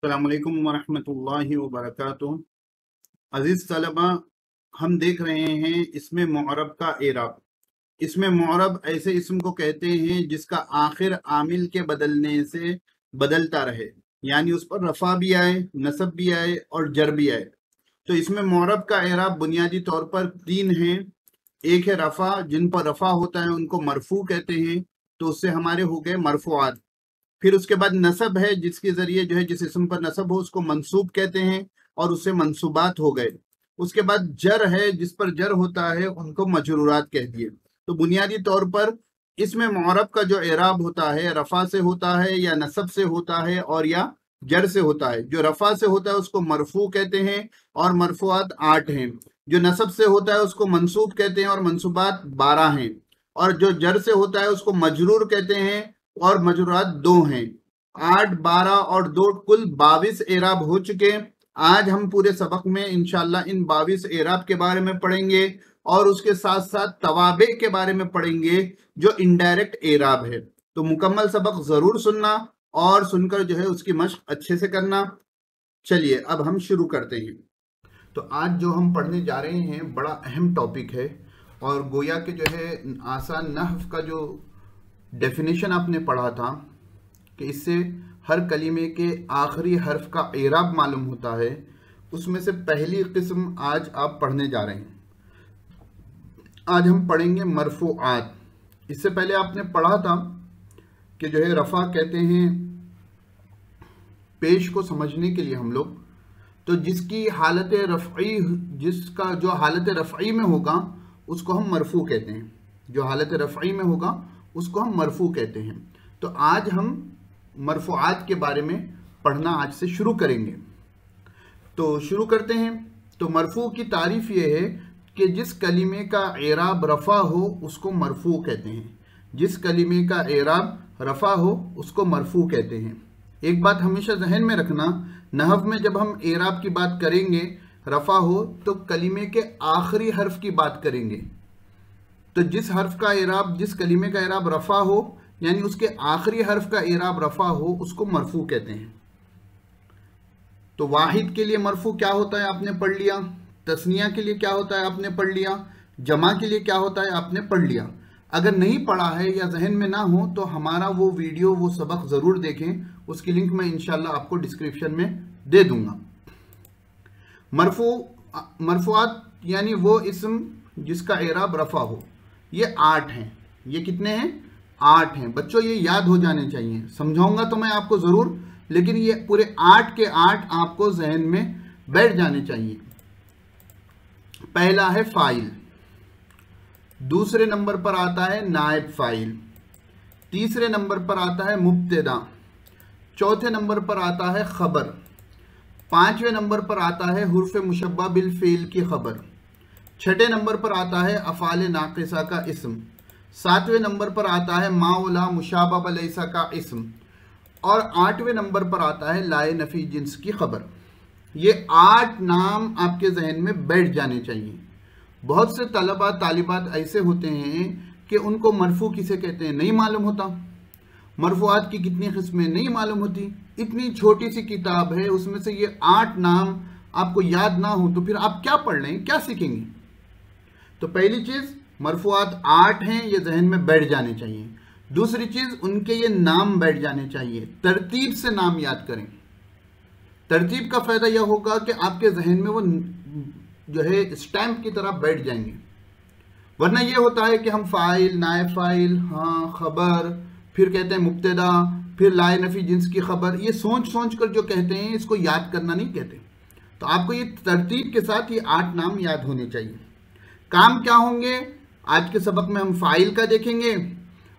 अस्सलामु अलैकुम वरहमतुल्लाहि वबरकातुहू। अजीज तलबा, हम देख रहे हैं इसमें मुअरब का एराब। इसमें मुअरब ऐसे इसम को कहते हैं जिसका आखिर आमिल के बदलने से बदलता रहे, यानी उस पर रफा भी आए, नसब भी आए और जर भी आए। तो इसमें मुअरब का एराब बुनियादी तौर पर तीन हैं। एक है रफा, जिन पर रफा होता है उनको मरफू कहते हैं, तो उससे हमारे हो गए मरफूआत। फिर उसके बाद नसब है, जिसके जरिए जो है जिस इसम पर नसब हो उसको मंसूब कहते हैं और उससे मंसूबात हो गए। उसके बाद जर है, जिस पर जर होता है उनको मजरूरात कह दिए। तो बुनियादी तौर पर इसमें मुअरब का जो एराब होता है रफा से होता है या नसब से होता है और या जर से होता है। जो रफा से होता है उसको मरफू कहते हैं और मरफूआत 8 हैं। जो नसब से होता है उसको मंसूब कहते हैं और मंसूबात 12 हैं। और जो जर से होता है उसको मजरूर कहते हैं और मजरूरात 2 हैं। 8, 12 और 2 कुल 22 एराब हो चुके। आज हम पूरे सबक में इंशाल्लाह इन 22 एराब के बारे में पढ़ेंगे और उसके साथ साथ तवाबे के बारे में पढ़ेंगे जो इनडायरेक्ट एराब है। तो मुकम्मल सबक जरूर सुनना और सुनकर जो है उसकी मशक अच्छे से करना। चलिए अब हम शुरू करते हैं। तो आज जो हम पढ़ने जा रहे हैं बड़ा अहम टॉपिक है और गोया के जो है आसान नहव का जो डेफिनेशन आपने पढ़ा था कि इससे हर कलीमे के आखिरी हर्फ का एराब मालूम होता है, उसमें से पहली किस्म आज आप पढ़ने जा रहे हैं। आज हम पढ़ेंगे मरफूआत। इससे पहले आपने पढ़ा था कि जो है रफ़ा कहते हैं पेश को समझने के लिए हम लोग, तो जिसकी हालत रफ़ई, जिसका जो हालत रफ़ई में होगा उसको हम मरफू कहते हैं। जो हालत रफ़ई में होगा उसको हम मरफू कहते हैं। तो आज हम मरफूआत के बारे में पढ़ना आज से शुरू करेंगे। तो शुरू करते हैं। तो मरफू की तारीफ ये है कि जिस कलीमे का एराब रफ़ा हो उसको मरफू कहते हैं। जिस कलीमे का एराब रफ़ा हो उसको मरफू कहते हैं। एक बात हमेशा जहन में रखना, नहव में जब हम एराब की बात करेंगे रफ़ा हो तो कलीमे के आखिरी हर्फ की बात करेंगे। तो जिस हर्फ का एराब, जिस कलीमे का एराब रफ़ा हो यानी उसके आखिरी हर्फ का एराब रफ़ा हो उसको मरफू कहते हैं। तो वाहिद के लिए मरफू क्या होता है आपने पढ़ लिया, तस्निया के लिए क्या होता है आपने पढ़ लिया, जमा के लिए क्या होता है आपने पढ़ लिया। अगर नहीं पढ़ा है या जहन में ना हो तो हमारा वो वीडियो, वो सबक ज़रूर देखें, उसकी लिंक मैं इंशाल्लाह आपको डिस्क्रिप्शन में दे दूंगा। मरफूआत यानी वो इस्म जिसका एराब रफ़ा हो। ये 8 हैं। ये कितने हैं? 8 हैं। बच्चों ये याद हो जाने चाहिए। समझाऊंगा तो मैं आपको ज़रूर, लेकिन ये पूरे 8 के 8 आपको जहन में बैठ जाने चाहिए। पहला है फ़ाइल, दूसरे नंबर पर आता है नायब फ़ाइल, तीसरे नंबर पर आता है मुब्तदा, चौथे नंबर पर आता है ख़बर, पांचवें नंबर पर आता है हुर्फ़ मुशब्बा बिल फ़ेल की ख़बर, छठे नंबर पर आता है अफ़ाल नाक़िसा का इस्म, सातवें नंबर पर आता है माउला मुशाबा बलैसा का इस्म और आठवें नंबर पर आता है लाए नफ़ी जिन्स की ख़बर। ये 8 नाम आपके जहन में बैठ जाने चाहिए। बहुत से तलबा तालिबात ऐसे होते हैं कि उनको मरफू किसे कहते हैं नहीं मालूम होता, मरफूआत की कितनी किस्में नहीं मालूम होती। इतनी छोटी सी किताब है, उसमें से ये 8 नाम आपको याद ना हो तो फिर आप क्या पढ़ लें, क्या सीखेंगे। तो पहली चीज़ मरफूआत 8 हैं, ये जहन में बैठ जाने चाहिए। दूसरी चीज़ उनके ये नाम बैठ जाने चाहिए, तरतीब से नाम याद करें। तरतीब का फ़ायदा यह होगा कि आपके जहन में वो जो है स्टैम्प की तरह बैठ जाएंगे। वरना ये होता है कि हम फ़ाइल, नायब फ़ाइल, हाँ, ख़बर, फिर कहते हैं मुब्तदा, फिर लाए नफ़ी जिन्स की ख़बर, ये सोच सोच कर जो कहते हैं इसको याद करना नहीं कहते। तो आपको ये तरतीब के साथ ये 8 नाम याद होने चाहिए। काम क्या होंगे? आज के सबक में हम फ़ाइल का देखेंगे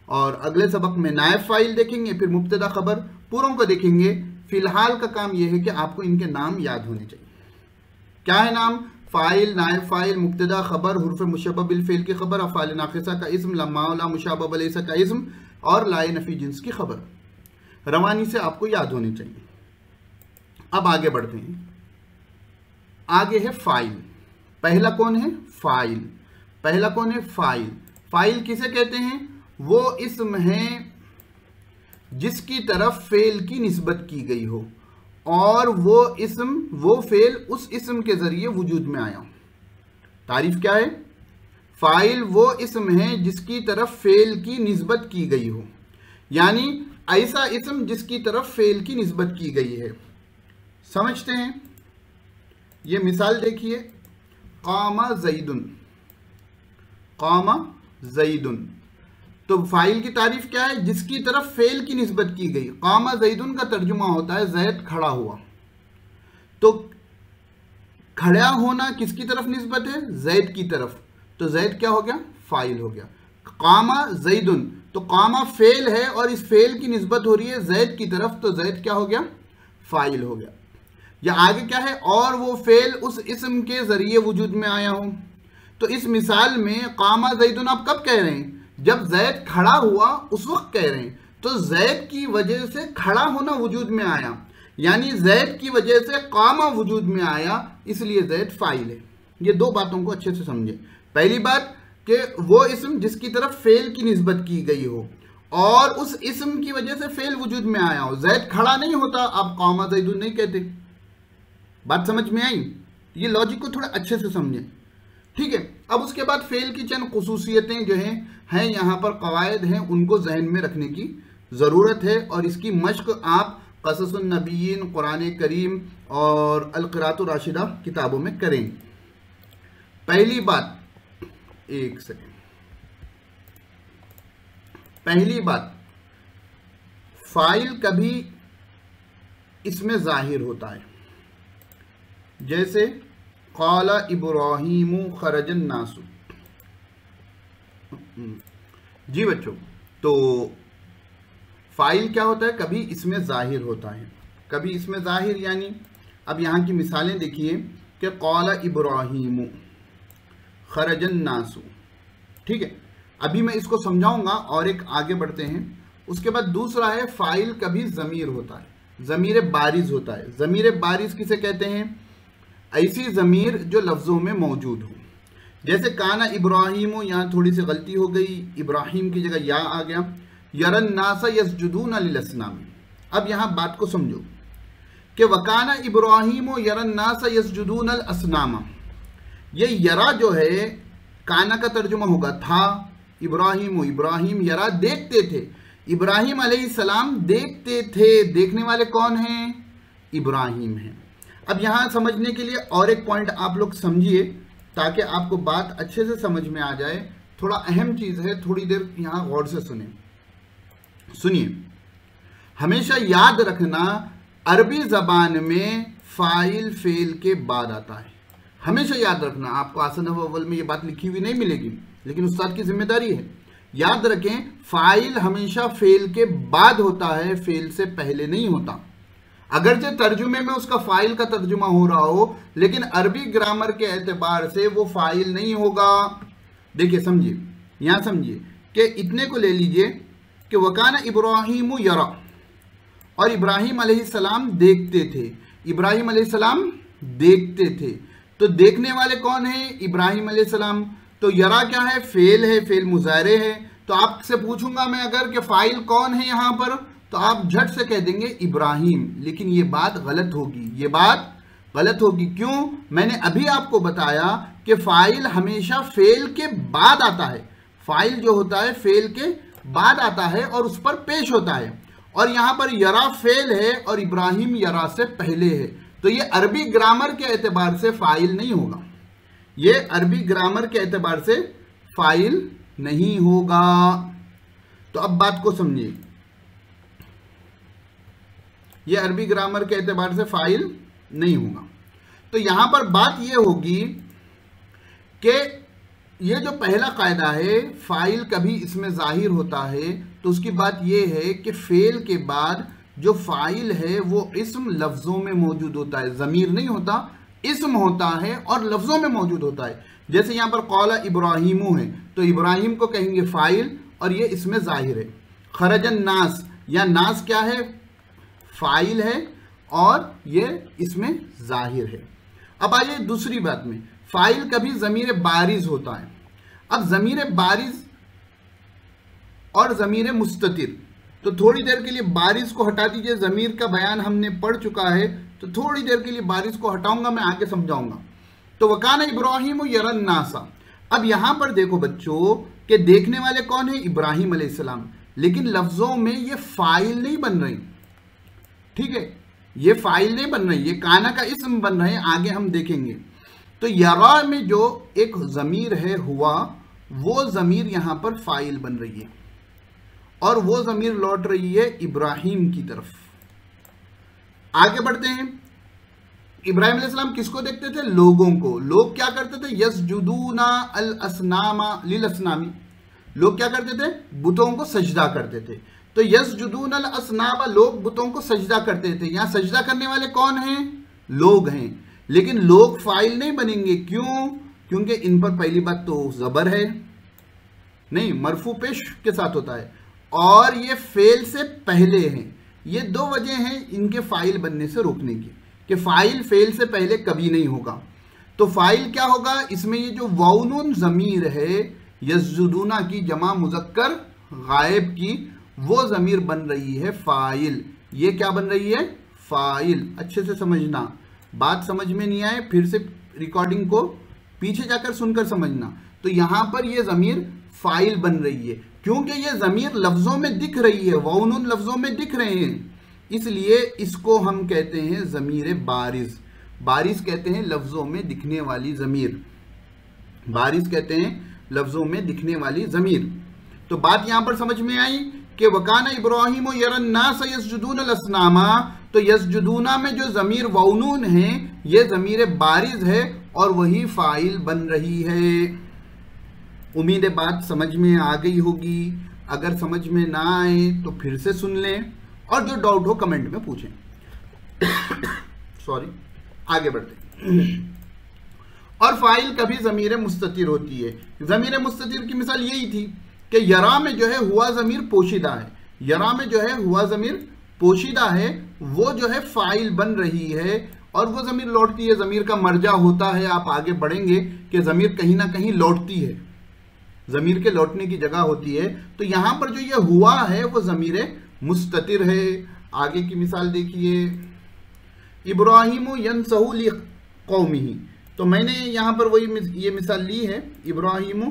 और अगले सबक में नायब फ़ाइल देखेंगे, फिर मुब्तदा, ख़बर, पूरों को देखेंगे। फ़िलहाल का काम यह है कि आपको इनके नाम याद होने चाहिए। क्या है नाम? फ़ाइल, नायब फ़ाइल, मुब्तदा, ख़बर, हुर्फ़ मुशब्बा बिल फ़ेल की ख़बर, अफ़ाल नाक़िसा का इस्म, लम्मा मुशाबा बलैसा का इस्म और लाए नफ़ी जिन्स की ख़बर। रवानी से आपको याद होनी चाहिए। अब आगे बढ़ते हैं। आगे है फ़ाइल। पहला कौन है? फ़ाइल। पहला कौन है? फ़ाइल। फ़ाइल किसे कहते हैं? वो इस्म है जिसकी तरफ फ़ेल की निस्बत की गई हो, और वो फेल उस इस्म के जरिए वजूद में आया। तारीफ क्या है? फाइल वो इस्म है जिसकी तरफ फेल की निस्बत की गई हो, यानी ऐसा इस्म जिसकी तरफ फेल की निस्बत की गई है। समझते हैं? ये मिसाल देखिए, कामा ज़ैदुन, कामा ज़ैदुन। तो फाइल की तारीफ क्या है? जिसकी तरफ फेल की निस्बत की गई। कामा ज़ैदुन का तर्जुमा होता है ज़ैद खड़ा हुआ। तो खड़ा होना किसकी तरफ निस्बत है? ज़ैद की तरफ। तो ज़ैद क्या हो गया? फाइल हो गया। कामा ज़ैदुन, तो कामा फेल है और इस फेल की निस्बत हो रही है ज़ैद की तरफ, तो ज़ैद क्या हो गया? फाइल हो गया। या आगे क्या है? और वो फेल उस इस्म के जरिए वजूद में आया हो। तो इस मिसाल में कामा ज़ैदुन आप कब कह रहे हैं? जब ज़ैद खड़ा हुआ उस वक्त कह रहे हैं। तो ज़ैद की वजह से खड़ा होना वजूद में आया, यानी ज़ैद की वजह से कामा वजूद में आया, इसलिए ज़ैद फाइल है। ये दो बातों को अच्छे से समझे। पहली बात कि वो इस्म जिसकी तरफ फेल की निस्बत की गई हो और उस इस्म की वजह से फेल वजूद में आया हो। ज़ैद खड़ा नहीं होता, आप कामा ज़ैदुन नहीं कहते। बात समझ में आई? ये लॉजिक को थोड़ा अच्छे से समझें, ठीक है। अब उसके बाद फेल की चंद खुसूसियतें जो हैं यहाँ पर कवायद हैं, उनको जहन में रखने की ज़रूरत है और इसकी मश्क आप क़ससुन नबीयीन, कुरान करीम और अल-क़िराअतुर राशिदा किताबों में करें। पहली बात, एक सेकेंड, पहली बात, फाइल कभी इसमें जाहिर होता है, जैसे क़ाला इब्राहीमु खरजन नासु। जी बच्चों, तो फाइल क्या होता है? कभी इसमें जाहिर होता है, कभी इसमें जाहिर, यानी अब यहाँ की मिसालें देखिए कि क़ाला इब्राहीमु खरजन नासु, ठीक है। अभी मैं इसको समझाऊंगा और एक आगे बढ़ते हैं। उसके बाद दूसरा है फाइल कभी ज़मीर होता है, ज़मीर बारिज होता है। ज़मीर बारिज किसे कहते हैं? ऐसी ज़मीर जो लफ्ज़ों में मौजूद हो, जैसे काना इब्राहीम, यहाँ थोड़ी सी गलती हो गई, इब्राहिम की जगह या आ गया। यरन नासा यसजुदून लिल अस्नाम। अब यहाँ बात को समझो कि वकाना इब्राहीम यरन नासा यसजुदून अल अस्नाम। ये यरा जो है काना का तर्जुमा होगा था। इब्राहीम, इब्राहिम यरा देखते थे। इब्राहिम अलैहिस्सलाम देखते थे। देखने वाले कौन हैं? इब्राहिम हैं। अब यहाँ समझने के लिए और एक पॉइंट आप लोग समझिए ताकि आपको बात अच्छे से समझ में आ जाए। थोड़ा अहम चीज़ है, थोड़ी देर यहाँ गौर से सुनिए। हमेशा याद रखना, अरबी ज़बान में फ़ाइल फेल के बाद आता है। हमेशा याद रखना, आपको आसन अव्वल में ये बात लिखी हुई नहीं मिलेगी, लेकिन उस्ताद की जिम्मेदारी है। याद रखें, फ़ाइल हमेशा फेल के बाद होता है, फेल से पहले नहीं होता। अगरचे तर्जुमे में उसका फाइल का तर्जुमा हो रहा हो, लेकिन अरबी ग्रामर के एतबार से वो फाइल नहीं होगा। देखिए, समझिए, यहाँ समझिए कि इतने को ले लीजिए कि वकाना इब्राहीम यरा, और इब्राहिम अलैहिस्सलाम देखते थे। इब्राहिम अलैहिस्सलाम देखते थे, तो देखने वाले कौन है? इब्राहिम अलैहिस्सलाम। तो यरा क्या है? फेल है, फेल मुजारे है। तो आपसे पूछूंगा मैं अगर कि फाइल कौन है यहाँ पर, तो आप झट से कह देंगे इब्राहिम, लेकिन ये बात गलत होगी। ये बात गलत होगी। क्यों? मैंने अभी आपको बताया कि फाइल हमेशा फेल के बाद आता है। फाइल जो होता है फेल के बाद आता है और उस पर पेश होता है। और यहाँ पर यरा फेल है और इब्राहिम यरा से पहले है, तो ये अरबी ग्रामर के एतबार से फाइल नहीं होगा। ये अरबी ग्रामर के एतबार से फाइल नहीं होगा। तो अब बात को समझिए, ये अरबी ग्रामर के एतबार से फाइल नहीं होगा। तो यहां पर बात ये होगी कि ये जो पहला कायदा है, फाइल कभी इसमें जाहिर होता है, तो उसकी बात ये है कि फेल के बाद जो फाइल है वो इस्म लफ्ज़ों में मौजूद होता है, ज़मीर नहीं होता, इस्म होता है और लफ्ज़ों में मौजूद होता है। जैसे यहाँ पर क़ाला इब्राहीमु है, तो इब्राहिम को कहेंगे फाइल और ये इसमें जाहिर है। खरजन नास, या नास क्या है? फाइल है और ये इसमें जाहिर है। अब आइए दूसरी बात में, फाइल कभी ज़मीर बारिज होता है। अब ज़मीर बारिज और ज़मीर मुस्ततिर, तो थोड़ी देर के लिए बारिश को हटा दीजिए, ज़मीर का बयान हमने पढ़ चुका है, तो थोड़ी देर के लिए बारिश को हटाऊंगा, मैं आगे समझाऊंगा। तो वकाना इब्राहिम यरन नासा। अब यहां पर देखो बच्चों कि देखने वाले कौन है? इब्राहिम अलैहिस्सलाम, लेकिन लफ्जों में ये फाइल नहीं बन रही, ठीक है, ये फाइल नहीं बन रही, ये काना का इस्म बन रहे हैं, आगे हम देखेंगे। तो यरा में जो एक जमीर है हुआ, वो जमीर यहां पर फाइल बन रही है और वो जमीर लौट रही है इब्राहिम की तरफ। आगे बढ़ते हैं। इब्राहिम अलैहिस्सलाम किसको देखते थे? लोगों को। लोग क्या करते थे? यसजुदूना अल असनामा लिल असनामी। लोग क्या करते थे? बुतों को सजदा करते थे। तो यसजुदून अल असनामा, लोग बुतों को सजदा करते थे। यहां सजदा करने वाले कौन हैं? लोग हैं। लेकिन लोग फाइल नहीं बनेंगे, क्यों? क्योंकि इन पर पहली बात तो जबर है नहीं, मरफू पेश के साथ होता है, और ये फेल से पहले हैं। ये दो वजह हैं इनके फाइल बनने से रोकने की, कि फाइल फेल से पहले कभी नहीं होगा। तो फाइल क्या होगा? इसमें ये जो वाउनून जमीर है यसजुदूना की जमा मुजक्कर गायब की, वो जमीर बन रही है फाइल। ये क्या बन रही है? फाइल। अच्छे से समझना, बात समझ में नहीं आए फिर से रिकॉर्डिंग को पीछे जाकर सुनकर समझना। तो यहां पर ये जमीर फाइल बन रही है क्योंकि ये जमीर लफ्जों में दिख रही है, वाउनून लफ्जों में दिख रहे हैं, इसलिए इसको हम कहते हैं जमीर बारिज। बारिज कहते हैं लफ्जों में दिखने वाली जमीर, बारिज कहते हैं लफ्जों में दिखने वाली जमीर। तो बात यहां पर समझ में आई कि वकाना इब्राहिम यरन नास यसजुदून अल असनामा। तो यसजुदूना में जो जमीर वाउनून है ये जमीर बारिज है और वही फाइल बन रही है। उम्मीद है बात समझ में आ गई होगी। अगर समझ में ना आए तो फिर से सुन लें और जो डाउट हो कमेंट में पूछें। सॉरी, आगे बढ़ते। और फाइल कभी जमीर मुस्ततिर होती है। जमीर मुस्ततिर की मिसाल यही थी कि यरा में जो है हुआ जमीर पोशीदा है, यरा में जो है हुआ जमीर पोशीदा है, वो जो है फाइल बन रही है और वो जमीर लौटती है। जमीर का मर्जा होता है, आप आगे बढ़ेंगे कि जमीर कहीं ना कहीं लौटती है, जमीर के लौटने की जगह होती है। तो यहां पर जो ये हुआ है वो जमीर मुस्ततिर है। आगे की मिसाल देखिए, इब्राहिम यनसहु लिकौमिही। तो मैंने यहां पर वही ये मिसाल ली है, इब्राहिम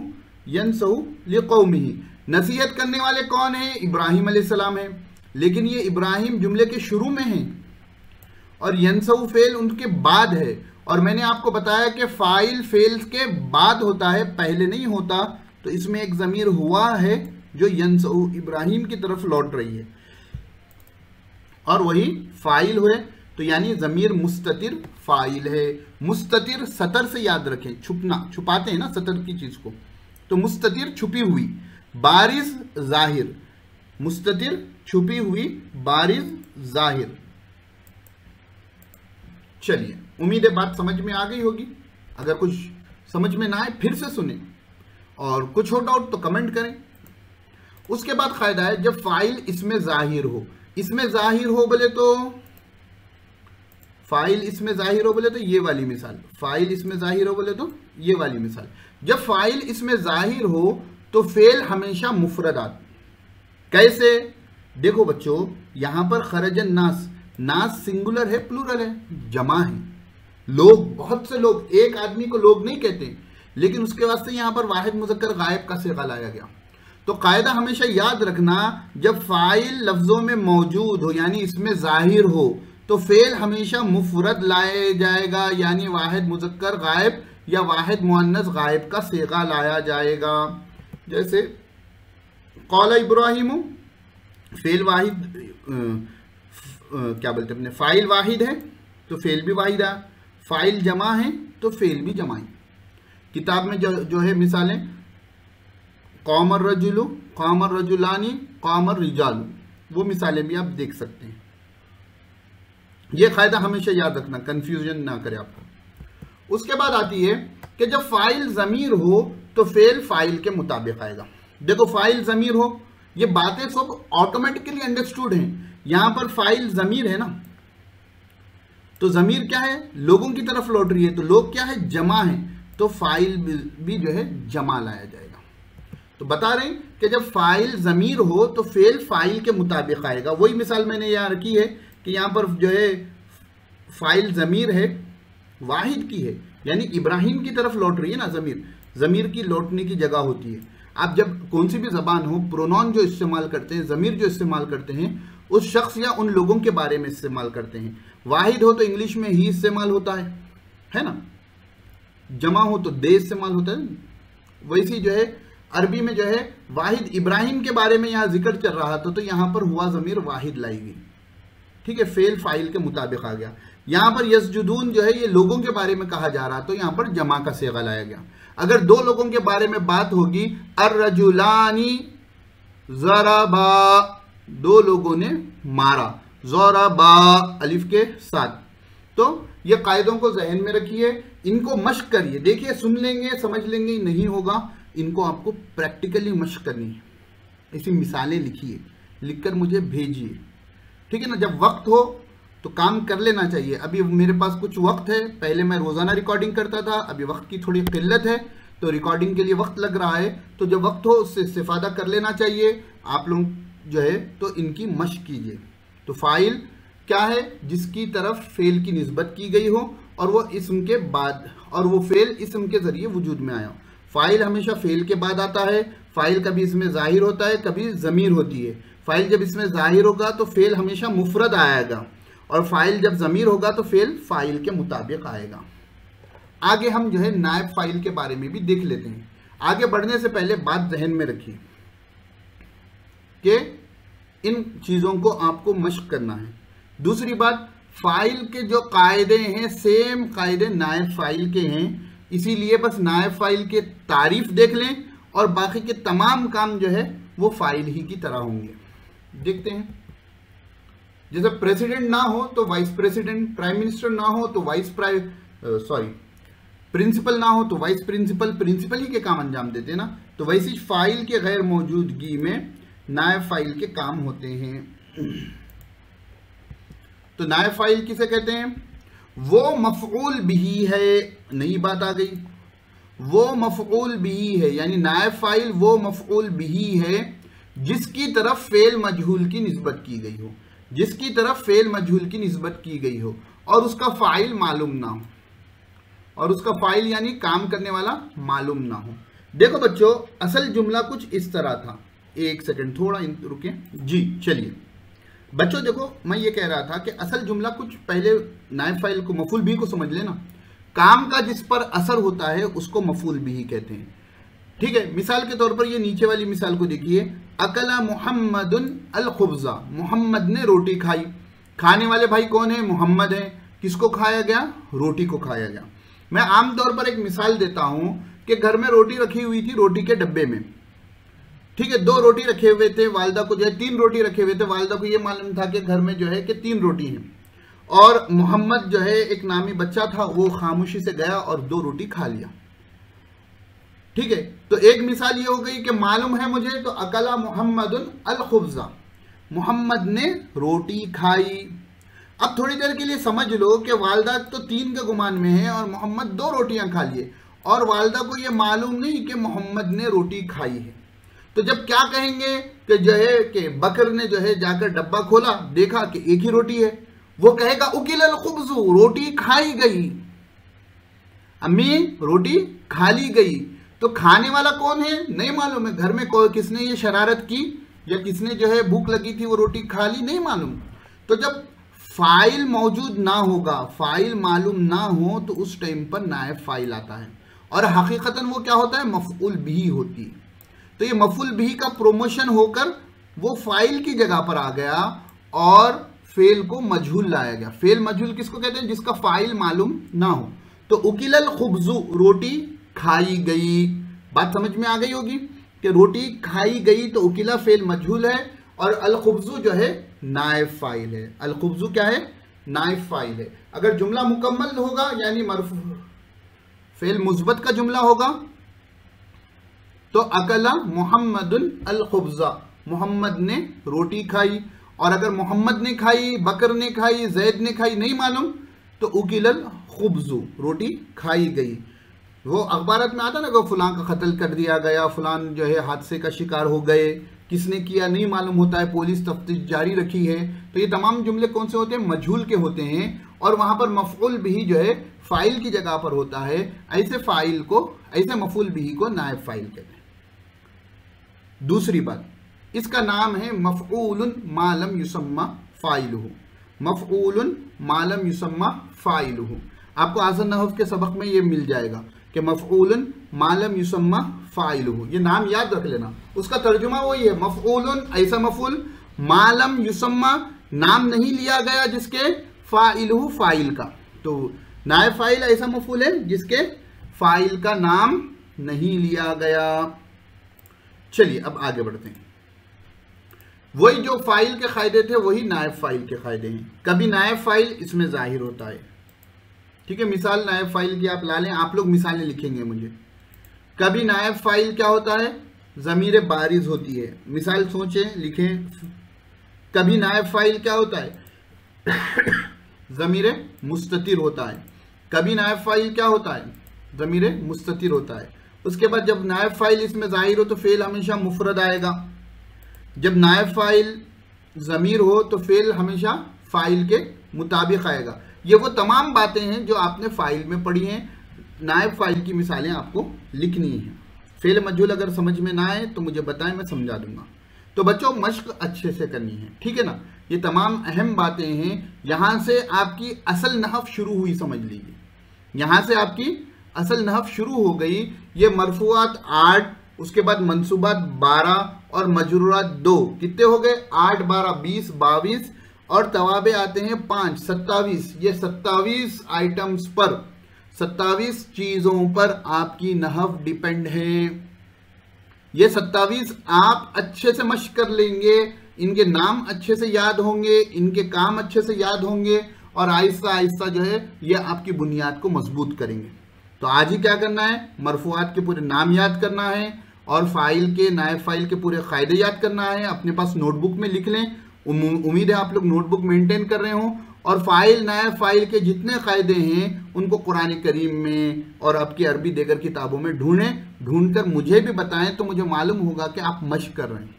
यनसहु लिकौमिही। नसीहत करने वाले कौन है? इब्राहिम अलैहिस्सलाम है, लेकिन ये इब्राहिम जुमले के शुरू में है और यनसहु फेल उनके बाद है। और मैंने आपको बताया कि फाइल फेल के बाद होता है, पहले नहीं होता। तो इसमें एक जमीर हुआ है जो यनसहु इब्राहिम की तरफ लौट रही है और वही फाइल हुए। तो यानी जमीर मुस्ततिर फाइल है। मुस्ततिर सतर से याद रखें, छुपना, छुपाते हैं ना सतर की चीज को, तो मुस्ततिर छुपी हुई, बारिज जाहिर, मुस्ततिर छुपी हुई, बारिज जाहिर। चलिए, उम्मीद है बात समझ में आ गई होगी। अगर कुछ समझ में ना आए फिर से सुने और कुछ हो डाउट तो कमेंट करें। उसके बाद कायदा है जब फाइल इसमें जाहिर हो, इसमें जाहिर हो बोले तो, फाइल इसमें जाहिर हो बोले तो ये वाली मिसाल, फाइल इसमें जाहिर हो बोले तो ये वाली मिसाल। जब फाइल इसमें जाहिर हो तो फेल हमेशा मुफरद आता। कैसे? देखो बच्चों, यहां पर खरजन नास, नास सिंगुलर है प्लूरल है, जमा है, लोग, बहुत से लोग, एक आदमी को लोग नहीं कहते, लेकिन उसके वास्ते यहां पर वाहिद मुजक्कर गायब का सिगा लाया गया। तो कायदा हमेशा याद रखना, जब फाइल लफ्जों में मौजूद हो यानी इसमें जाहिर हो तो फेल हमेशा मुफरद लाया जाएगा, यानी वाहिद मुजक्कर गायब या वाहिद मुअन्नस गायब का सिगा लाया जाएगा। जैसे कौला इब्राहिम, फेल वाहिद, क्या बोलते अपने, फाइल वाहिद है तो फेल भी वाहिद है, फाइल जमा है तो फेल भी जमा है। किताब में जो है मिसालें, कौमर रजुलु, कौमर रजुलानी, कौमर रिजालु, वो मिसालें भी आप देख सकते हैं। ये कायदा हमेशा याद रखना, कंफ्यूजन ना करे आपको। उसके बाद आती है कि जब फाइल जमीर हो तो फेल फाइल के मुताबिक आएगा। देखो, फाइल जमीर हो, ये बातें सब ऑटोमेटिकली अंडरस्टूड हैं। यहां पर फाइल जमीर है ना, तो जमीर क्या है? लोगों की तरफ लौट रही है, तो लोग क्या है? जमा है, तो फाइल भी जो है जमा लाया जाएगा। तो बता रहे हैं कि जब फाइल ज़मीर हो तो फेल फाइल के मुताबिक आएगा। वही मिसाल मैंने यहाँ रखी है कि यहाँ पर जो है फाइल ज़मीर है, वाहिद की है, यानी इब्राहिम की तरफ लौट रही है ना। ज़मीर की लौटने की जगह होती है। आप जब कौन सी भी ज़बान हो, प्रोनाउन जो इस्तेमाल करते हैं, ज़मीर जो इस्तेमाल करते हैं, उस शख्स या उन लोगों के बारे में इस्तेमाल करते हैं। वाहिद हो तो इंग्लिश में ही इस्तेमाल होता है ना। जमा हो तो दे इस्तेमाल होता है। वैसे जो है अरबी में जो है वाहिद इब्राहिम के बारे में यहाँ जिक्र चल रहा था, तो यहाँ पर हुआ ज़मीर वाहिद लाई गई। ठीक है, फेल फाइल के मुताबिक आ गया। यहाँ पर यस्जुदून जो है ये लोगों के बारे में कहा जा रहा, तो यहाँ पर जमा का सेगा लाया गया। अगर दो लोगों के बारे में बात होगी, अर्रजुलानी ज़रबा, दो लोगों ने मारा, ज़रबा अलिफ के साथ। तो ये कायदों को जहन में रखिए, इनको मश्क करिए। देखिए सुन लेंगे समझ लेंगे नहीं होगा, इनको आपको प्रैक्टिकली मश्क करनी है। ऐसी मिसालें लिखिए, लिखकर मुझे भेजिए। ठीक है ना। जब वक्त हो तो काम कर लेना चाहिए। अभी मेरे पास कुछ वक्त है, पहले मैं रोज़ाना रिकॉर्डिंग करता था, अभी वक्त की थोड़ी किल्लत है तो रिकॉर्डिंग के लिए वक्त लग रहा है। तो जब वक्त हो उससे इस्तेफादा कर लेना चाहिए आप लोग जो है, तो इनकी मश्क कीजिए। तो फाइल क्या है? जिसकी तरफ फेल की निस्बत की गई हो और वो इस्म के बाद, और वो फेल इस्म के ज़रिए वजूद में आया हो। फाइल हमेशा फेल के बाद आता है। फाइल कभी इसमें ज़ाहिर होता है, कभी ज़मीर होती है। फाइल जब इसमें ज़ाहिर होगा तो फेल हमेशा मुफरद आएगा, और फाइल जब ज़मीर होगा तो फेल फाइल के मुताबिक आएगा। आगे हम जो है नायब फाइल के बारे में भी देख लेते हैं। आगे बढ़ने से पहले बात जहन में रखिए कि इन चीज़ों को आपको मश्क करना है। दूसरी बात, फाइल के जो कायदे हैं सेम कायदे नायब फाइल के हैं, इसीलिए बस नायब फाइल के तारीफ देख लें और बाकी के तमाम काम जो है वो फाइल ही की तरह होंगे। देखते हैं, जैसे प्रेसिडेंट ना हो तो वाइस प्रेसिडेंट, प्राइम मिनिस्टर ना हो तो प्रिंसिपल ना हो तो वाइस प्रिंसिपल, प्रिंसिपल ही के काम अंजाम देते हैं ना। तो वैसी फाइल के गैर मौजूदगी में नायब फाइल के काम होते हैं। तो नायब फाइल किसे कहते हैं? वो मफऊल बिही है, नई बात आ गई। वो मफऊल बिही है, यानी नायब फाइल वो मफऊल बिही है जिसकी तरफ फेल मजहूल की निस्बत की गई हो, जिसकी तरफ फेल मजहूल की निस्बत की गई हो और उसका फाइल मालूम ना हो, और उसका फाइल यानी काम करने वाला मालूम ना हो। देखो बच्चों, असल जुमला कुछ इस तरह था। एक सेकंड थोड़ा रुके जी। चलिए बच्चों देखो, मैं ये कह रहा था कि असल जुमला कुछ, पहले नायब फाइल को मफूल भी को समझ लेना। काम का जिस पर असर होता है उसको मफूल भी कहते हैं। ठीक है, मिसाल के तौर पर ये नीचे वाली मिसाल को देखिए, अकला मुहम्मदुन अल खुब्जा, मोहम्मद ने रोटी खाई। खाने वाले भाई कौन है? मोहम्मद है। किसको खाया गया? रोटी को खाया गया। मैं आमतौर पर एक मिसाल देता हूं कि घर में रोटी रखी हुई थी, रोटी के डब्बे में। ठीक है, 2 रोटी रखे हुए थे, वालदा को जो है 3 रोटी रखे हुए थे। वालदा को ये मालूम था कि घर में जो है कि 3 रोटी हैं, और मोहम्मद जो है एक नामी बच्चा था, वो खामोशी से गया और 2 रोटी खा लिया। ठीक है, तो एक मिसाल ये हो गई कि मालूम है मुझे, तो अकला मुहम्मदुन अल खुब्जा, मोहम्मद ने रोटी खाई। अब थोड़ी देर के लिए समझ लो कि वालदा तो 3 के गुमान में है और मोहम्मद 2 रोटियां खा लिए, और वालदा को ये मालूम नहीं कि मोहम्मद ने रोटी खाई है। तो जब क्या कहेंगे कि जो है कि बकर ने जो है जाकर डब्बा खोला, देखा कि एक ही रोटी है, वो कहेगा उकिलल खुब्जु, रोटी खाई गई। अम्मी रोटी खा ली गई। तो खाने वाला कौन है नहीं मालूम है, घर में किसने ये शरारत की या किसने जो है भूख लगी थी वो रोटी खा ली, नहीं मालूम। तो जब फाइल मौजूद ना होगा, फाइल मालूम ना हो, तो उस टाइम पर नायब फाइल आता है, और हकीकतन वो क्या होता है? मफऊल बिही होती है। तो ये मफऊल बिही का प्रोमोशन होकर वो फाइल की जगह पर आ गया और फेल को मजहूल लाया गया। फेल मजहूल किसको कहते हैं? जिसका फाइल मालूम ना हो। तो उकिलल खुब्जु, रोटी खाई गई। बात समझ में आ गई होगी कि रोटी खाई गई, तो उकिला फेल मजहूल है और अल खुब्जु जो है नायब फाइल है। अल खुब्जु क्या है? नायब फाइल है। अगर जुमला मुकम्मल होगा यानी मरफू फेल मुस्बत का जुमला होगा तो अकला मुहम्मदुन अल खुब्जा, मोहम्मद ने रोटी खाई। और अगर मोहम्मद ने खाई, बकर ने खाई, जैद ने खाई, नहीं मालूम, तो उकिलल खुब्जु, रोटी खाई गई। वो अखबारात में आता ना कि फलां का कत्ल कर दिया गया, फलां जो है हादसे का शिकार हो गए, किसने किया नहीं मालूम होता है, पुलिस तफ्तीश जारी रखी है। तो ये तमाम जुमले कौन से होते हैं? मजहूल के होते हैं, और वहां पर मफऊल बिही जो है फाइल की जगह पर होता है। ऐसे फाइल को, ऐसे मफऊल बिही को नायब फाइल कहते हैं। दूसरी बात, इसका नाम है मफऊलुन मालम युसम्मा फाइलुहु। मफऊलुन मालम युसम्मा फाइलुहु, आपको आसन नहव के सबक में ये मिल जाएगा कि मफऊलुन मालम युसम्मा फाइलुहु, ये नाम याद रख लेना। उसका तर्जुमा वही है, मफऊलुन ऐसा मफऊल, मालम युसम्मा नाम नहीं लिया गया जिसके, फाइलुहु फाइल का। तो नायब फाइल ऐसा मफऊल है जिसके फाइल का नाम नहीं लिया गया। चलिए अब आगे बढ़ते हैं। वही जो फाइल के कायदे थे वही नायब फाइल के कायदे हैं। कभी नायब फाइल इसमें जाहिर होता है, ठीक है, मिसाल नायब फाइल की आप ला लें, आप लोग मिसालें लिखेंगे मुझे। कभी नायब फाइल क्या होता है? ज़मीर बारिज होती है। मिसाल सोचें, लिखें। कभी नायब फाइल क्या होता है? ज़मीर मुस्ततिर होता है। कभी नायब फाइल क्या होता है? ज़मीर मुस्ततिर होता है। उसके बाद जब नायब फाइल इसमें जाहिर हो तो फेल हमेशा मुफरद आएगा। जब नायब फाइल ज़मीर हो तो फेल हमेशा फाइल के मुताबिक आएगा। ये वो तमाम बातें हैं जो आपने फाइल में पढ़ी हैं। नायब फाइल की मिसालें आपको लिखनी हैं। फेल मजहूल अगर समझ में ना आए तो मुझे बताएं, मैं समझा दूंगा। तो बच्चों मश्क अच्छे से करनी है, ठीक है ना। ये तमाम अहम बातें हैं। यहाँ से आपकी असल नहव शुरू हुई, समझ लीजिए। यहाँ से आपकी असल नहव शुरू हो गई। ये मरफूआत 8, उसके बाद मंसूबात 12 और मजरूरात 2, कितने हो गए? 8 12 20 22, और तवाबे आते हैं 5 27। ये 27 आइटम्स पर, 27 चीजों पर आपकी नहव डिपेंड है। ये 27 आप अच्छे से मश्क कर लेंगे, इनके नाम अच्छे से याद होंगे, इनके काम अच्छे से याद होंगे, और आहिस्ता आहिस्ता जो है ये आपकी बुनियाद को मजबूत करेंगे। तो आज ही क्या करना है? मरफूआत के पूरे नाम याद करना है, और फाइल के, नायब फाइल के पूरे कायदे याद करना है। अपने पास नोटबुक में लिख लें। उम्मीद है आप लोग नोटबुक मेंटेन कर रहे हो। और फाइल, नायब फाइल के जितने कायदे हैं उनको कुरान करीम में और आपकी अरबी देगर किताबों में ढूंढकर मुझे भी बताएं, तो मुझे मालूम होगा कि आप मश्क कर रहे हैं।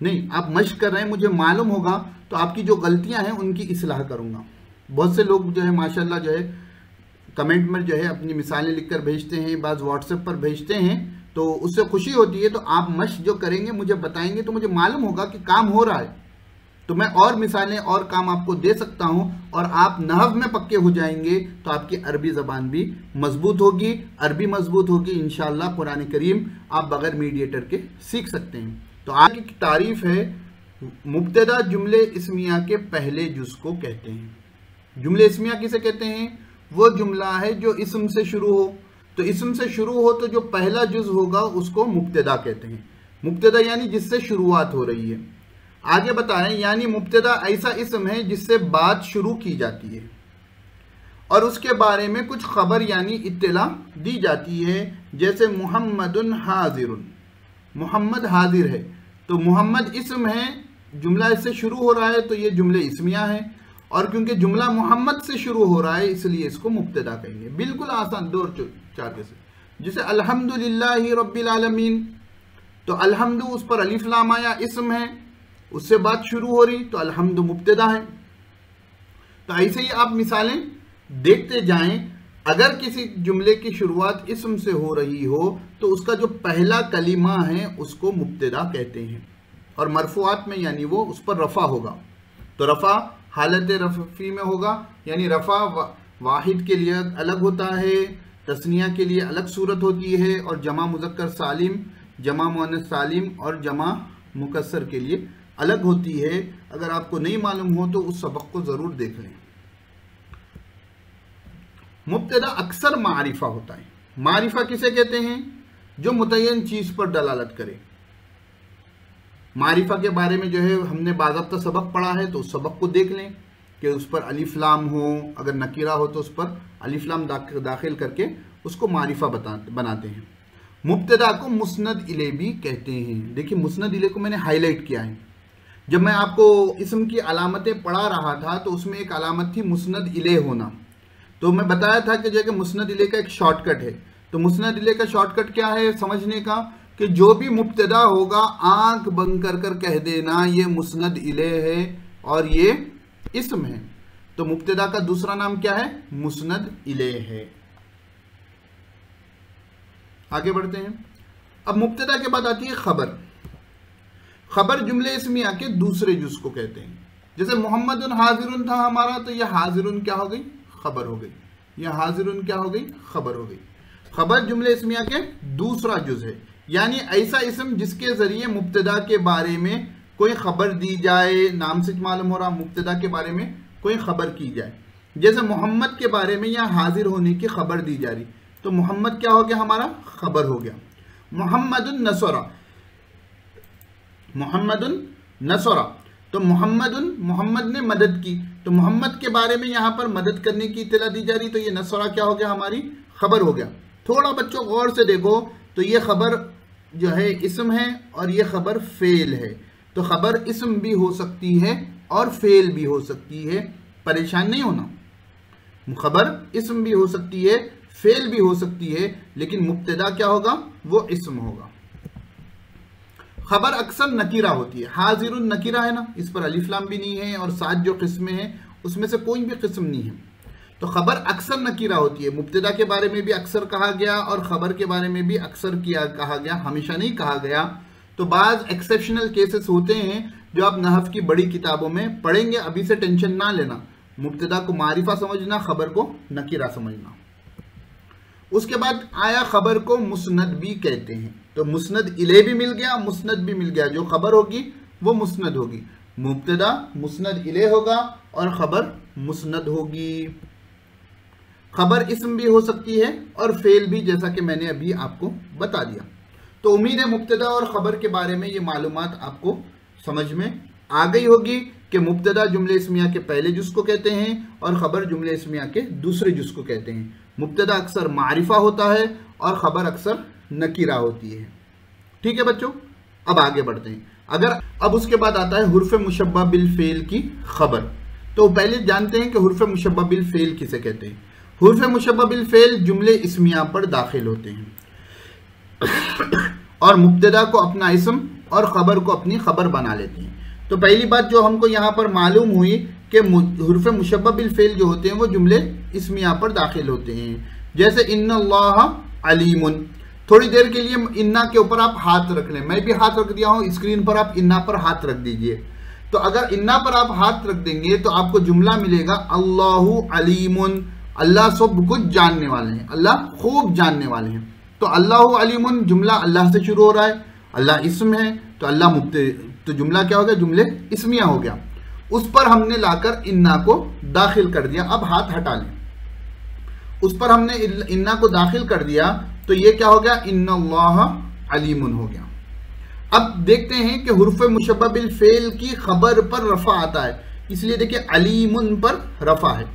नहीं, आप मश्क कर रहे हैं, मुझे मालूम होगा, तो आपकी जो गलतियां हैं उनकी इस्लाह करूंगा। बहुत से लोग जो है माशाल्लाह जो है कमेंट में जो है अपनी मिसालें लिखकर भेजते हैं, बाज़ व्हाट्सएप पर भेजते हैं, तो उससे खुशी होती है। तो आप मश्क जो करेंगे, मुझे बताएंगे, तो मुझे मालूम होगा कि काम हो रहा है, तो मैं और मिसालें और काम आपको दे सकता हूं, और आप नहव में पक्के हो जाएंगे, तो आपकी अरबी ज़बान भी मजबूत होगी, अरबी मजबूत होगी। इंशाअल्लाह कुरान करीम आप बगैर मीडिएटर के सीख सकते हैं। तो आज की तारीफ है, मुब्तदा जुमले इस्मिया के पहले जुज़ को कहते हैं। जुमले इस्मिया किसे कहते हैं? वो जुमला है जो इस्म से शुरू हो। तो इस्म से शुरू हो तो जो पहला जुज़ होगा उसको मुब्तदा कहते हैं। मुब्तदा यानी जिससे शुरुआत हो रही है। आगे बता रहे हैं, यानी मुब्तदा ऐसा इस्म है जिससे बात शुरू की जाती है और उसके बारे में कुछ खबर यानी इत्तला दी जाती है। जैसे मुहम्मदुन हाजिरुन, मोहम्मद हाजिर है, तो मोहम्मद इस्म है, जुमला इससे शुरू हो रहा है, तो ये जुमले इस्मिया है। और क्योंकि जुमला मोहम्मद से शुरू हो रहा है इसलिए इसको मुब्तदा कहेंगे। बिल्कुल आसान, दो चार जैसे। जैसे अल्हम्दुलिल्लाहि रब्बिल आलमीन, तो अल्हम्दु उस पर अलिफ लाम आया, इस्म है, उससे बात शुरू हो रही, तो अल्हम्दु मुब्तदा है। तो ऐसे ही आप मिसालें देखते जाएं। अगर किसी जुमले की शुरुआत इस्म से हो रही हो तो उसका जो पहला कलीमा है उसको मुब्तदा कहते हैं। और मरफूआत में यानी वो उस पर रफ़ा होगा, तो रफ़ा हालत रफ़ी में होगा, यानी रफ़ा वाहिद के लिए अलग होता है, तस्निया के लिए अलग सूरत होती है, और जमा मुज़क्कर सालिम, जमा मुअन्नस सालिम और जमा मुकस्सर के लिए अलग होती है। अगर आपको नहीं मालूम हो तो उस सबक को ज़रूर देख लें। मुब्तदा अक्सर मारिफा होता है। मारिफा किसे कहते हैं? जो मुतय्यन चीज़ पर दलालत करे। मारिफा के बारे में जो है हमने बाज़ाब्ता सबक पढ़ा है, तो उस सबक को देख लें कि उस पर अलिफ लाम हो, अगर नकीरा हो तो उस पर अलिफ लाम दाखिल करके उसको मारिफा बनाते हैं। मुब्तदा को मुस्नद इले भी कहते हैं। देखिए मुस्नद इले को मैंने हाईलाइट किया है। जब मैं आपको इस्म की अलामतें पढ़ा रहा था तो उसमें एक अलामत थी मुस्नद इले होना। तो मैं बताया था कि जो कि मुस्नद इले का एक शॉर्टकट है। तो मुस्नद इले का शॉर्टकट क्या है समझने का, कि जो भी मुब्तदा होगा आंख बंद कर कर कह देना ये मुस्नद इले है और ये इस्म है। तो मुब्तदा का दूसरा नाम क्या है, मुस्नद इले है। आगे बढ़ते हैं। अब मुब्तदा के बाद आती है खबर। खबर जुमले इस्मिया के दूसरे जुज़ को कहते हैं। जैसे मोहम्मदुन हाजिरुन था हमारा, तो यह हाजिरुन क्या हो गई, खबर हो गई। यह हाजिरुन क्या हो गई, खबर हो गई। खबर जुमले इस्मिया के दूसरा जुज़ है, यानी ऐसा इस्म जिसके जरिए मुब्तदा के बारे में कोई खबर दी जाए। नाम से मालूम हो रहा मुब्तदा के बारे में कोई खबर की जाए। जैसे मोहम्मद के बारे में या हाजिर होने की खबर दी जा रही, तो मोहम्मद क्या हो गया हमारा, खबर हो गया। मोहम्मदुन नसरा, मोहम्मदुन नसरा, तो मोहम्मद ने मदद की, तो मोहम्मद के बारे में यहाँ पर मदद करने की इत्तला दी जा रही, तो ये नसरा क्या हो गया, हमारी खबर हो गया। थोड़ा बच्चों गौर से देखो, तो ये खबर जो है इस्म है और ये खबर फेल है। तो खबर इस्म भी हो सकती है और फेल भी हो सकती है, परेशान नहीं होना। खबर इस्म भी हो सकती है, फेल भी हो सकती है, लेकिन मुब्तदा क्या होगा, वो इस्म होगा। खबर अक्सर नकीरा होती है। हाजिरुन नकीरा है ना, इस पर अलिफ लाम भी नहीं है और 7 जो किस्में हैं उसमें से कोई भी किस्म नहीं है। तो खबर अक्सर नकीरा होती है। मुब्तदा के बारे में भी अक्सर कहा गया और खबर के बारे में भी अक्सर कहा गया, हमेशा नहीं कहा गया। तो बाज़ एक्सेप्शनल केसेस होते हैं जो आप नहव की बड़ी किताबों में पढ़ेंगे, अभी से टेंशन ना लेना। मुब्तदा को मारिफा समझना, खबर को नकीरा समझना। उसके बाद आया खबर को मुस्नद भी कहते हैं। तो मुस्नद इले भी मिल गया, मुस्नद भी मिल गया। जो खबर होगी वो मुस्नद होगी। मुब्तदा मुस्नद इले होगा और खबर मुस्नद होगी। खबर इस्म भी हो सकती है और फेल भी, जैसा कि मैंने अभी आपको बता दिया। तो उम्मीद है मुब्तदा और खबर के बारे में ये मालूमात आपको समझ में आ गई होगी कि मुब्तदा जुमले इस्मिया के पहले जुज़ को कहते हैं और खबर जुमले इस्मिया के दूसरे जुज़ को कहते हैं। मुब्तदा अक्सर मारिफा होता है और खबर अक्सर नकीरा होती है। ठीक है बच्चों, अब आगे बढ़ते हैं। अब उसके बाद आता है हुर्फ मुशब्बा बिल फेल की खबर। तो पहले जानते हैं कि हुर्फ मुशब्बा बिल फेल किसे कहते हैं। हुर्फ मुशब्बा बिल फेल जुमले इस्मिया पर दाखिल होते हैं और मुब्तदा को अपना इस्म और खबर को अपनी खबर बना लेते हैं। तो पहली बात जो हमको यहाँ पर मालूम हुई कि हुर्फ मुशब्बा बिल फेल जो होते हैं वो जुमले इस्मिया पर दाखिल होते हैं। जैसे इन्नल्लाह अलीमुन, थोड़ी देर के लिए इन्ना के ऊपर आप हाथ रख लें, मैं भी हाथ रख दिया हूँ, स्क्रीन पर आप इन्ना पर हाथ रख दीजिए। तो अगर इन्ना पर आप हाथ रख देंगे तो आपको जुमला मिलेगा अल्लाहु अलीमुन, अल्लाह सब कुछ जानने वाले हैं, अल्लाह खूब जानने वाले हैं। तो अल्लाहु अलीमुन जुमला अल्लाह से शुरू हो रहा है, अल्लाह इस्म है, तो अल्लाह मुब्तदा, तो जुमला क्या हो गया, जुमले इस्मिया हो गया। उस पर हमने लाकर इन्ना को दाखिल कर दिया। अब हाथ हटा लें, उस पर हमने इन्ना को दाखिल कर दिया, तो ये क्या हो गया, इन्नल्लाह अलीमुन हो गया। अब देखते हैं कि हुर्फ मुशब्बा बिल फेल की खबर पर रफा आता है, इसलिए देखिए अलीमुन पर रफा है।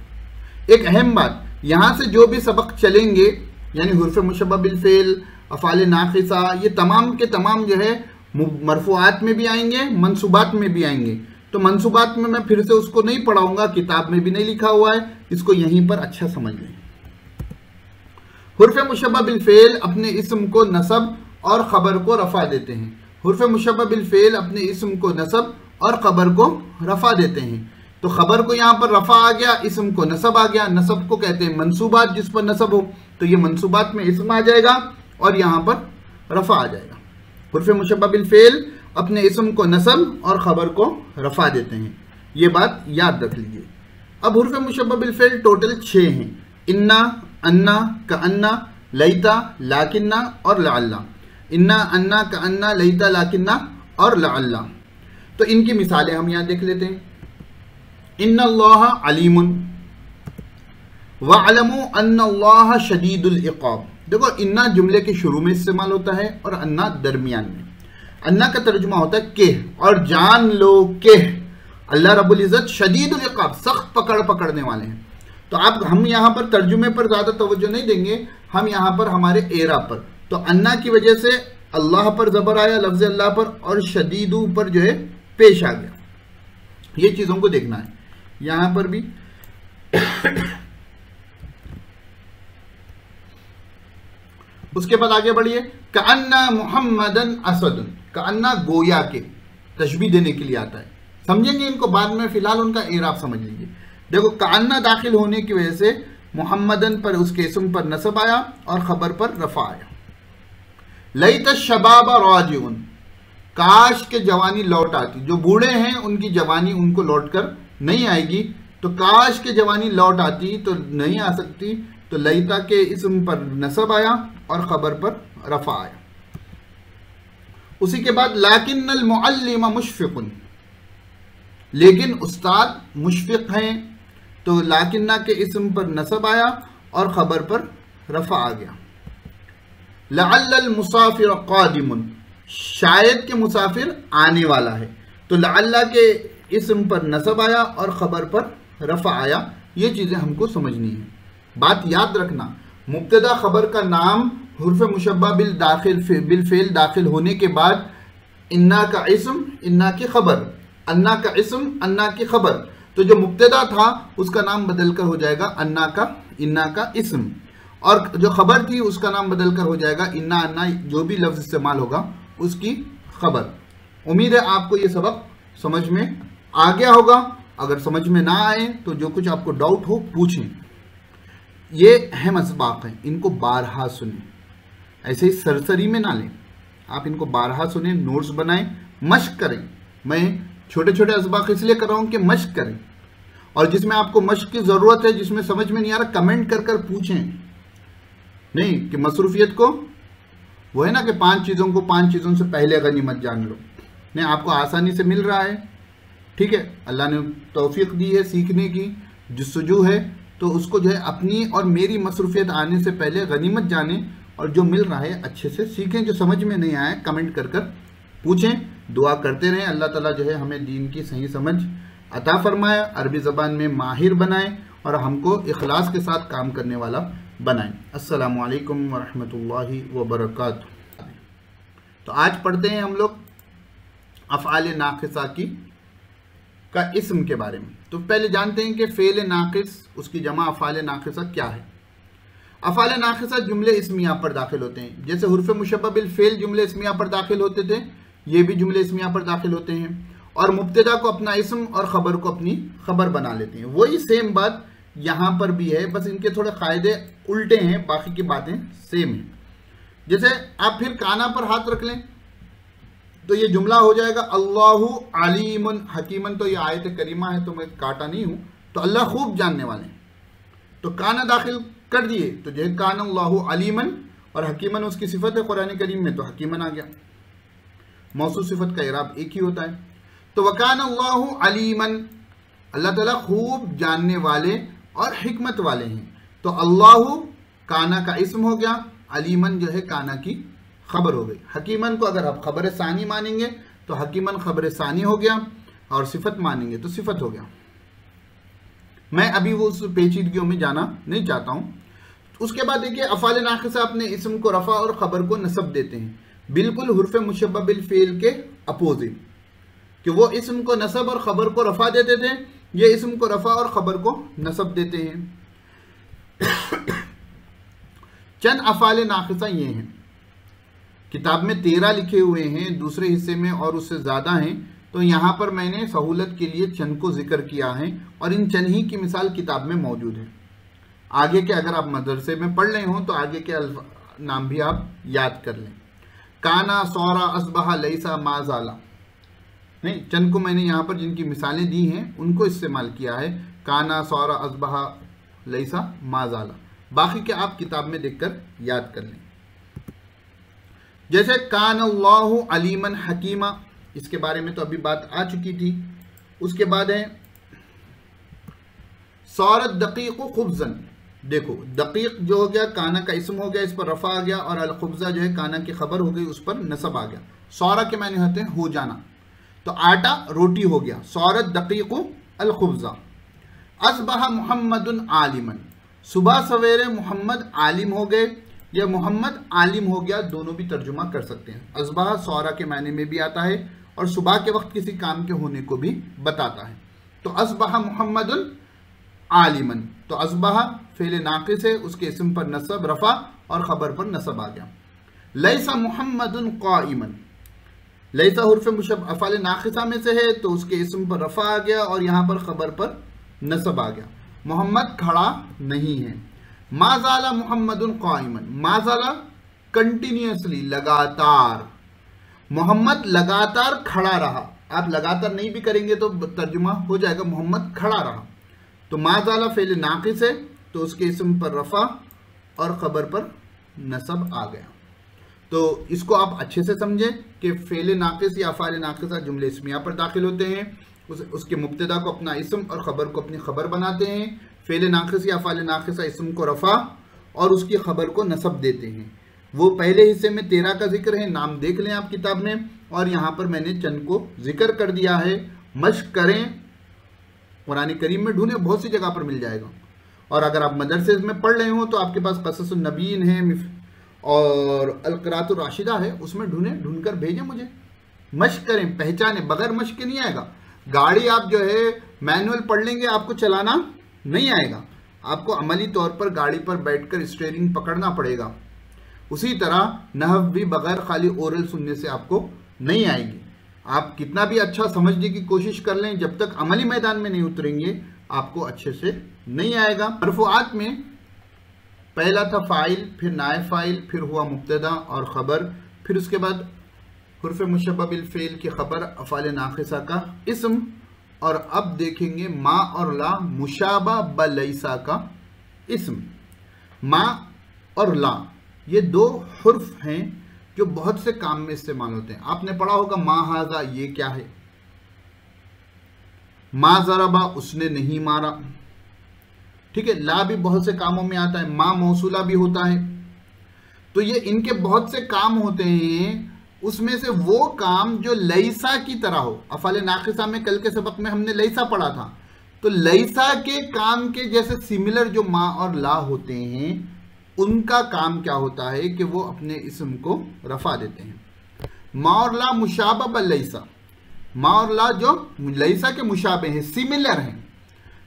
एक अहम बात, यहां से जो भी सबक चलेंगे, यानी हुर्फ मुशब्बा बिल फेल, अफ़ाल नाक़िसा, ये तमाम के तमाम जो है मरफूआत में भी आएंगे, मंसूबात में भी आएंगे। तो मंसूबात में मैं फिर से उसको नहीं पढ़ाऊंगा, किताब में भी नहीं लिखा हुआ है, इसको यहीं पर अच्छा समझ लें। हुर्फ मुशब्बा बिल फेल अपने इस्म को नसब और खबर को रफा देते हैं। हुर्फ मुशब्बा बिल फेल अपने इस्म को नसब और खबर को रफा देते हैं। तो खबर को यहाँ पर रफा आ गया, इस्म को नसब आ गया। नसब को कहते हैं मंसूबात, जिस पर नसब हो, तो ये मंसूबात में इस्म आ जाएगा और यहाँ पर रफा आ जाएगा। हुर्फ मुशब्बा बिल फेल अपने इस्म को नसब और खबर को रफा देते हैं, ये बात याद रख लीजिए। अब हुर्फ मुशब्बा बिल फेल टोटल 6 हैं। इन्ना, अन्ना, कअन्ना, लैता, लाकिन्ना और लअल्ला। इन्ना, अन्ना, कअन्ना, लैता, लाकिन्ना और लअल्ला। तो इनकी मिसालें हम यहाँ देख लेते हैं। इन्नल्लाह अलीमुन वअलमू अन्नल्लाह शदीदुल इक़ाब। देखो, इन्ना जुमले के शुरू में इस्तेमाल होता है और अन्ना दरमियान में। अन्ना का तर्जुमा होता है के, और जान लो के अल्लाह रब्बुल इज़्ज़त शदीदुल इक़ाब, सख्त पकड़ने वाले हैं। तो हम यहाँ पर तर्जुमे पर ज़्यादा तवज्जो नहीं देंगे, हम यहाँ पर हमारे एरा पर। तो अन्ना की वजह से अल्लाह पर ज़बर आया, लफ्ज़ अल्लाह पर, और शदीदु पर जो है पेश आ गया। ये चीज़ों को देखना है। यहाँ पर भी उसके बाद आगे बढ़िए, कअन्ना मुहम्मदन असदुन, कअन्ना गोया के, तशबीह देने के लिए आता है, समझेंगे इनको बाद में, फिलहाल उनका एराब समझ लीजिए। देखो कअन्ना दाखिल होने की वजह से मुहम्मदन पर उसके इसम पर नसब आया और खबर पर रफा आया। लैत शबाब राजिउन, काश के जवानी लौट आती, जो बूढ़े हैं उनकी जवानी उनको लौट कर नहीं आएगी, तो काश के जवानी लौट आती तो नहीं आ सकती, तो लैता के इसम पर नसब आया और खबर पर रफा आया। उसी के बाद लाकिन्नल मुअल्लिम मुशफिकुन, लेकिन उस्ताद मुशफिक हैं, तो लाकिन्ना के इसम पर नसब आया और खबर पर रफा आ गया। लअल्लल मुसाफिर कादिमुन, शायद के मुसाफिर आने वाला है, तो लअल्ला के इसम पर नसब आया और खबर पर रफा आया। ये चीज़ें हमको समझनी है। बात याद रखना, मुब्तदा खबर का नाम हुर्फ मुशब्बा बिल फेल दाखिल होने के बाद इन्ना का इसम, इन्ना की खबर, अन्ना का इसम, अन्ना की खबर, तो जो मुब्तदा था उसका नाम बदल कर हो जाएगा अन्ना का, इन्ना का इसम, और जो खबर थी उसका नाम बदल कर हो जाएगा इन्ना, अन्ना, जो भी लफ्ज़ इस्तेमाल होगा उसकी खबर। उम्मीद है आपको ये सबक समझ में आ गया होगा। अगर समझ में ना आए तो जो कुछ आपको डाउट हो पूछें। ये अहम असबाक हैं, इनको बारहा सुनें, ऐसे ही सरसरी में ना लें, आप इनको बारहा सुनें, नोट्स बनाएं, मश्क करें। मैं छोटे छोटे असबाक इसलिए कर रहा हूँ कि मश्क करें, और जिसमें आपको मश्क की ज़रूरत है, जिसमें समझ में नहीं आ रहा, कमेंट कर कर पूछें, नहीं कि मसरूफियत को वो है ना कि 5 चीज़ों से पहले गनीमत जान लो। नहीं, आपको आसानी से मिल रहा है, ठीक है, अल्लाह ने तौफीक दी है सीखने की, जुस्तजू है, तो उसको जो है अपनी और मेरी मसरूफियत आने से पहले गनीमत जाने, और जो मिल रहा है अच्छे से सीखें। जो समझ में नहीं आया कमेंट कर कर पूछें, दुआ करते रहें, अल्लाह ताला जो है हमें दीन की सही समझ अता फरमाए, अरबी ज़बान में माहिर बनाए और हमको इखलास के साथ काम करने वाला बनाएं। अस्सलामु अलैकुम वरहमतुल्लाहि वबरकातुहू। तो आज पढ़ते हैं हम लोग अफ़आल नाक़िसा का इस्म के बारे में। तो पहले जानते हैं कि फ़ेल नाक़िस, उसकी जमा अफ़आल नाक़िसा क्या है। अफ़आल नाक़िसा जुमले इस्मिया पर दाखिल होते हैं, जैसे हुर्फ़ मुशब्बा बिल फ़ेल जुमले इस्मिया पर दाखिल होते थे, ये भी जुमले इस्मिया पर दाखिल होते हैं, और मुब्तदा को अपना इस्म और ख़बर को अपनी खबर बना लेते हैं। वही सेम बात यहाँ पर भी है, बस इनके थोड़े क़ायदे उल्टे हैं, बाकी की बातें सेम हैं। जैसे आप फिर काना पर हाथ रख लें तो ये जुमला हो जाएगा अल्लाहु अलीमुन हकीमन। तो ये आयत करीमा है तो मैं काटा नहीं हूँ, तो अल्लाह खूब जानने वाले हैं, तो काना दाखिल कर दिए तो जो है कान अल्लाहु अलीमन, और हकीमन उसकी सिफत है कुरान करीम में, तो हकीमन आ गया। मौसूफ सिफत का इराब एक ही होता है। तो वकान अल्लाहु अलीमन, अल्लाह ताला खूब जानने वाले और हिकमत वाले हैं, तो अल्लाहु काना का इस्म हो गया, अलीमन जो है काना की खबर हो गई। हकीमन को अगर आप खबर सानी मानेंगे तो हकीमन खबर सानी हो गया, और सिफत मानेंगे तो सिफत हो गया। मैं अभी वो उस पेचीदगियों में जाना नहीं चाहता हूँ। उसके बाद देखिए अफ़आल नाक़िसा अपने इस्म को रफ़ा और ख़बर को नसब देते हैं, बिल्कुल हुर्फ़ मुशब्बा बिल फ़ेल के अपोजिट, कि वो इस्म को नसब और ख़बर को रफ़ा देते थे, ये इस्म को रफ़ा और ख़बर को नसब देते हैं। चंद अफ़आल नाक़िसा ये हैं, किताब में 13 लिखे हुए हैं, दूसरे हिस्से में और उससे ज़्यादा हैं, तो यहाँ पर मैंने सहूलत के लिए चंद को जिक्र किया है, और इन चंद ही की मिसाल किताब में मौजूद है। आगे के अगर आप मदरसे में पढ़ रहे हों तो आगे के नाम भी आप याद कर लें। काना, सौरा, असबहा, लैसा, माजाला, नहीं, चंद को मैंने यहाँ पर जिनकी मिसालें दी हैं उनको इस्तेमाल किया है, काना, सौरा, असबहा, लैसा, माजाला। बाकी के आप किताब में देखकर याद कर लें। जैसे कान अल्लाहु अलीमन हकीमा, इसके बारे में तो अभी बात आ चुकी थी। उसके बाद है सौरत दकीक़ खुब्ज़न, देखो दकीक़ जो हो गया काना का इस्म हो गया, इस पर रफ़ा आ गया, और अल खुब्ज़ा जो है काना की खबर हो गई, उस पर नसब आ गया। सौरा के माने होते हैं हो जाना, तो आटा रोटी हो गया, सौरत दकीक़ अल खुब्ज़ा। असबहा मुहम्मदुन आलिमन, सुबह सवेरे मोहम्मद आलिम हो गए, या मोहम्मद आलिम हो गया, दोनों भी तर्जुमा कर सकते हैं। असबहा सौरा के मायने में भी आता है और सुबह के वक्त किसी काम के होने को भी बताता है। तो असबहा मोहम्मदुन आलिमन। तो असबहा फेल नाकिस है, उसके इस्म पर नसब रफा और खबर पर नसब आ गया। लैसा मुहम्मदुन क़ाइमन, लैसा हुर्फ मुशब अफ़ाल नाकिसा में से है तो उसके इस्म पर रफा आ गया और यहाँ पर खबर पर नसब आ गया। मोहम्मद खड़ा नहीं है। माज़ाला मुहम्मदुन क़ाइमन, माज़ाला कंटिन्यूसली लगातार, मोहम्मद लगातार खड़ा रहा। आप लगातार नहीं भी करेंगे तो तर्जुमा हो जाएगा मोहम्मद खड़ा रहा। तो माज़ाला फेल नाकिस है तो उसके इस्म पर रफा और खबर पर नसब आ गया। तो इसको आप अच्छे से समझें कि फेल नाकिस या अफ़ाल नाकिसा जुमले इस्मिया पर दाखिल होते हैं, उसके मुब्तदा को अपना इस्म और ख़बर को अपनी खबर बनाते हैं। फेल नाकिस या अफ़ाल नाकिसा इस्म को रफ़ा और उसकी खबर को नसब देते हैं। वो पहले हिस्से में 13 का जिक्र है, नाम देख लें आप किताब में, और यहाँ पर मैंने चंद को जिक्र कर दिया है। मश्क करें, कुरान करीम में ढूंढें, बहुत सी जगह पर मिल जाएगा। और अगर आप मदरसे में पढ़ रहे हो तो आपके पास क़ससुन नबीन है और अल-क़िराअतुर राशिदा है, उसमें ढूंढ कर भेजें मुझे। मश्क करें, पहचाने, बगैर मश्क के नहीं आएगा। गाड़ी आप जो है मैनुअल पढ़ लेंगे, आपको चलाना नहीं आएगा। आपको अमली तौर पर गाड़ी पर बैठकर स्टीयरिंग पकड़ना पड़ेगा। उसी तरह नहव भी बगैर खाली ओरल सुनने से आपको नहीं आएगी। आप कितना भी अच्छा समझने की कोशिश कर लें, जब तक अमली मैदान में नहीं उतरेंगे आपको अच्छे से नहीं आएगा। मरफूआत में पहला था फ़ाइल, फिर नायब फ़ाइल, फिर हुआ मुब्तदा और ख़बर, फिर उसके बाद हुर्फ़ मुशब्बह बिल फ़ेल की खबर अफ़ाल नाक़िसा का इस्म, और अब देखेंगे मा और ला मुशाबा ब लैसा का इस्म। मा और ला ये दो हुर्फ हैं जो बहुत से काम में इस्तेमाल होते हैं। आपने पढ़ा होगा मा हाज़ा, ये क्या है। मा ज़रबा, उसने नहीं मारा। ठीक है, ला भी बहुत से कामों में आता है, मा मौसूला भी होता है। तो ये इनके बहुत से काम होते हैं, उसमें से वो काम जो लैसा की तरह हो। अफ़ाल नाक़िसा में कल के सबक में हमने लैसा पढ़ा था, तो लैसा के काम के जैसे सिमिलर जो मा और ला होते हैं, उनका काम क्या होता है कि वो अपने इस्म को रफा देते हैं। मा और ला मुशाबह ब लैसा, मा और ला जो लैसा के मुशाबे हैं, सिमिलर हैं,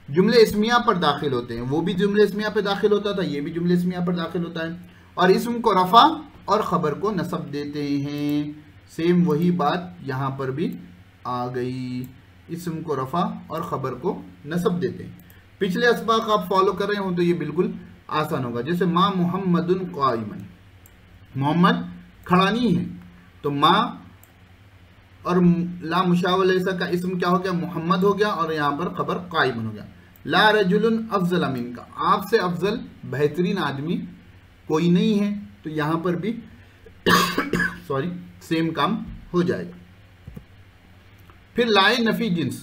जुमले इस्मिया पर दाखिल होते हैं। वो भी जुमले इस्मिया पर दाखिल होता था, ये भी जुमले इस्मिया पर दाखिल होता है, और इस्म को रफा और ख़बर को नसब देते हैं। सेम वही बात यहाँ पर भी आ गई, इस्म को रफा और ख़बर को नसब देते हैं। पिछले असबाक आप फॉलो कर रहे हो तो ये बिल्कुल आसान होगा। जैसे माँ मुहम्मदुन क़ाइमन, मोहम्मद खड़ा नहीं है, तो माँ और ला मुशाबह लैसा का इस्म क्या हो गया, मोहम्मद हो गया, और यहाँ पर खबर क़ाइमन हो गया। ला रजुलन अफजल मिन का, आपसे अफजल बेहतरीन आदमी कोई नहीं है, तो यहाँ पर भी सॉरी सेम काम हो जाएगा। फिर लाए नफी जिन्स,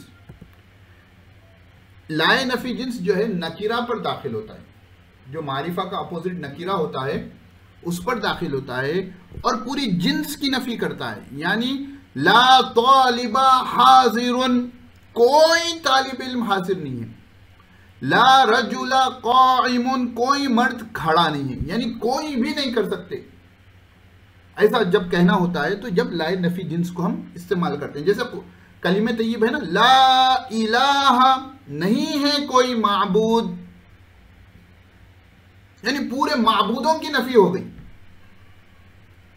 लाए नफी जिन्स जो है नकीरा पर दाखिल होता है, जो मारिफा का अपोजिट नकीरा होता है उस पर दाखिल होता है और पूरी जिन्स की नफी करता है। यानी ला तालिबा हाजिरुन, कोई तालिब इल्म हाजिर नहीं है। ला रजुला क़ाइमुन, कोई मर्द खड़ा नहीं है, यानी कोई भी नहीं कर सकते। ऐसा जब कहना होता है तो जब लाए नफी जिन्स को हम इस्तेमाल करते हैं। जैसे कलिमे तय्यब है ना, ला इलाहा, नहीं है कोई माबूद, यानी पूरे माबूदों की नफी हो गई।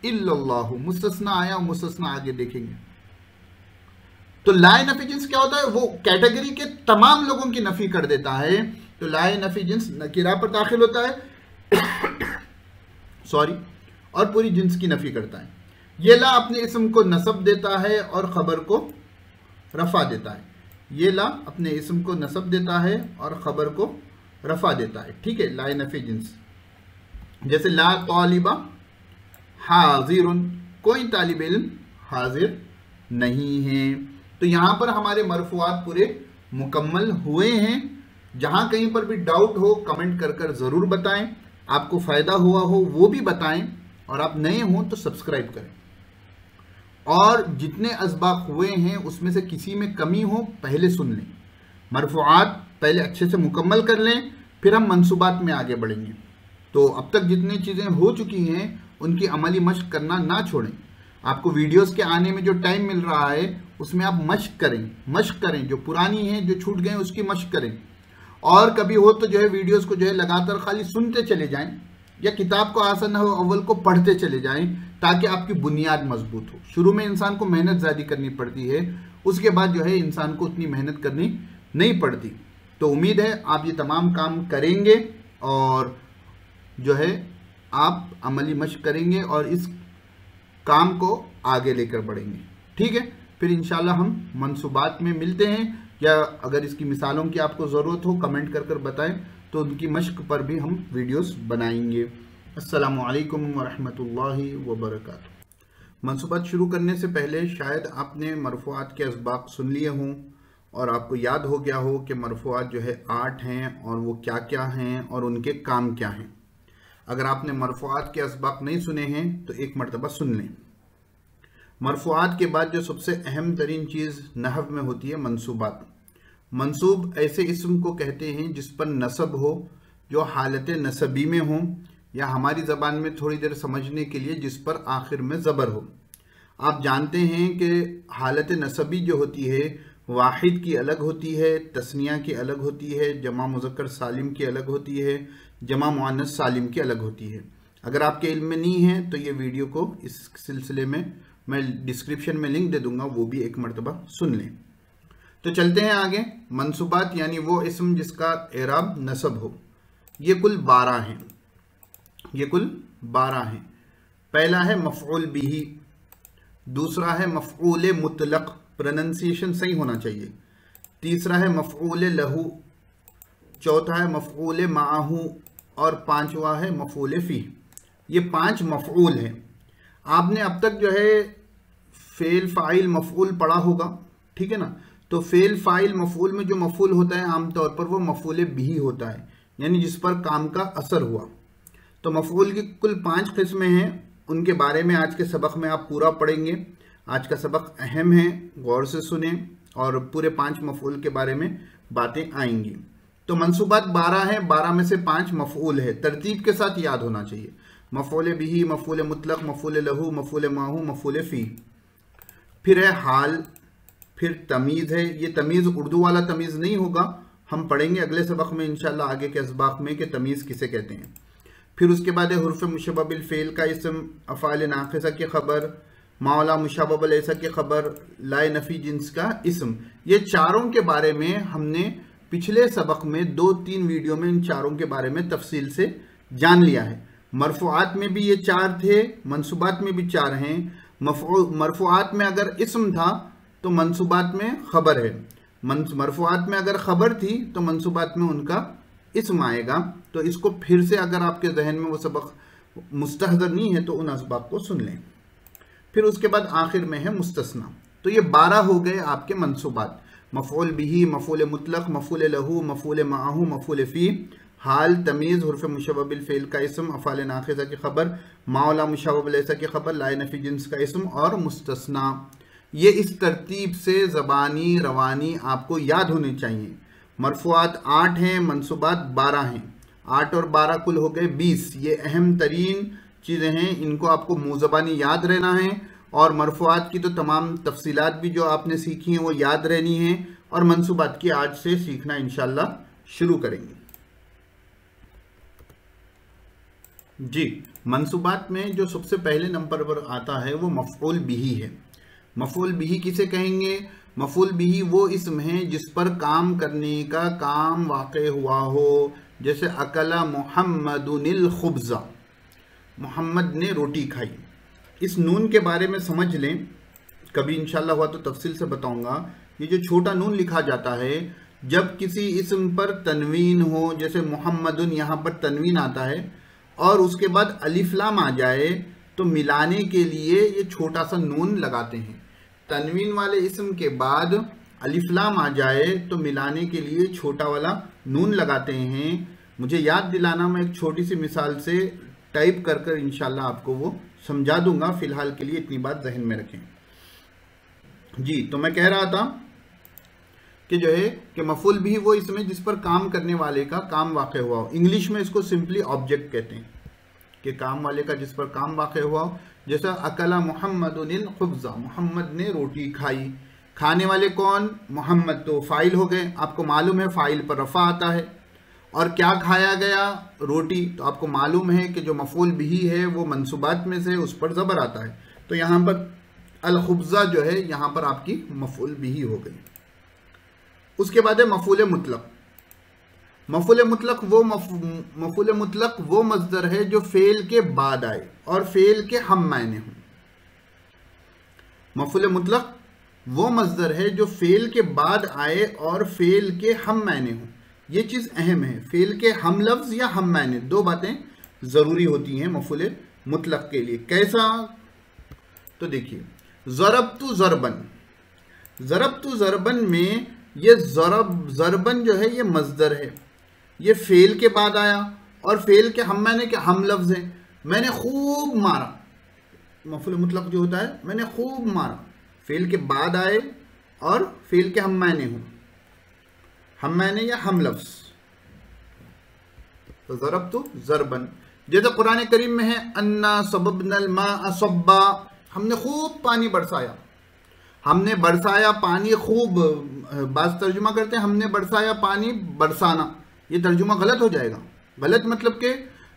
इल्लल्लाहु, मुस्तस्ना आया, मुस्तस्ना आगे देखेंगे। तो लाए नफी जिन्स क्या होता है, वो कैटेगरी के तमाम लोगों की नफी कर देता है। तो लाए नफी जिन्स नकीरा पर दाखिल होता है सॉरी, और पूरी जिन्स की नफी करता है। ये ला अपने इस्म को नसब देता है और खबर को रफा देता है। ये ला अपने इस्म को नसब देता है और खबर को रफा देता है। ठीक है, लाए नफी जिन्स, जैसे ला तालिबा हाजिरुन, कोई तालिब इल्म हाजिर नहीं है। तो यहाँ पर हमारे मरफूआत पूरे मुकम्मल हुए हैं। जहाँ कहीं पर भी डाउट हो कमेंट कर कर ज़रूर बताएं, आपको फ़ायदा हुआ हो वो भी बताएं, और आप नए हों तो सब्सक्राइब करें। और जितने असबाक हुए हैं उसमें से किसी में कमी हो पहले सुन लें, मरफूआत पहले अच्छे से मुकम्मल कर लें, फिर हम मंसूबात में आगे बढ़ेंगे। तो अब तक जितनी चीज़ें हो चुकी हैं उनकी अमली मश्क करना ना छोड़ें। आपको वीडियोस के आने में जो टाइम मिल रहा है उसमें आप मश्क करें, जो पुरानी हैं जो छूट गए उसकी मश्क करें। और कभी हो तो जो है वीडियोस को जो है लगातार खाली सुनते चले जाएं या किताब को आसन नहव अव्वल को पढ़ते चले जाएं, ताकि आपकी बुनियाद मजबूत हो। शुरू में इंसान को मेहनत ज़्यादा करनी पड़ती है, उसके बाद जो है इंसान को उतनी मेहनत करनी नहीं पड़ती। तो उम्मीद है आप ये तमाम काम करेंगे और जो है आप अमली मश्क करेंगे और इस काम को आगे लेकर बढ़ेंगे। ठीक है, फिर इंशाल्लाह हम मंसूबात में मिलते हैं, या अगर इसकी मिसालों की आपको ज़रूरत हो कमेंट कर बताएं, तो उनकी मश्क पर भी हम वीडियोस बनाएंगे। अस्सलामु अलैकुम वरहमतुल्लाहि वबरकातुहू। मंसूबात शुरू करने से पहले शायद आपने मरफ़ूआत के असबाक सुन लिए हों और आपको याद हो गया हो कि मरफ़ूआत जो है 8 हैं और वो क्या क्या हैं और उनके काम क्या हैं। अगर आपने मरफ़ूआत के असबाक नहीं सुने हैं तो एक मरतबा सुन लें। मरफ़ूआत के बाद जो सबसे अहम तरीन चीज़ नहव में होती है मंसूबात। मंसूब ऐसे इस्म को कहते हैं जिस पर नसब हो, जो हालत नसबी में हो, या हमारी ज़बान में थोड़ी देर समझने के लिए जिस पर आखिर में ज़बर हो। आप जानते हैं कि हालत नसबी जो होती है वाहिद की अलग होती है, तस्निया की अलग होती है, जमा मुज़क्कर सालिम की अलग होती है, जमा मुअन्नस सालिम की अलग होती है। अगर आपके इल्म में नहीं है तो ये वीडियो को इस सिलसिले में मैं डिस्क्रिप्शन में लिंक दे दूंगा, वो भी एक मरतबा सुन लें। तो चलते हैं आगे। मंसूबात यानी वो इस्म जिसका एराब नसब हो। ये कुल 12 हैं। ये कुल 12 हैं। पहला है मफ़ऊल बिही, दूसरा है मफ़ऊल मुतलक, प्रोनंसिएशन सही होना चाहिए। तीसरा है मफ़ऊल लहू, चौथा है मफ़ऊल माहू और पांचवा है मफ़ऊल फ़ी। ये 5 मफ़ऊल हैं। आपने अब तक जो है फ़ेल फ़ाइल मफ़ऊल पढ़ा होगा, ठीक है ना। तो फ़ेल फ़ाइल मफ़ऊल में जो मफ़ऊल होता है आमतौर पर वो मफ़ऊल बिही होता है, यानी जिस पर काम का असर हुआ। तो मफ़ऊल की कुल 5 किस्में हैं, उनके बारे में आज के सबक में आप पूरा पढ़ेंगे। आज का सबक अहम है, गौर से सुने और पूरे 5 मफ़ऊल के बारे में बातें आएंगी। तो मंसूबात 12 हैं, 12 में से 5 मफ़ऊल है। तरतीब के साथ याद होना चाहिए। मफ़ऊल बिही, मफ़ऊल मुतलक, मफ़ऊल लहू, मफ़ऊल माहू, मफ़ऊल फ़ी। फिर है हाल, फिर तमीज़ है। ये तमीज़ उर्दू वाला तमीज़ नहीं होगा, हम पढ़ेंगे अगले सबक में इंशाल्लाह आगे के असबाक में कि तमीज़ किसे कहते हैं। फिर उसके बाद है हुर्फ़ मुशब्बह बिल फ़ेल का इस्म, अफ़ाल नाक़िसा की ख़बर, मावला मुशब्बह बिल ऐसा की ख़बर, लाए नफ़ी जिन्स का इस्म। ये चारों के बारे में हमने पिछले सबक में 2-3 वीडियो में इन चारों के बारे में तफसील से जान लिया है। मरफ़ूआत में भी ये 4 थे, मंसूबात में भी 4 हैं। मरफ़ूआत में अगर इस्म था तो मंसूबात में ख़बर है, मरफ़ूआत में अगर ख़बर थी तो मंसूबात में उनका इस्म आएगा। तो इसको फिर से अगर आपके जहन में वो सबक मुस्तहज़र नहीं है तो उन असबाब को सुन लें। फिर उसके बाद आखिर में है मुस्तस्ना। तो ये 12 हो गए आपके मंसूबात। मफ़ऊल बिही, मफ़ऊल मुतलक, मफ़ऊल लहू, मफ़ऊल माहू, मफ़ऊल फ़ी, हाल, तमीज़, हुर्फ़ मुशब्बह बिल फ़ेल का इस्म, अफ़ाल नाक़िसा की ख़बर, मावला मुशब्बह बिल ऐसा की ख़बर, लाए नफ़ी जिन्स का इस्म और मुस्तस्ना। ये इस तरतीब से ज़बानी रवानी आपको याद होनी चाहिए। मरफ़ूआत 8 हैं, मंसूबात 12 हैं। 8 और 12 कुल हो गए 20। ये अहम तरीन चीज़ें हैं, इनको आपको मुँह ज़बानी याद रहना है। और मरफ़ूआत की तो तमाम तफसीलात भी जो आपने सीखी हैं वो याद रहनी है। और मंसूबात की आज से सीखना इंशाल्लाह शुरू करेंगे। जी, मंसूबात में जो सबसे पहले नंबर पर आता है वो मफ़ऊल बिही है। मफ़ऊल बिही किसे कहेंगे? मफ़ऊल बिही वो इस्म है जिस पर काम करने का काम वाक़े हुआ हो। जैसे अकला मुहम्मदुनिल खुब्ज़ा, मोहम्मद ने रोटी खाई। इस नून के बारे में समझ लें, कभी इंशाल्लाह हुआ तो तफसील से बताऊंगा। ये जो छोटा नून लिखा जाता है जब किसी इस्म पर तनवीन हो, जैसे मोहम्मदुन यहाँ पर तनवीन आता है और उसके बाद अलिफ लाम आ जाए तो मिलाने के लिए ये छोटा सा नून लगाते हैं। तनवीन वाले इस्म के बाद अलिफ लाम आ जाए तो मिलाने के लिए छोटा वाला नून लगाते हैं। मुझे याद दिलाना, मैं एक छोटी सी मिसाल से टाइप कर इंशाल्लाह आपको वो समझा दूंगा। फिलहाल के लिए इतनी बात जहन में रखें। जी, तो मैं कह रहा था कि जो है कि मफ़ऊल बिही वो इसमें जिस पर काम करने वाले का काम वाक़े हुआ हो। इंग्लिश में इसको सिंपली ऑब्जेक्ट कहते हैं कि काम वाले का जिस पर काम वाक़े हुआ हो। जैसा अकला मुहम्मदुनिल खुब्ज़ा, मोहम्मद ने रोटी खाई। खाने वाले कौन, मोहम्मद, तो फाइल हो गए। आपको मालूम है फाइल पर रफ़ा आता है। और क्या खाया गया, रोटी, तो आपको मालूम है कि जो मफूल बिही है वो मंसूबात में से उस पर ज़बर आता है। तो यहाँ पर अल खुब्ज़ा जो है यहाँ पर आपकी मफूल बिही हो गई। उसके बाद है मफूल मुतलक। मफूल मुतलक वो मस्दर है जो फेल के बाद आए और फेल के हम मायने हों। मफूल मुतलक वो मस्दर है जो फेल के बाद आए और फेल के हम मायने हों। ये चीज़ अहम है, फेल के हम लफ्ज़ या हम मायने, दो बातें ज़रूरी होती हैं मफूल मुतलक के लिए। कैसा, तो देखिए ज़रबतु ज़रबन, ज़रबतु ज़रबन में ये ज़रबन जो है ये मस्दर है, ये फेल के बाद आया और फेल के हम मायने के हम लफ्ज़ हैं। मैंने खूब मारा, मफूल मुतलक जो होता है मैंने खूब मारा, फेल के बाद आए और फेल के हम मायने हों, हम मायने या हम लफ्ज़, तो ज़रबतु ज़रबन। जैसे कुरान करीम में है अन्ना सबबनल माअ सब्बा, हमने खूब पानी बरसाया, हमने बरसाया पानी खूब, बाज़ तर्जुमा करते हैं हमने बरसाया पानी बरसाना, ये तर्जुमा गलत हो जाएगा। गलत मतलब कि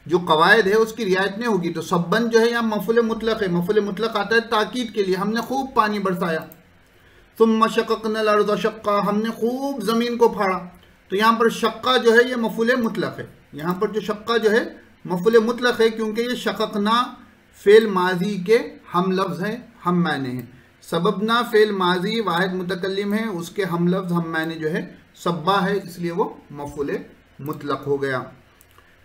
जो कवायद है उसकी रियायत नहीं होगी। तो सब्बन जो है यहाँ मफूल मुतलक है, मफूल मुतलक आता है ताकीद के लिए, हमने खूब पानी बरसाया। सुम्मा शक़क़नल अर्ज़ शक़्क़ा, हमने खूब ज़मीन को फाड़ा। तो यहाँ पर शक्का जो है ये मफूल मुतलक है, यहाँ पर जो शक्का जो है मफूल मुतलक है क्योंकि ये शक़क़ना फ़ेल माजी के हम लफ्ज़ हैं, हम मायने हैं। सबबना फ़ेल माजी वाहिद मुतकल्लिम है, उसके हम लफ्ज़ हम मायने जो है सब्बा है, इसलिए वो मफूल मुतलक हो गया।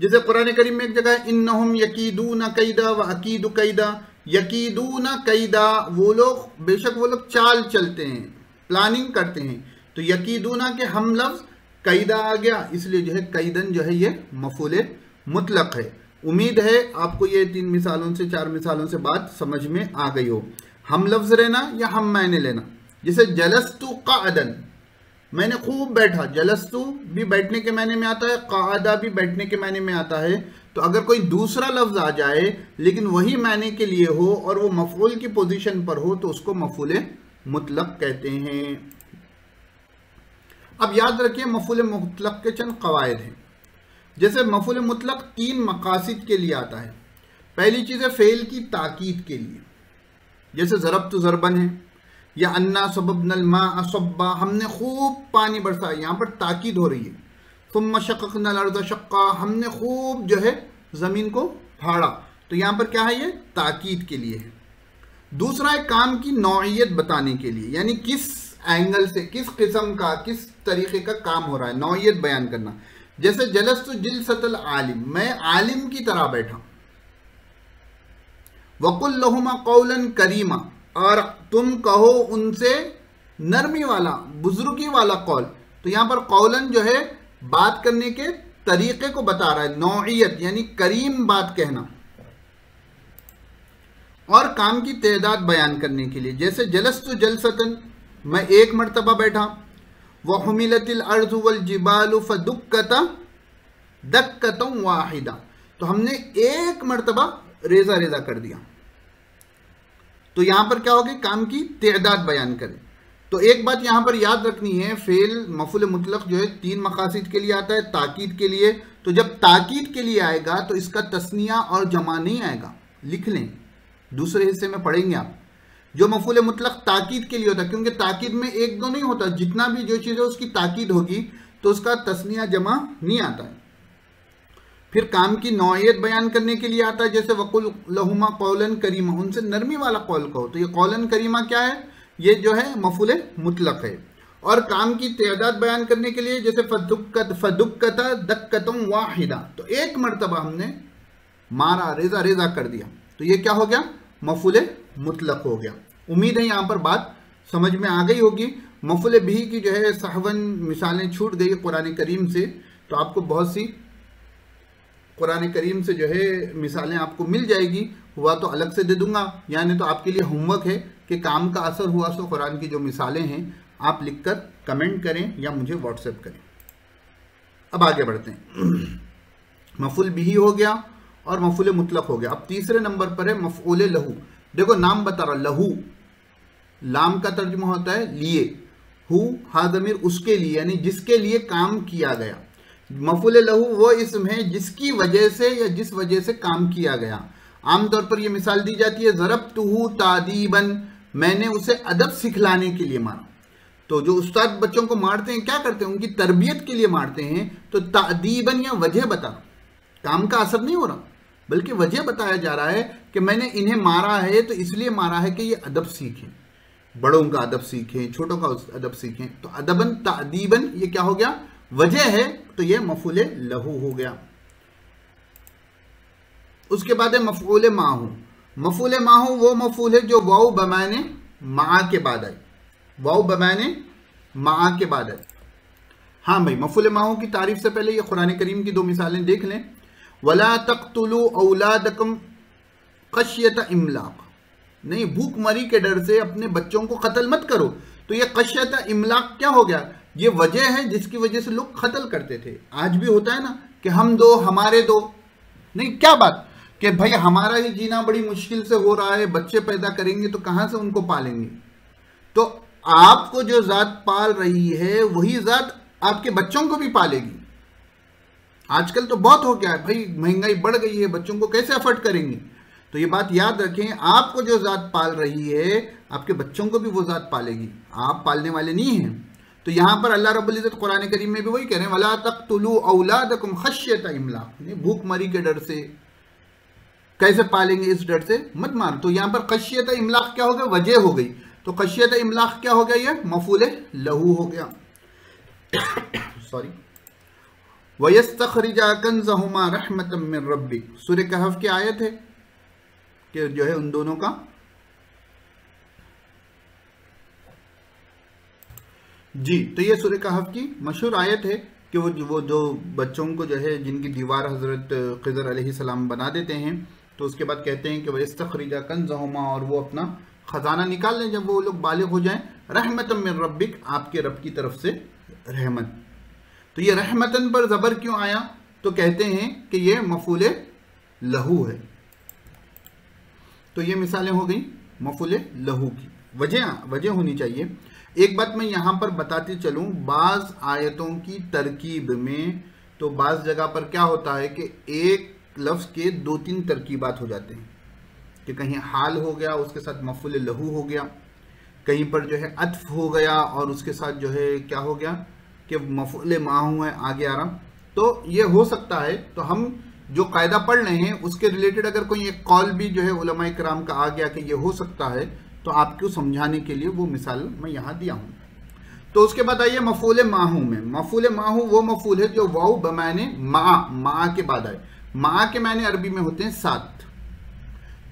जैसे कुरान करीम में एक जगह इन्नहुम यकीदूना कैदा व अकीदु कैदा, यकीदूना कैदा वो लोग, बेशक वो लोग चाल चलते हैं, प्लानिंग करते हैं। तो यकीदूना के हम लफ्ज़ कैदा आ गया, इसलिए जो है कैदन जो है ये मफूल मुतलक है। उम्मीद है आपको ये 3 मिसालों से 4 मिसालों से बात समझ में आ गई हो। हम लफ्ज़ रहना या हम मायने लेना। जैसे जलस्तु क़अदन, मैंने खूब बैठा, जलस्तु भी बैठने के मायने में आता है, क़अदा भी बैठने के मायने में आता है। तो अगर कोई दूसरा लफ्ज़ आ जाए लेकिन वही मायने के लिए हो और वो मफूल की पोजीशन पर हो तो उसको मफूल मुतलक कहते हैं। अब याद रखिए मफूल मुतलक के चंद कवायद हैं। जैसे मफूल मुतलक 3 मकासिद के लिए आता है। पहली चीज़ है फ़ेल की ताकीद के लिए, जैसे ज़रबतु ज़रबन है या अन्ना सबबनल माअ सब्बा, हमने खूब पानी बरसाया, यहाँ पर ताकीद हो रही है। सुम्मा शक़क़नल अर्ज़ शक़्क़ा, हमने खूब जो है ज़मीन को फाड़ा, तो यहाँ पर क्या है ये ताकीद के लिए है। दूसरा है काम की नौइयत बताने के लिए, यानी किस एंगल से, किस किस्म का, किस तरीके का काम हो रहा है, नौइयत बयान करना। जैसे जलस्तु जिलसतल आलिम, मैं आलिम की तरह बैठा। वक़ुल लहुमा क़ौलन करीमा, और तुम कहो उनसे नरमी वाला, बुजुर्गी वाला कौल। तो यहाँ पर कौलन जो है बात करने के तरीके को बता रहा है, नौइयत यानी करीम बात कहना। और काम की तादाद बयान करने के लिए, जैसे जलस्तु जलसतन, मैं एक मरतबा बैठा। व हुमिलतिल अर्ज़ु वल जिबालु फदुक्कता दक्कतन वाहिदा, तो हमने एक मरतबा रेजा रेजा कर दिया। तो यहां पर क्या होगी, काम की तादाद बयान करें। तो एक बात यहां पर याद रखनी है, फेल मफूल मुतलक जो है 3 मकासिद के लिए आता है, ताकीद के लिए। तो जब ताकीद के लिए आएगा तो इसका तस्निया और जमा नहीं आएगा, लिख लें, दूसरे हिस्से में पढ़ेंगे आप। जो मफूल मुतलक ताकीद के लिए होता है, क्योंकि ताकीद में 1-2 नहीं होता, जितना भी जो चीज़ है उसकी ताकीद होगी तो उसका तस्निया जमा नहीं आता है। फिर काम की नौइयत बयान करने के लिए आता है, जैसे वक़ुल लहुमा क़ौलन करीमा, उनसे नरमी वाला कौल कहो। तो ये क़ौलन करीमा क्या है, ये जो है मफूल मुतलक है। और काम की तादाद बयान करने के लिए जैसे फदुक्कता दक्कतन वाहिदा, तो एक मरतबा हमने मारा, रेजा रेजा कर दिया, तो ये क्या हो गया, मफूल मुतलक हो गया। उम्मीद है यहाँ पर बात समझ में आ गई होगी। मफूल बिही की जो है सहवन मिसालें छूट गई कुरान करीम से, तो आपको बहुत सी कुरान करीम से जो है मिसालें आपको मिल जाएगी। हुआ तो अलग से दे दूंगा, यानी तो आपके लिए होमवर्क है कि काम का असर हुआ तो कुरान की जो मिसालें हैं आप लिखकर कमेंट करें या मुझे व्हाट्सएप करें। अब आगे बढ़ते हैं। मफूल बिही हो गया और मफूल मुतलक हो गया। अब तीसरे नंबर पर है मफऊल लहू। देखो नाम बता रहा, लहू, लाम का तर्जुमा होता है लिए, हु हा ज़मीर उसके लिए, यानी जिसके लिए काम किया गया। मफूल लहू वो इसम है जिसकी वजह से या जिस वजह से काम किया गया। आमतौर पर यह मिसाल दी जाती है ज़रबतुहु तादीबन, मैंने उसे अदब सिखलाने के लिए मारा। तो जो उस्ताद बच्चों को मारते हैं क्या करते हैं, उनकी तरबियत के लिए मारते हैं। तो तादीबन या वजह बता, काम का असर नहीं हो रहा बल्कि वजह बताया जा रहा है कि मैंने इन्हें मारा है तो इसलिए मारा है कि ये अदब सीखें, बड़ों का अदब सीखें, छोटों का अदब सीखें। तो अदबन तादीबन ये क्या हो गया, वजह है, तो ये मफूल लहू हो गया। उसके बाद है मफूल माहू। मफूल माहू वो मफूल है जो वाउ बमाने मा के बाद आए, वाउ बमाने मा के बाद आए। हाँ भाई, मफूल माहू की तारीफ से पहले ये कुरान करीम की दो मिसालें देख लें। वला तक़्तुलू औलादकुम खश्यत इमलाक, नहीं भूखमरी के डर से अपने बच्चों को कत्ल मत करो। तो ये खश्यत इमलाक क्या हो गया, ये वजह है जिसकी वजह से लोग कत्ल करते थे। आज भी होता है ना कि हम दो हमारे दो, नहीं क्या बात कि भाई हमारा ही जीना बड़ी मुश्किल से हो रहा है, बच्चे पैदा करेंगे तो कहां से उनको पालेंगे। तो आपको जो जात पाल रही है वही जात आपके बच्चों को भी पालेगी। आजकल तो बहुत हो गया है भाई, महंगाई बढ़ गई है, बच्चों को कैसे अफोर्ड करेंगे। तो ये बात याद रखें, आपको जो जात पाल रही है आपके बच्चों को भी वो जात पालेगी, आप पालने वाले नहीं हैं। तो यहां पर अल्लाह रब्बुल इज्जत कुरान करीम में भी वही कह रहे हैं, वला तक़्तुलू औलादकुम खश्यत इमलाक, भूखमरी के डर से, कैसे पालेंगे इस डर से मत मार। तो यहां पर खश्यत इमलाक क्या हो गया, वजह हो गई। तो खश्यत इमलाक क्या हो गया, ये मफूल लहू हो गया। सॉरी। वयस्तखरिजा कंज़हुमा रहमतम मिन रब्बिक, सूरह कहफ की आयत है कि जो है उन दोनों का जी। तो ये सूरह कहफ की मशहूर आयत है कि वो जो बच्चों को जो है जिनकी दीवार हजरत खिज़र अलैहिस्सलाम बना देते हैं, तो उसके बाद कहते हैं कि वयस्तखरिजा कंज़हुमा, और वो अपना खजाना निकाल लें जब वो लोग बालिग हो जाएं, रहमतम मिन रब्बिक, आपके रब की तरफ से रहमत। तो ये रहमतन पर ज़बर क्यों आया, तो कहते हैं कि ये मफूल लहू है। तो ये मिसालें हो गई मफूल लहू की। वजह होनी चाहिए। एक बात मैं यहाँ पर बताते चलूँ, बाज़ आयतों की तरकीब में तो बाज़ जगह पर क्या होता है कि एक लफ्ज़ के 2-3 तरकीबात हो जाते हैं, कि कहीं हाल हो गया उसके साथ मफूल लहू हो गया, कहीं पर जो है अत्फ हो गया और उसके साथ जो है क्या हो गया कि मफूल माहू है आगे आ रहा। तो ये हो सकता है। तो हम जो कायदा पढ़ रहे हैं उसके रिलेटेड अगर कोई एक कॉल भी जो है उलमाए किराम का आ गया कि ये हो सकता है, तो आपको समझाने के लिए वो मिसाल मैं यहाँ दिया हूँ। तो उसके बाद आइए मफूल माहू में। मफूल माहू वो मफूल है जो वाउ बमाने मा के बाद आए। मा के माने अरबी में होते हैं 7।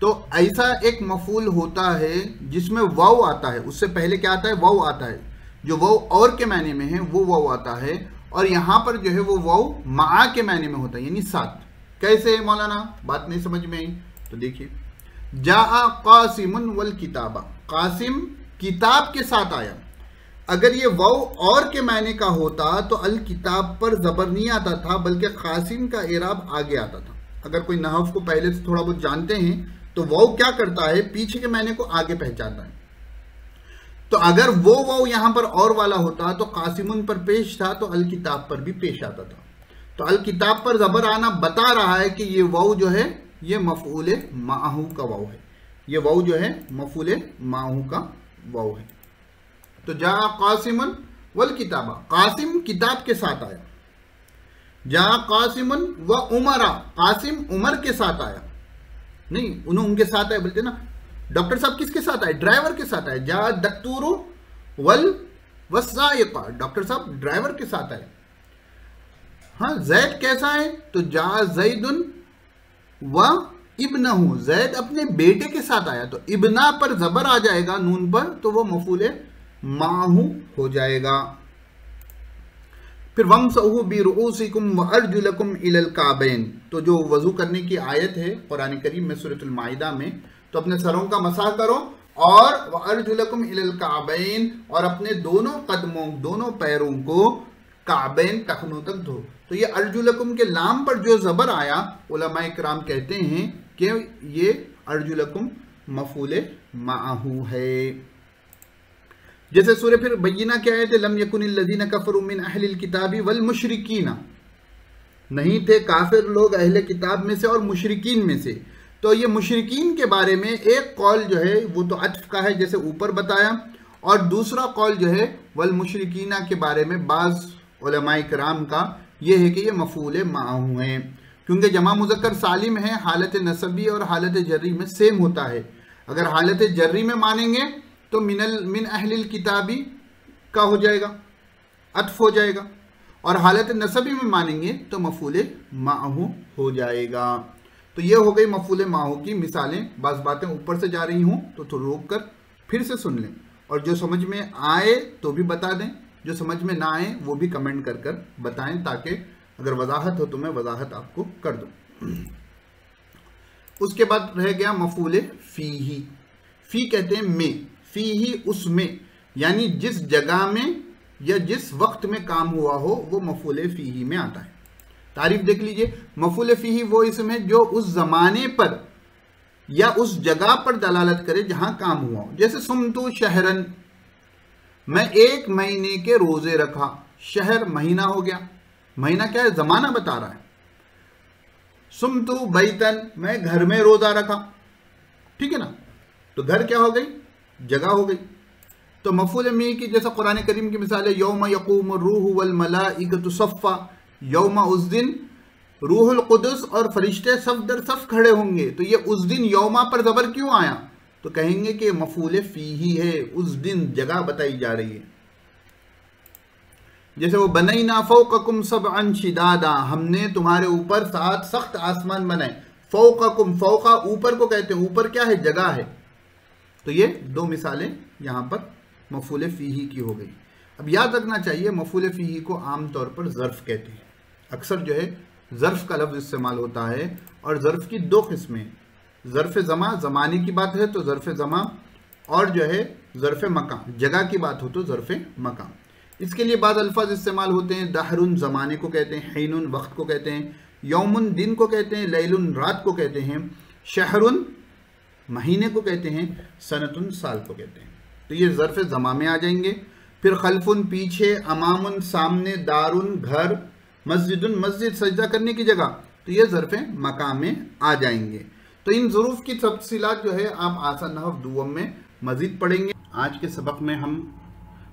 तो ऐसा एक मफूल होता है जिसमें वाउ आता है, उससे पहले क्या आता है, वाउ आता है। जो वाउ और के माने में है वो वाउ आता है, और यहाँ पर जो है वो वाउ मा के माने में होता है, यानी 7। कैसे मौलाना, बात नहीं समझ में आई? तो देखिए, जाआ कासिमुन वल किताबा, कासिम किताब के साथ आया। अगर ये वाउ और के माने का होता तो अल किताब पर जबर नहीं आता था, बल्कि कासिम का इराब आगे आता था। अगर कोई नहव को पहले से थोड़ा बहुत जानते हैं तो वाउ क्या करता है, पीछे के माने को आगे पहचानता है। तो अगर वो वाउ यहां पर और वाला होता तो कासिमुन पर पेश था तो अल किताब पर भी पेश आता था। तो अल किताब पर जबर आना बता रहा है कि ये वाउ जो है ये मफूल माहू का वाउ है। ये वाउ जो है मफूल माहू का वाउ है। तो जा कासिमुन वल किताबा, कासिम किताब के साथ आया। जा कासिमुन व उमरा, कासिम उमर के साथ आया। नहीं, उनके साथ आए बोलते ना। डॉक्टर साहब किसके साथ आए, ड्राइवर के साथ आए। जा दक्तूरु वल वसाइका, डॉक्टर साहब ड्राइवर के साथ आए। हाँ, जैद कैसा है, तो जा जैदुन व इब्नहु, जैद अपने बेटे के साथ आया। तो इब्ना पर जबर आ जाएगा नून पर, तो वो मफूल माहू हो जाएगा। फिर वमसहु बिरुऊसिकुम व अर्जुलकुम इलल काबैन, तो जो वजू करने की आयत है कुरान करीम में सूरतुल माइदा में, तो अपने सरों का मसाह करो और व अर्जुलकुम इलल काबैन, और अपने दोनों कदमों, दोनों पैरों को काबैन टखनों तक धो। तो ये अर्जुलकुम के लाम पर जो जबर आया, उलमाए किराम कहते हैं कि ये अर्जुलकुम मफूल माहू है। जैसे सूरह फिर बय्यिना क्या है, लम यकुनिल लज़ीना कफ़रू मिन अहलिल किताबी वल मुशरिकीना, नहीं थे काफिर लोग अहले किताब में से और मुशरिकीन में से। तो ये मुशरिकीन के बारे में एक कौल जो है वो तो अत्फ का है जैसे ऊपर बताया, और दूसरा कौल जो है वल मुशरिकीना के बारे में बाज़ उलमाए किराम का ये है कि ये मफूल माहू है, क्योंकि जमा मुज़क्कर सालिम है, हालत नसबी और हालत जर्री में सेम होता है। अगर हालत जर्री में मानेंगे तो मिन अहलिल किताबी का हो जाएगा, अत्फ हो जाएगा, और हालत नसबी में मानेंगे तो मफूल माहू हो जाएगा। तो ये हो गई मफूल माहू की मिसालें। बस बातें ऊपर से जा रही हूँ तो थोड़ा रोक कर फिर से सुन लें, और जो समझ में आए तो भी बता दें, जो समझ में ना आए वो भी कमेंट कर कर बताएं, ताकि अगर वजाहत हो तो मैं वजाहत आपको कर दूं। उसके बाद रह गया मफूल फीही। फी कहते हैं में, फीही उसमें, यानी जिस जगह में या जिस वक्त में काम हुआ हो वो मफूल फीही में आता है। तारीफ देख लीजिए, मफूल फीही वो इसम है जो उस जमाने पर या उस जगह पर दलालत करे जहां काम हुआ हो। जैसे सुमतु शहरन, मैं 1 महीने के रोजे रखा, शहर महीना हो गया, महीना क्या है, जमाना बता रहा है। सुमतु बैतन, मैं घर में रोजा रखा, ठीक है ना, तो घर क्या हो गई, जगह हो गई। तो मफूल मी की जैसा कुरान करीम की मिसाल है, यौम यक़ूम रूह वल मलाइकतु सफ़्फ़ा, यौमा उस दिन रूहुल कुदस और फरिश्ते सफ दर सफ खड़े होंगे। तो ये उस दिन यौमा पर जबर क्यों आया, तो कहेंगे कि मफूल फीही है, उस दिन जगह बताई जा रही है। जैसे वो बनैना फौककुम सबअन शिदादा, हमने तुम्हारे ऊपर 7 सख्त आसमान बनाए। फौककुम, फौका ऊपर को कहते हैं, ऊपर क्या है, जगह है। तो ये 2 मिसालें यहां पर मफूल फीही की हो गई। अब याद रखना चाहिए मफूल फीही को आमतौर पर ज़र्फ़ कहते हैं। अक्सर जो है ज़र्फ़ का लफ्ज़ इस्तेमाल होता है, और ज़र्फ़ की 2 किस्में, ज़र्फ़ ज़मा, ज़माने की बात है तो ज़र्फ़ ज़मा, और जो है ज़र्फ़ मकान, जगह की बात हो तो ज़र्फ़ मकान। इसके लिए बाद अल्फाज इस्तेमाल होते हैं। दहरुन ज़माने को कहते हैं, हिनुन वक्त को कहते हैं, यौमुन दिन को कहते हैं, लैलुन रात को कहते हैं, शहरुन महीने को कहते हैं, सनतुन साल को कहते हैं। तो ये ज़र्फ़ ज़मा में आ जाएंगे। फिर खल्फुन पीछे, अमामुन सामने, दारुन घर, मस्जिदुन मस्जिद सजदा करने की जगह, तो ये ज़र्फ़ मकाम में आ जाएंगे। तो इन ज़ुरूफ़ की तफ़सीलात जो है आप आसान नहव दुअम में मज़ीद पढ़ेंगे। आज के सबक में हम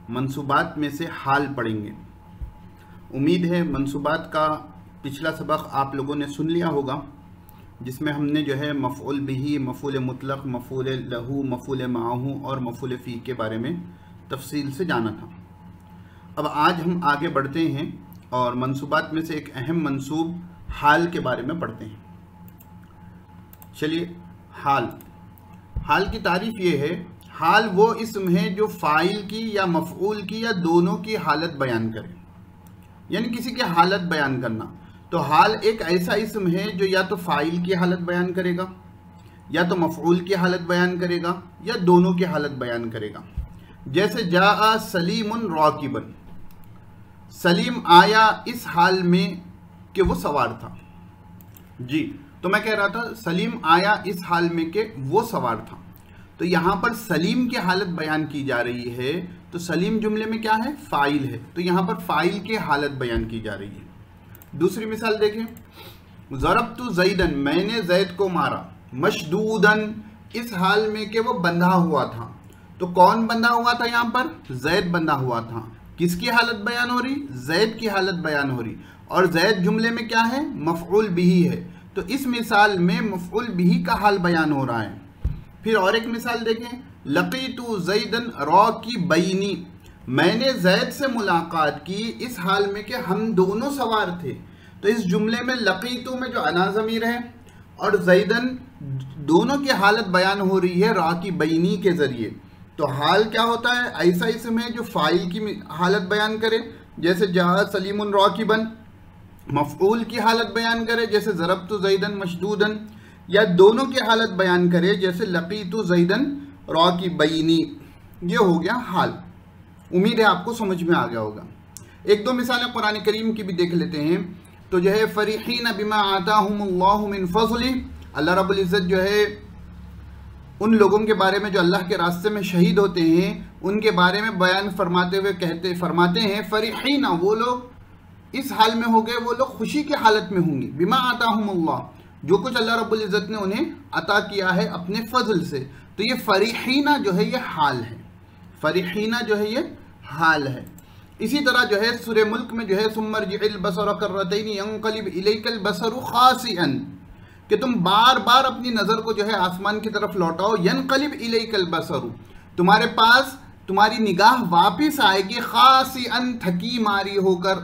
मंसूबात में से हाल पढ़ेंगे। उम्मीद है मंसूबात का पिछला सबक आप लोगों ने सुन लिया होगा, जिसमें हमने जो है मफ़ऊल बिही, मफ़ऊल मुतलक़, मफ़ऊल लहू, मफ़ऊल माहू और मफ़ऊल फ़ी के बारे में तफसील से जाना था। अब आज हम आगे बढ़ते हैं और मंसूबात में से एक अहम मंसूब हाल के बारे में पढ़ते हैं। चलिए, हाल की तारीफ़ ये है, हाल वो इस्म है जो फ़ाइल की या मफ़ऊल की या दोनों की हालत बयान करे, यानी किसी की हालत बयान करना। तो हाल एक ऐसा इस्म है जो या तो फ़ाइल की हालत बयान करेगा, या तो मफ़ऊल की हालत बयान करेगा, या दोनों की हालत बयान करेगा। जैसे जाआ सलीमुन राकिबन, सलीम आया इस हाल में कि वो सवार था। जी, तो मैं कह रहा था सलीम आया इस हाल में कि वो सवार था। तो यहाँ पर सलीम की हालत बयान की जा रही है, तो सलीम जुमले में क्या है, फ़ाइल है, तो यहाँ पर फ़ाइल की हालत बयान की जा रही है। दूसरी मिसाल देखें, ज़रबतु ज़ैदन, मैंने ज़ैद को मारा, मशदूदन इस हाल में कि वो बंधा हुआ था। तो कौन बंधा हुआ था, यहाँ पर ज़ैद बंधा हुआ था। किसकी हालत बयान हो रही, ज़ैद की हालत बयान हो रही, और ज़ैद जुमले में क्या है, मफ़ऊल बिही है। तो इस मिसाल में मफ़ऊल बिही का हाल बयान हो रहा है। फिर और एक मिसाल देखें, लक़ीतु ज़ैदन राकिबैनी, मैंने ज़ैद से मुलाकात की इस हाल में कि हम दोनों सवार थे। तो इस जुमले में लक़ीतु में जो अना ज़मीर है और ज़ैदन दोनों की हालत बयान हो रही है राकिबैनी के ज़रिए। तो हाल क्या होता है, ऐसा इसम है जो फ़ाइल की हालत बयान करे, जैसे जहाँ सलीमुन राकिबन, मफ़ऊल की हालत बयान करे जैसे ज़रबतु ज़ैदन मशदूदन, या दोनों की हालत बयान करे जैसे लक़ीतु ज़ैदन राकिबैनी। ये हो गया हाल। उम्मीद है आपको समझ में आ गया होगा। एक दो मिसालें कुरान करीम की भी देख लेते हैं। तो जो है फ़रीहीन बिमा आताहुमुल्लाहु मिन फ़ज़लिही, अल्लाह रब्बुल इज़्ज़त जो है उन लोगों के बारे में जो अल्लाह के रास्ते में शहीद होते हैं, उनके बारे में बयान फरमाते हुए फरमाते हैं फरीहीना, वो लोग इस हाल में हो गए, वो लोग खुशी की हालत में होंगे, बिमा आताहुमुल्लाह, जो कुछ अल्लाह रब्बुल इज़्ज़त ने उन्हें अता किया है अपने फजल से। तो ये फरीहीना जो है ये हाल है, फरीहीना जो है ये हाल है। इसी तरह जो है सूरह मुल्क में जो है सुम्मरजिइल बसर कर्रतैनि यंक़लिब इलैकल बसरु खासिअन, कि तुम बार बार अपनी नज़र को जो है आसमान की तरफ लौटाओ, यनक़लिब इलैकल बसरु, तुम्हारे पास तुम्हारी निगाह वापस आएगी, खासिअन, थकी मारी होकर,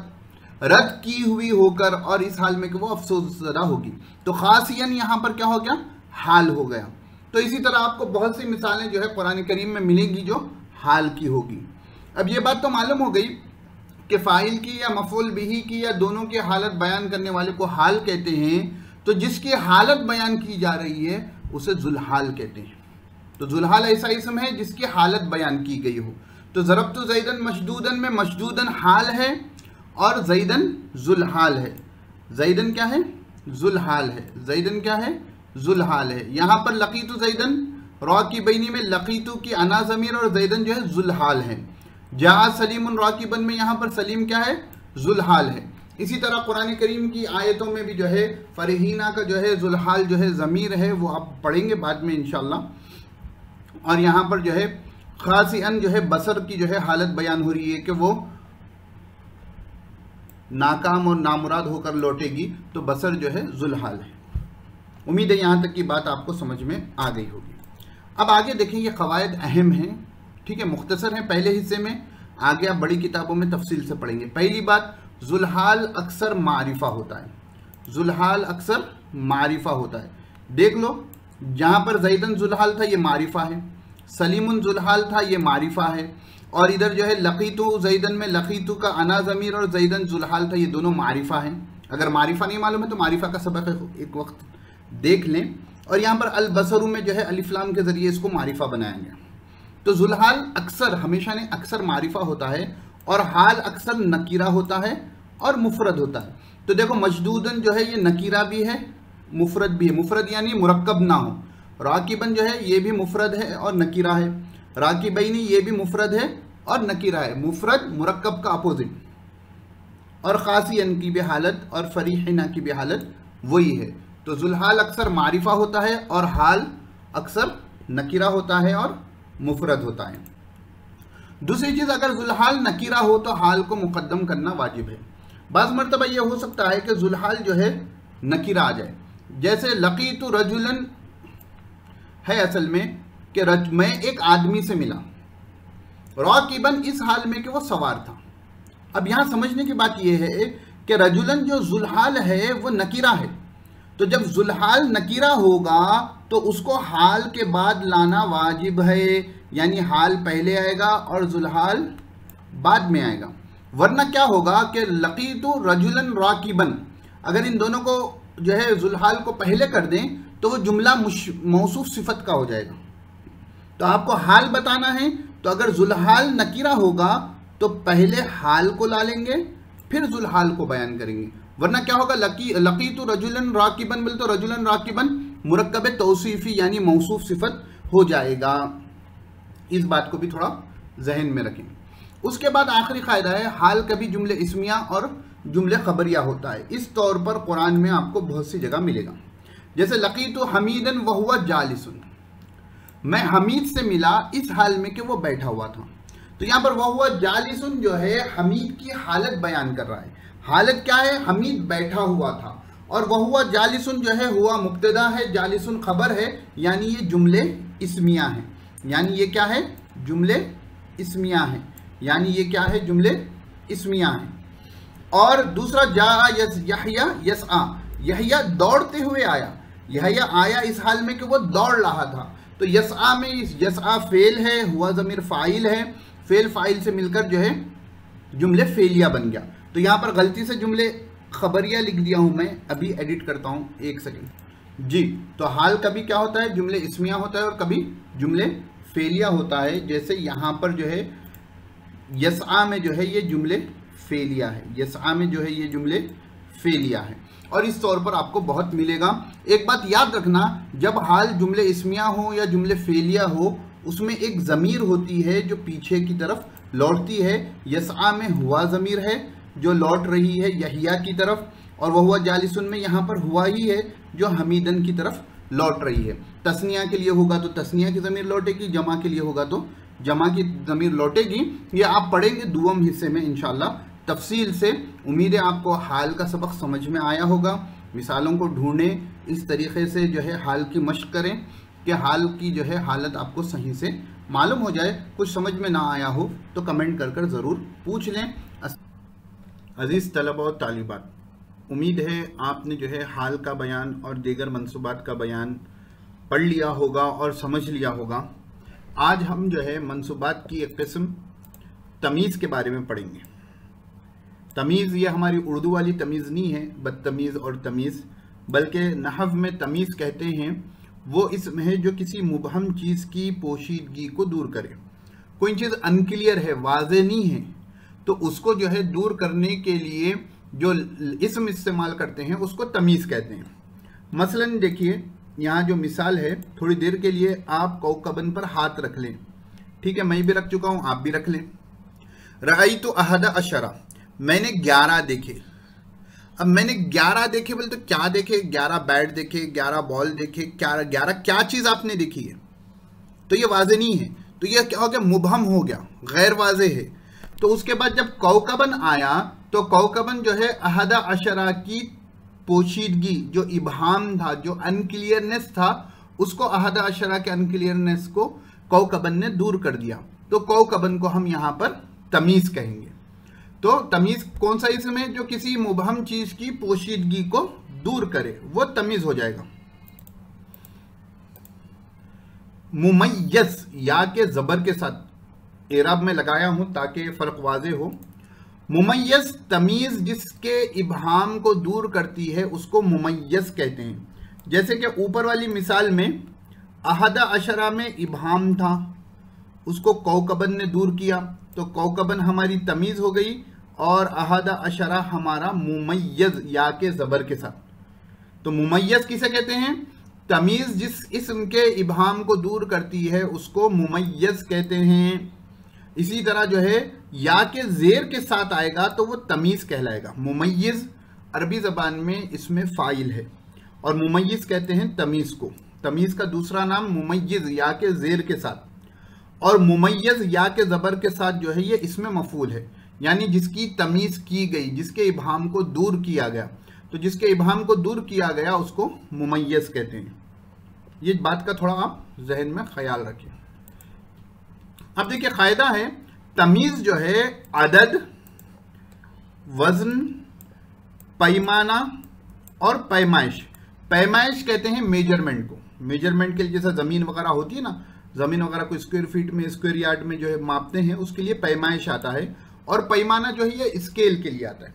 रद्द की हुई होकर, और इस हाल में कि वो अफसोसज़दा होगी। तो खासियन यहाँ पर क्या हो गया, हाल हो गया। तो इसी तरह आपको बहुत सी मिसालें जो है कुरान करीम में मिलेंगी जो हाल की होगी। अब ये बात तो मालूम हो गई कि फ़ाइल की या मफ़ऊल बिही की या दोनों की हालत बयान करने वाले को हाल कहते हैं। तो जिसकी हालत बयान की जा रही है उसे ज़ुलहाल कहते हैं। तो ज़ुलहाल ऐसा इसम है जिसकी हालत बयान की गई हो। तो ज़रबतु ज़ैदन मशदूदन में मशदूदन हाल है और ज़ैदन ज़ुलहाल है। ज़ैदन क्या है, ज़ुलहाल है। ज़ैदन क्या है, ज़ुलहाल है। यहाँ पर लकीतु ज़ैदन राकिबैनी में लकीतु की अना ज़मीर और ज़ैदन जो है ज़ुलहाल है। जा सलीमुन राकिबन में यहाँ पर सलीम क्या है, ज़ुलहाल है। इसी तरह कुरान करीम की आयतों में भी जो है फरीहीना का जो है ज़ुलहाल जो है ज़मीर है, वो आप पढ़ेंगे बाद में इंशाअल्लाह। और यहाँ पर जो है खासिअन जो है बसर की जो है हालत बयान हो रही है कि वो नाकाम और नामुराद होकर लौटेगी, तो बसर जो है ज़ुलहाल है। उम्मीद है यहाँ तक की बात आपको समझ में आ गई होगी। अब आगे देखें, ये क़वायद अहम हैं, ठीक है, मुख्तसर हैं पहले हिस्से में, आगे आप बड़ी किताबों में तफसील से पढ़ेंगे। पहली बात, ज़ुलहाल अक्सर मारिफा होता है। ज़ुलहाल अक्सर मारिफा होता है। देख लो, जहाँ पर ज़ैदन ज़ुलहाल था ये मारिफा है, सलीमुन ज़ुलहाल था ये मारिफा है, और इधर जो है लकीतु ज़ैदन में लकीतु का अना ज़मीर और ज़ैदन ज़ुलहाल था, ये दोनों मारिफा हैं। अगर मारिफा नहीं मालूम है तो मारिफा का सबक एक वक्त देख लें। और यहाँ पर अल बसरू में जो है अलिफ लाम के ज़रिए इसको मारिफा बनाया गया। तो ज़ुलहाल अक्सर, हमेशा नहीं, अक्सर मारिफा होता है, और हाल अक्सर नकीरा होता है और मुफरद होता है। तो देखो, मशदूदन जो है ये नकीरा भी है, मुफरद भी है। मुफरद यानी मुरक्कब ना हो। राकिबन जो है ये भी मुफरद है और नकीरा है। राकिबैनी ये भी मुफरद है और नकीरा है। मुफरद मुरक्कब का अपोजिट। और खासियन की भी हालत और फरीहीना की भी हालत वही है। तो ज़ुलहाल अक्सर मारिफा होता है और हाल अक्सर नकीरा होता है और मुफरद होता है। दूसरी चीज़, अगर ज़ुलहाल नकीरा हो तो हाल को मुकद्दम करना वाजिब है। बाज़ मरतबा यह हो सकता है कि ज़ुलहाल जो है नकीरा आ जाए, जैसे लकीतु रजुलन है असल में कि मैं एक आदमी से मिला, राकिबन इस हाल में कि वो सवार था। अब यहाँ समझने की बात यह है कि रजुलन जो ज़ुलहाल है वो नकीरा है। तो जब ज़ुलहाल नकीरा होगा तो उसको हाल के बाद लाना वाजिब है, यानी हाल पहले आएगा और ज़ुलहाल बाद में आएगा। वरना क्या होगा कि लकीतु रजुलन राकिबन, अगर इन दोनों को जो है ज़ुलहाल को पहले कर दें तो वो जुमला मौसूफ सिफत का हो जाएगा। तो आपको हाल बताना है, तो अगर ज़ुलहाल नकीरा होगा तो पहले हाल को ला लेंगे फिर ज़ुलहाल को बयान करेंगे। वरना क्या होगा, लकीतु रजुलन राकिबन बोले तो रजुलन राकिबन मुरक्कब तौसीफ़ी यानी मौसूफ सिफत हो जाएगा। इस बात को भी थोड़ा जहन में रखें। उसके बाद आखिरी कायदा है, हाल कभी जुमले इस्मिया और जुमले खबरिया होता है। इस तौर पर कुरान में आपको बहुत सी जगह मिलेगा। जैसे लकीतु हमीदन वहुवा जालिसुन, मैं हमीद से मिला इस हाल में कि वो बैठा हुआ था। तो यहाँ पर वहुवा जालिसुन जो है हमीद की हालत बयान कर रहा है। हालत क्या है, हमीद बैठा हुआ था। और वहुवा जालिसुन जो है हुआ मुब्तदा है, जालिसुन खबर है, यानी ये जुमले इस्मिया हैं। यानी ये क्या है, जुमले इस्मिया हैं। यानी ये क्या है, जुमले इस्मिया हैं। और दूसरा जा यहया यसआ, यहया दौड़ते हुए आया। यहया आया इस हाल में कि वो दौड़ रहा था। तो यसआ में यसआ फेल है, हुआ ज़मीर फ़ाइल है, फेल फ़ाइल से मिलकर जो है जुमले फेलिया बन गया। तो यहाँ पर गलती से जुमले खबरिया लिख दिया हूँ मैं, अभी एडिट करता हूँ, एक सेकंड जी। तो हाल कभी क्या होता है, जुमले इस्मिया होता है और कभी जुमले फेलिया होता है। जैसे यहाँ पर जो है यसआ में जो है ये जुमले फेलिया है, यसआ में जो है ये जुमले फेलिया है, और इस तौर पर आपको बहुत मिलेगा। एक बात याद रखना, जब हाल जुमले इस्मिया हो या जुमले फेलिया हो, उसमें एक ज़मीर होती है जो पीछे की तरफ लौटती है। यस्आ में हुआ ज़मीर है जो लौट रही है यहिया की तरफ, और वह हुआ जालिसुन में यहाँ पर हुआ ही है जो हमीदन की तरफ लौट रही है। तस्निया के लिए होगा तो तस्निया की ज़मीर लौटेगी, जमा के लिए होगा तो जमा की ज़मीर लौटेगी। ये आप पढ़ेंगे दुआम हिस्से में इंशाल्लाह तफसील से। उम्मीद है आपको हाल का सबक समझ में आया होगा। मिसालों को ढूंढें, इस तरीके से जो है हाल की मशक करें कि हाल की जो है हालत आपको सही से मालूम हो जाए। कुछ समझ में ना आया हो तो कमेंट कर ज़रूर पूछ लें। अज़ीज़ तलबा और तालिबात, उम्मीद है आपने जो है हाल का बयान और दीगर मंसूबात का बयान पढ़ लिया होगा और समझ लिया होगा। आज हम जो है मंसूबात की एक किस्म तमीज़ के बारे में पढ़ेंगे। तमीज़ ये हमारी उर्दू वाली तमीज़ नहीं है, बदतमीज़ और तमीज़, बल्कि नहव में तमीज़ कहते हैं वो इसमें है जो किसी मुबहम चीज़ की पोशीदगी को दूर करे। कोई चीज़ अनक्लियर है, वाज़े नहीं है, तो उसको जो है दूर करने के लिए जो इसम इस्तेमाल करते हैं उसको तमीज़ कहते हैं। मसलन देखिए यहाँ जो मिसाल है, थोड़ी देर के लिए आप कौकबन पर हाथ रख लें, ठीक है, मैं भी रख चुका हूँ, आप भी रख लें। रअयतु अहद अशरा, मैंने 11 देखे। अब मैंने 11 देखे बोले तो क्या देखे? 11 बैट देखे, 11 बॉल देखे, 11 क्या चीज़ आपने देखी है? तो ये वाज़े नहीं है, तो ये क्या हो गया? मुबहम हो गया, गैर वाज़े है। तो उसके बाद जब कौकबन आया तो कौकबन जो है अहद अशरा की पोशीदगी, जो इबहाम था, जो अनक्लियरनेस था, उसको अहद अशरा के अनक्लियरनेस को कौकबन ने दूर कर दिया। तो कौकबन को हम यहाँ पर तमीज़ कहेंगे। तो तमीज़ कौन सा इसम है? जो किसी मुबहम चीज़ की पोशीदगी को दूर करे, वो तमीज़ हो जाएगा। मुमय्यज़ या के ज़बर के साथ एराब में लगाया हूं ताकि फ़र्क वाज़े हो। मुमय्यज़ तमीज़ जिसके इबहाम को दूर करती है उसको मुमय्यज़ कहते हैं। जैसे कि ऊपर वाली मिसाल में अहद अशरा में इबहाम था, उसको कौकबन ने दूर किया, तो कौकबन हमारी तमीज़ हो गई और अहद अशरा हमारा मुमय्यज़ या के ज़बर के साथ। तो मुमय्यज़ किसे कहते हैं? तमीज़ जिस इस्म के इबहाम को दूर करती है उसको मुमय्यज़ कहते हैं। इसी तरह जो है या के ज़ेर के साथ आएगा तो वो तमीज़ कहलाएगा। मुमय्यज़ अरबी ज़बान में इसमें फ़ाइल है और मुमय्यज़ कहते हैं तमीज़ को। तमीज़ का दूसरा नाम मुमय्यज़ या के ज़ेर के साथ, और मुमय्यज़ या के ज़बर के साथ जो है ये इसमें मफ़ूल है, यानी जिसकी तमीज़ की गई, जिसके इबहाम को दूर किया गया। तो जिसके इबहाम को दूर किया गया उसको मुमय्यज़ कहते हैं। ये बात का थोड़ा आप जहन में ख्याल रखें। अब देखिए कायदा है, तमीज़ जो है अदद, वज़न, पैमाना और पैमाइश। पैमाइश कहते हैं मेजरमेंट को। मेजरमेंट के लिए जैसा ज़मीन वगैरह होती है ना, ज़मीन वगैरह को स्क्वायर फीट में, स्क्वायर यार्ड में जो है मापते हैं, उसके लिए पैमाइश आता है। और पैमाना जो है ये स्केल के लिए आता है।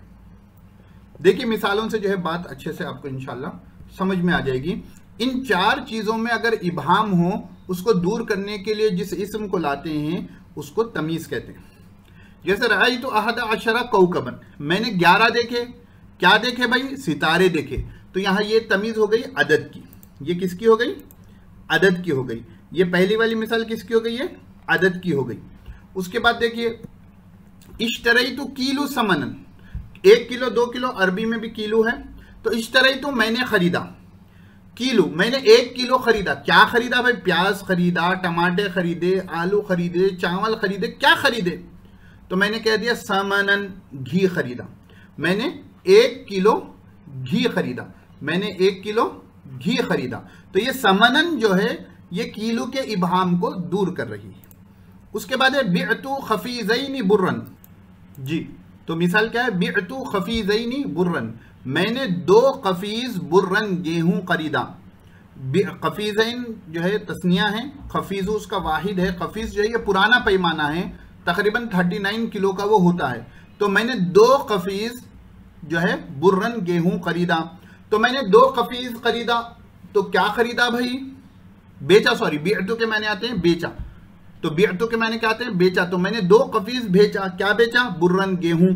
देखिए मिसालों से जो है बात अच्छे से आपको इंशाल्लाह समझ में आ जाएगी। इन 4 चीज़ों में अगर इबहाम हो, उसको दूर करने के लिए जिस इस्म को लाते हैं उसको तमीज़ कहते हैं। जैसे रअयतु अहद अशरा कौकबन, मैंने 11 देखे। क्या देखे भाई? सितारे देखे। तो यहाँ ये तमीज़ हो गई अदद की। ये किसकी हो गई? अदद की हो गई। ये पहली वाली मिसाल किसकी हो गई है? अदद की हो गई। उसके बाद देखिए इश्तरैतु किलो समनन, 1 किलो 2 किलो अरबी में भी किलो है। तो इश्तरैतु मैंने खरीदा, किलो मैंने 1 किलो खरीदा। क्या खरीदा भाई? प्याज खरीदा, टमाटे खरीदे, आलू खरीदे, चावल खरीदे, क्या खरीदे? तो मैंने कह दिया समनन, घी खरीदा। मैंने 1 किलो घी खरीदा, मैंने 1 किलो घी खरीदा। तो ये समनन जो है ये किलो के इबहाम को दूर कर रही है। उसके बाद है बिअतु खफीज़ैनी बुर्रन। जी, तो मिसाल क्या है? बिअतु खफीज़ैनी बुर्रन, मैंने 2 खफीज़ बुर्रन गेहूं खरीदा। खफीज़ैन जो है तस्निया है, खफीज़ उसका वाहिद है। खफीज़ जो है ये पुराना पैमाना है, तकरीबन 39 किलो का वो होता है। तो मैंने 2 खफीज़ जो है बुर्रन गेहूं खरीदा। तो मैंने 2 खफीज़ खरीदा, तो क्या खरीदा भाई? बेचा। सॉरी, बिअतु के मैंने आते हैं बेचा। तो बिअतु के मैंने क्या आते हैं? बेचा। तो मैंने 2 खफीज़ बेचा। क्या बेचा? बुर्रन गेहूं।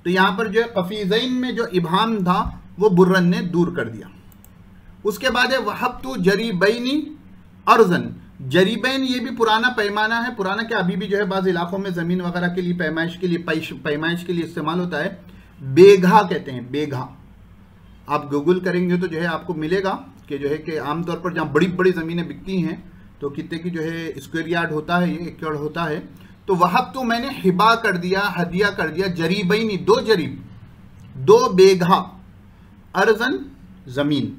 तो यहां पर जो है कफीजैन में जो इबाम था वो बुर्रन ने दूर कर दिया। उसके बाद है वहब्तु जरीबैनी अर्जन। जरीबैन ये भी पुराना पैमाना है, पुराना क्या अभी भी जो है बाज़ इलाकों में ज़मीन वगैरह के लिए पैमाइश के लिए इस्तेमाल होता है। बेघा कहते हैं, बेघा। आप गूगल करेंगे तो जो है आपको मिलेगा कि जो है कि आमतौर पर जहाँ बड़ी बड़ी ज़मीनें बिकती हैं तो कितने की जो है स्क्वायर यार्ड होता है, ये एकड़ होता है। तो वहब्तु मैंने हिबा कर दिया, हदिया कर दिया, जरीबैनी 2 जरीब, 2 बेघा, अर्जन ज़मीन,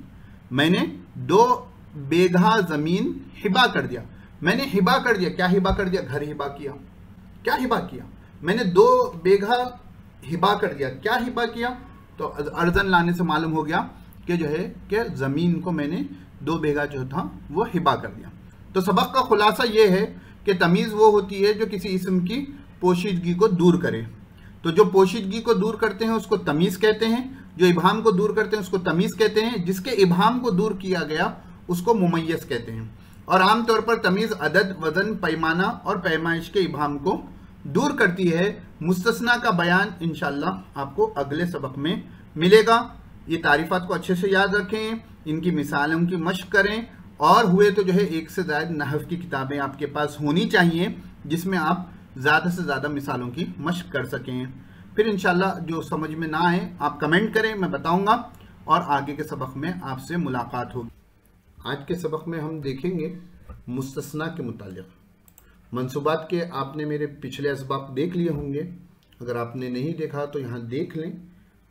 मैंने 2 बेघा ज़मीन हिबा कर दिया। मैंने हिबा कर दिया, क्या हिबा कर दिया? घर हिबा किया। क्या हिबा किया? मैंने 2 बेघा हिबा कर दिया। क्या हिबा किया? तो अर्जन लाने से मालूम हो गया कि जो है कि ज़मीन को मैंने 2 बेघा जो था वो हिबा कर दिया। तो सबक का खुलासा ये है कि तमीज़ वो होती है जो किसी इस्म की पोशीदगी को दूर करे। तो जो पोशीदगी को दूर करते हैं उसको तमीज़ कहते हैं, जो इबाम को दूर करते हैं उसको तमीज़ कहते हैं, जिसके इबाम को दूर किया गया उसको मुमय्यज़ कहते हैं। और आमतौर पर तमीज़ अदद, वज़न, पैमाना और पैमाइश के इबाम को दूर करती है। मुस्तस्ना का बयान इंशाअल्लाह आपको अगले सबक में मिलेगा। ये तारीफ़ात को अच्छे से याद रखें, इनकी मिसालों की मश्क करें, और हुए तो जो है 1 से ज़्यादा नहव की किताबें आपके पास होनी चाहिए जिसमें आप ज़्यादा से ज़्यादा मिसालों की मश्क कर सकें। फिर इंशाअल्लाह जो समझ में ना आए आप कमेंट करें, मैं बताऊंगा, और आगे के सबक में आपसे मुलाकात होगी। आज के सबक में हम देखेंगे मुस्तस्ना के मुतालिक। मंसूबात के आपने मेरे पिछले असबाक देख लिए होंगे, अगर आपने नहीं देखा तो यहाँ देख लें।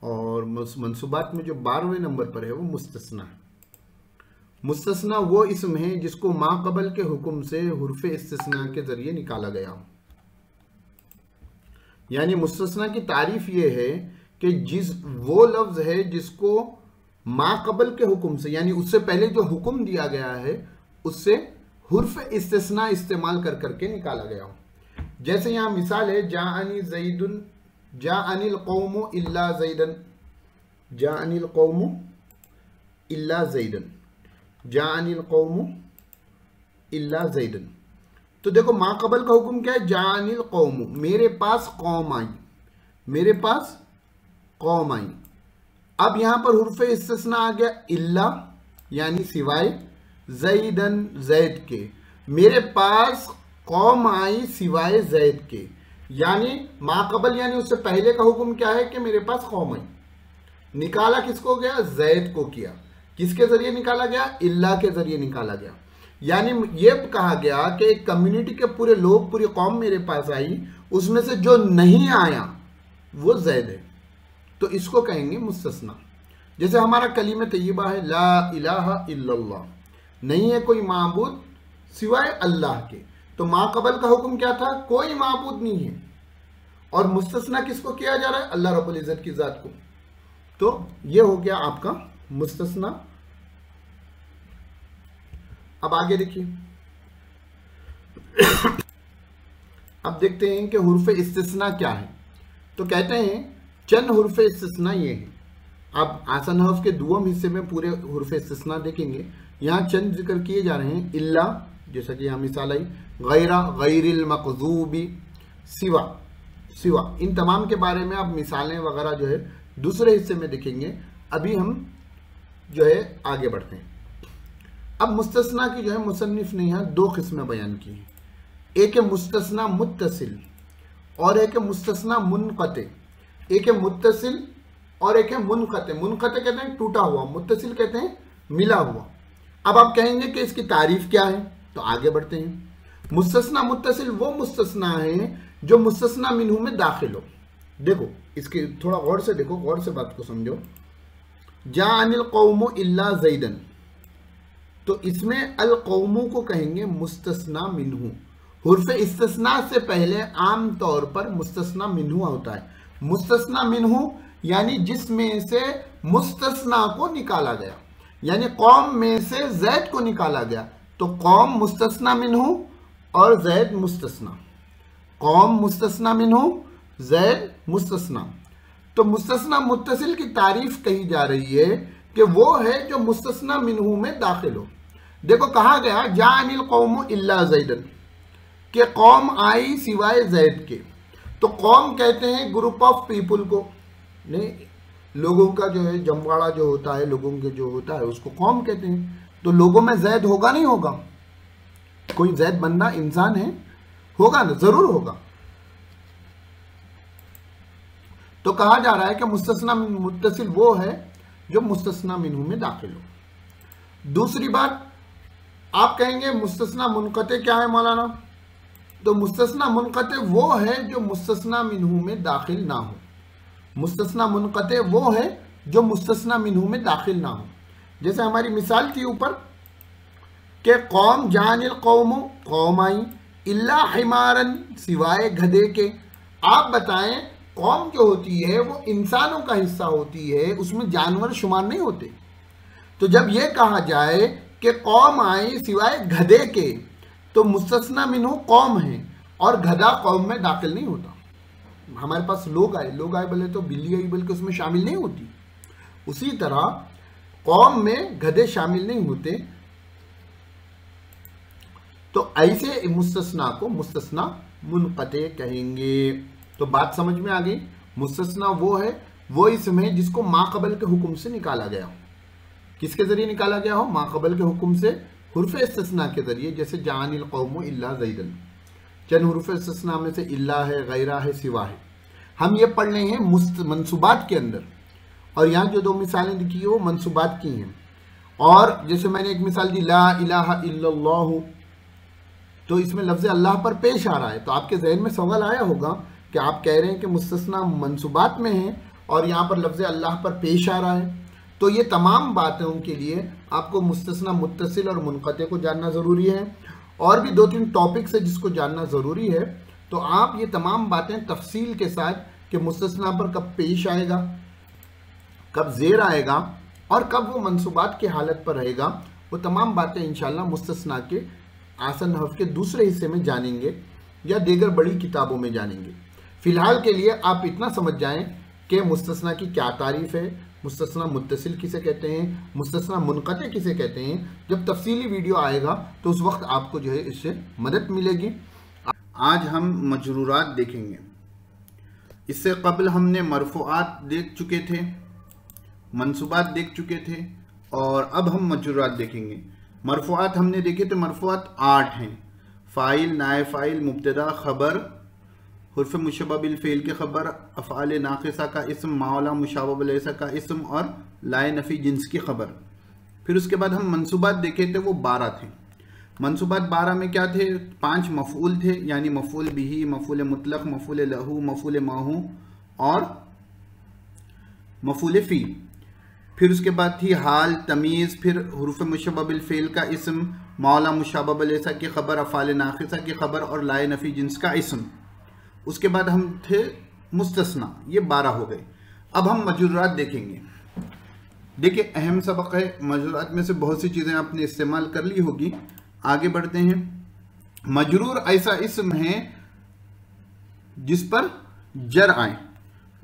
और मंसूबात में जो 12वें नंबर पर है वो मुस्तस्ना है। मुस्तस्ना वो इस्म है जिसको माक़बल के हुक्म से हुर्फ़ इस्तिस्ना के ज़रिए निकाला गया हो। यानी मुस्तस्ना की तारीफ ये है कि वो लफ्ज़ है जिसको माक़बल के हुक्म से, यानी उससे पहले जो हुक्म दिया गया है उससे हुर्फ़ इस्तिस्ना इस्तेमाल कर करके निकाला गया हो। जैसे यहाँ मिसाल है, जाअनी ज़ैदुन, जाअनिल कौमु इल्ला ज़ैदन, जाअनिल कौमु इल्ला ज़ैदन, जाअनिल कौमु इल्ला ज़ैदन। तो देखो माक़बल का हुक्म क्या है? जाअनिल कौमु, मेरे पास कौम आई, मेरे पास कौम आई। अब यहां पर हुर्फ़ इस्तिस्ना आ गया इल्ला, यानी सिवाय, ज़ैदन, ज़ैद के, मेरे पास कौम आई सिवाय ज़ैद के। यानी माक़बल यानी उससे पहले का हुक्म क्या है कि मेरे पास कौम आई। निकाला किसको गया? ज़ैद को किया। किसके जरिए निकाला गया? इल्ला के जरिए निकाला गया। यानी ये कहा गया कि एक कम्युनिटी के पूरे लोग, पूरी कौम मेरे पास आई, उसमें से जो नहीं आया वो ज़ैद है, तो इसको कहेंगे मुस्तस्ना। जैसे हमारा कलीमा तय्यबा है, ला इलाहा इल्लल्लाह, नहीं है कोई माबूद सिवाय अल्लाह के। तो माक़बल का हुक्म क्या था? कोई माबूद नहीं है। और मुस्तस्ना किसको किया जा रहा है? अल्लाह रब्बुल इज़्ज़त की ज़ात को। तो ये हो गया आपका मुस्तस्ना। अब आगे देखिए, अब देखते हैं कि हुर्फ़ इस्तिस्ना क्या है। तो कहते हैं चंद हुर्फ़ इस्तिस्ना ये है। अब आसन हर्फ के दुआम हिस्से में पूरे हुर्फ़ इस्तिस्ना देखेंगे। यहाँ चंद जिक्र किए जा रहे हैं। इल्ला, जैसा कि यहाँ मिसाल आई, गैरा, गैरिल मक़ज़ूबी, सिवा, सिवा, इन तमाम के बारे में आप मिसालें वगैरह जो है दूसरे हिस्से में देखेंगे। अभी हम जो है आगे बढ़ते हैं। अब मुस्तस्ना की जो है मुसन्निफ ने यहाँ 2 किस्में बयान की हैं। एक है मुस्तस्ना मुत्तसिल और एक है मुस्तस्ना मुनक़ते। एक है मुत्तसिल और एक है मुनक़ते। मुनक़ते कहते हैं टूटा हुआ, मुत्तसिल कहते हैं मिला हुआ। अब आप कहेंगे कि इसकी तारीफ क्या है, तो आगे बढ़ते हैं। मुस्तस्ना मुत्तसिल वो मुस्तस्ना है जो मुस्तस्ना मिन्हु में दाखिल हो। देखो इसके थोड़ा गौर से देखो, गौर से बात को समझो। जाअनिल कौमु इल्ला ज़ैदन, तो इसमें अल कौमु को कहेंगे मुस्तस्ना मिन्हु। हुर्फ़ इस्तिस्ना से पहले आम तौर पर मुस्तस्ना मिन्हु होता है। मुस्तस्ना मिन्हु यानी जिसमें से मुस्तस्ना को निकाला गया, यानी कौम में से ज़ैद को निकाला गया। तो कौम मुस्तस्ना मिन्हु और ज़ैद मुस्तस्ना, कौम मुस्तस्ना मिन्हु, ज़ैद मुस्तस्ना। तो मुस्तस्ना मुत्तसिल की तारीफ कही जा रही है कि वो है जो मुस्तस्ना मिन्हु में दाखिल हो। देखो कहा गया जाअनिल कौमु इल्ला ज़ैदन, कि कौम आई सिवाय ज़ैद के। तो कौम कहते हैं ग्रुप ऑफ पीपुल को, नहीं, लोगों का जो है जमवाड़ा जो होता है, लोगों के जो होता है उसको कौम कहते हैं। तो लोगों में जैद होगा नहीं होगा? कोई जैद बंदा इंसान है, होगा ना, जरूर होगा। तो कहा जा रहा है कि मुस्तस्ना मुत्तसिल वो है जो मुस्तस्ना मिन्हु में दाखिल हो। दूसरी बात, आप कहेंगे मुस्तस्ना मुनक़ते क्या है मौलाना? तो मुस्तस्ना मुनक़ते वो है जो मुस्तस्ना मिन्हु में दाखिल ना हो। मुस्तस्ना मुनक़ते वो है जो मुस्तस्ना मिन्हु में दाखिल ना हो। जैसे हमारी मिसाल थी ऊपर कि कौम जानिल कौम, कौम आई, इल्ला हिमारन, सिवाय गधे के। आप बताएं, कौम जो होती है वो इंसानों का हिस्सा होती है, उसमें जानवर शुमार नहीं होते। तो जब ये कहा जाए कि कौम आई सिवाय गधे के, तो मुस्तस्ना मिन्हु कौम है और गधा कौम में दाखिल नहीं होता। हमारे पास लोग आए बोले तो बिल्ली आई बल्कि उसमें शामिल नहीं होती। उसी तरह कौम में गधे शामिल नहीं होते। तो ऐसे मुस्तस्ना को मुस्तस्ना मुनक़ते कहेंगे। तो बात समझ में आ गई। मुस्तस्ना वो है, वो इसम है जिसको माक़बल के हुक्म से निकाला गया हो। किसके जरिए निकाला गया हो? माक़बल के हुक्म से, हुर्फ़ इस्तिस्ना के जरिए। जैसे जानिल कौम इल्ला ज़ैदन, चंद हुर्फ़ इस्तिस्ना में से इल्ला है, गैरा है, सिवा है। हम ये पढ़ रहे हैं मंसूबात के अंदर, और यहाँ जो दो मिसालें दिखी है वो मंसूबात की हैं। और जैसे मैंने एक मिसाल दी ला इलाहा इल्लल्लाहु, तो इसमें लफ्ज़ अल्लाह पर पेश आ रहा है। तो आपके जहन में सवाल आया होगा कि आप कह रहे हैं कि मुस्तस्ना मंसूबात में है और यहाँ पर लफ्ज़ अल्लाह पर पेश आ रहा है। तो ये तमाम बातों के लिए आपको मुस्तस्ना मुत्तसिल और मुनक़ते को जानना ज़रूरी है। और भी 2-3 टॉपिक्स है जिसको जानना ज़रूरी है। तो आप ये तमाम बातें तफसील के साथ कि मुस्तस्ना पर कब पेश आएगा, कब ज़ेर आएगा और कब वो मंसूबात की हालत पर रहेगा, वो तमाम बातें इंशाअल्लाह मुस्तस्ना के आसन हर्फ के दूसरे हिस्से में जानेंगे या दीगर बड़ी किताबों में जानेंगे। फ़िलहाल के लिए आप इतना समझ जाएं कि मुस्तस्ना की क्या तारीफ़ है, मुस्तस्ना मुत्तसिल किसे कहते हैं, मुस्तस्ना मुनक़ते किसे कहते हैं। जब तफसीली वीडियो आएगा तो उस वक्त आपको जो है इससे मदद मिलेगी। आज हम मजरूरात देखेंगे। इससे कबल हमने मरफ़ूआत देख चुके थे, मंसूबात देख चुके थे, और अब हम मजरूरात देखेंगे। मरफ़ूआत हमने देखे थे, मरफ़ूआत 8 हैं। फ़ाइल, नाए फ़ाइल, मुब्तदा, ख़बर, हुर्फ़ मुशब्बह बिल फ़ेल के ख़बर, अफ़आल नाक़िसा का इस्म, मावला मुशाबह बिल लैसा का इस्म और लाए नफ़ी जिन्स की ख़बर। फिर उसके बाद हम मंसूबात देखे थे, वो 12 थे। मंसूबात 12 में क्या थे? 5 मफ़ऊल थे, यानी मफ़ऊल बिही, मफ़ऊल मुतलक़, मफ़ऊल लहू, मफ़ऊल माहू और मफ़ऊल फ़ी। फिर उसके बाद थी हाल, तमीज़, फिर हुरूफ़ मुशब्बह बिल फ़ेल का इस्म, मौला मुशाबह बिल लैसा की ख़बर, अफ़आल नाक़िसा की ख़बर और लाए नफ़ी जिन्स का इस्म। उसके बाद हम थे मुस्तस्ना। ये 12 हो गए। अब हम मजरूरात देखेंगे। देखिए, अहम सबक है। मजरूरात में से बहुत सी चीज़ें आपने इस्तेमाल कर ली होगी। आगे बढ़ते हैं। मजरूर ऐसा इस्म है जिस पर जर आए,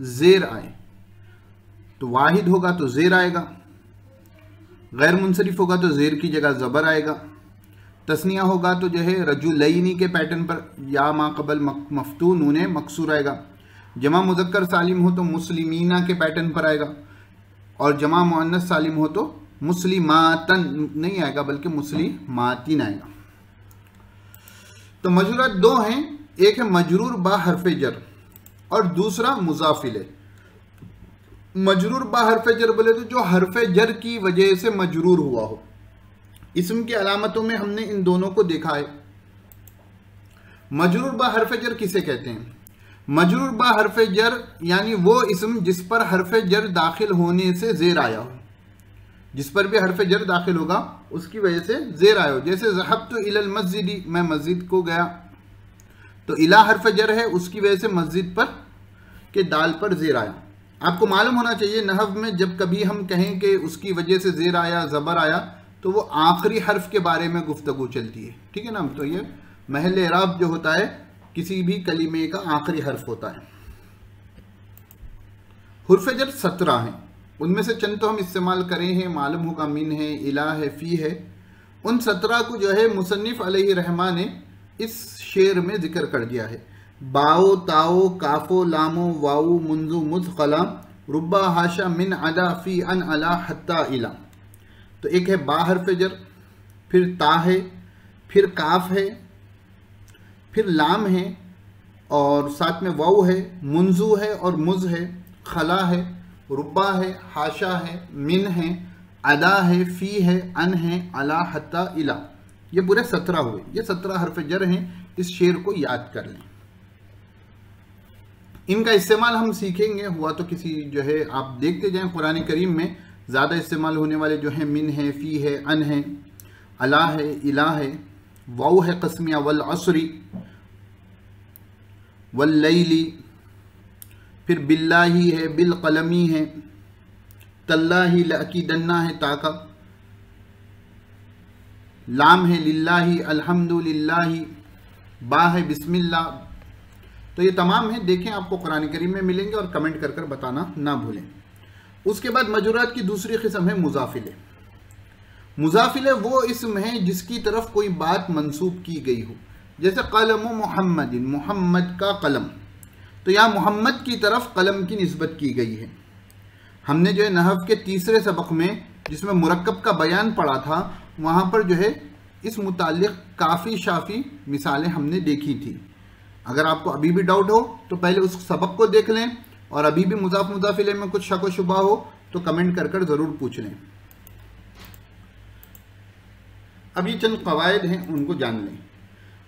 ज़ेर आए। तो वाहिद होगा तो ज़ेर आएगा, गैर मुनसरिफ होगा तो ज़ेर की जगह ज़बर आएगा। तस्निया होगा तो जो है रजुलैनी के पैटर्न पर या माक़बल मफ्तू नूने मकसूर आएगा। जमा मुज़क्कर सालिम हो तो मुस्लिमीना के पैटर्न पर आएगा, और जमा मुअन्नस सालिम हो तो मुस्लिमातन नहीं आएगा बल्कि मुस्लिमातिन आएगा। तो मजरूरात 2 हैं, एक है मजरूर बा हरफ़े जर और दूसरा मुज़ाफ़िल। मजरूर बा हरफ़े जर बोले तो जो हरफ़े जर की वजह से मजरूर हुआ हो। इस्म की अलामतों में हमने इन दोनों को देखा है। मजरूर बा हरफ़े जर किसे कहते हैं? मजरूर बा हरफ़े जर यानी वो इस्म जिस पर हरफ़े जर दाखिल होने से ज़ेर आया हो। जिस पर भी हरफ़े जर दाखिल होगा उसकी वजह से ज़ेर आया हो। जैसे ज़हबतु इलल मस्जिदी, मैं मस्जिद को गया, तो इला हरफ़े जर है, उसकी वजह से मस्जिद पर के दाल पर ज़ेर आया। आपको मालूम होना चाहिए नहव में जब कभी हम कहें कि उसकी वजह से ज़ेर आया, ज़बर आया, तो वो आखिरी हर्फ के बारे में गुफ्तगू चलती है। ठीक है ना। तो ये महल इराब जो होता है किसी भी कलीमे का आखिरी हर्फ होता है। हुर्फ़ जर 17 हैं, उनमें से चंद तो हम इस्तेमाल करें हैं, मालूम होगा मिन है, इला है, फ़ी है। उन 17 को जो है मुसन्निफ़ अलैहि रहमा ने इस शेर में जिक्र कर दिया है। बाओ, ताओ, काफ़ो, लामो, वाऊ, मुंजू, मुज़, क़लम, रुब्बा हाशा मिन अदा फी अन अला हत्ता इला। तो एक है बा हर्फ जर, फिर ता है, फिर काफ है, फिर लाम है और साथ में वाव है, मुंजू है और मुज है, खला है, रुब्बा है, हाशा है, मिन है, अदा है, फी है, अन है, अला हत्ता इला। ये पूरे 17 हुए। ये 17 हर्फ जर हैं। इस शेर को याद कर लें। इनका इस्तेमाल हम सीखेंगे, हुआ तो किसी जो है आप देखते जाएं कुरान करीम में ज़्यादा इस्तेमाल होने वाले जो हैं मिन है, फ़ी है, अन है, अला है, इला है, वाउ है कस्मिया, वल असरी, वल लैली, फिर बिल्लाही है, बिल कलमी है, तल्लाही, लअकीदन्ना है, ताका, लाम है लिल्लाही, अल्हम्दुलिल्लाही, बा है बिस्मिल्लाह। तो ये तमाम है, देखें आपको कुरान करीम में मिलेंगे और कमेंट कर बताना ना भूलें। उसके बाद मजरूरात की दूसरी किस्म है मुजाफिले। मुजाफिले वो इस्म है जिसकी तरफ कोई बात मंसूब की गई हो, जैसे कलम मुहम्मदिन, मोहम्मद का कलम, तो यहाँ मोहम्मद की तरफ कलम की निस्बत की गई है। हमने जो है नहव के तीसरे सबक में जिसमें मुरक्कब का बयान पढ़ा था, वहाँ पर जो है इस मुताल्लिक़ काफ़ी शाफ़ी मिसालें हमने देखी थी। अगर आपको अभी भी डाउट हो तो पहले उस सबक को देख लें, और अभी भी मुजाफ मुजाफिले में कुछ शक व शुबा हो तो कमेंट कर ज़रूर पूछ लें। अब ये चंद कवायद हैं, उनको जान लें।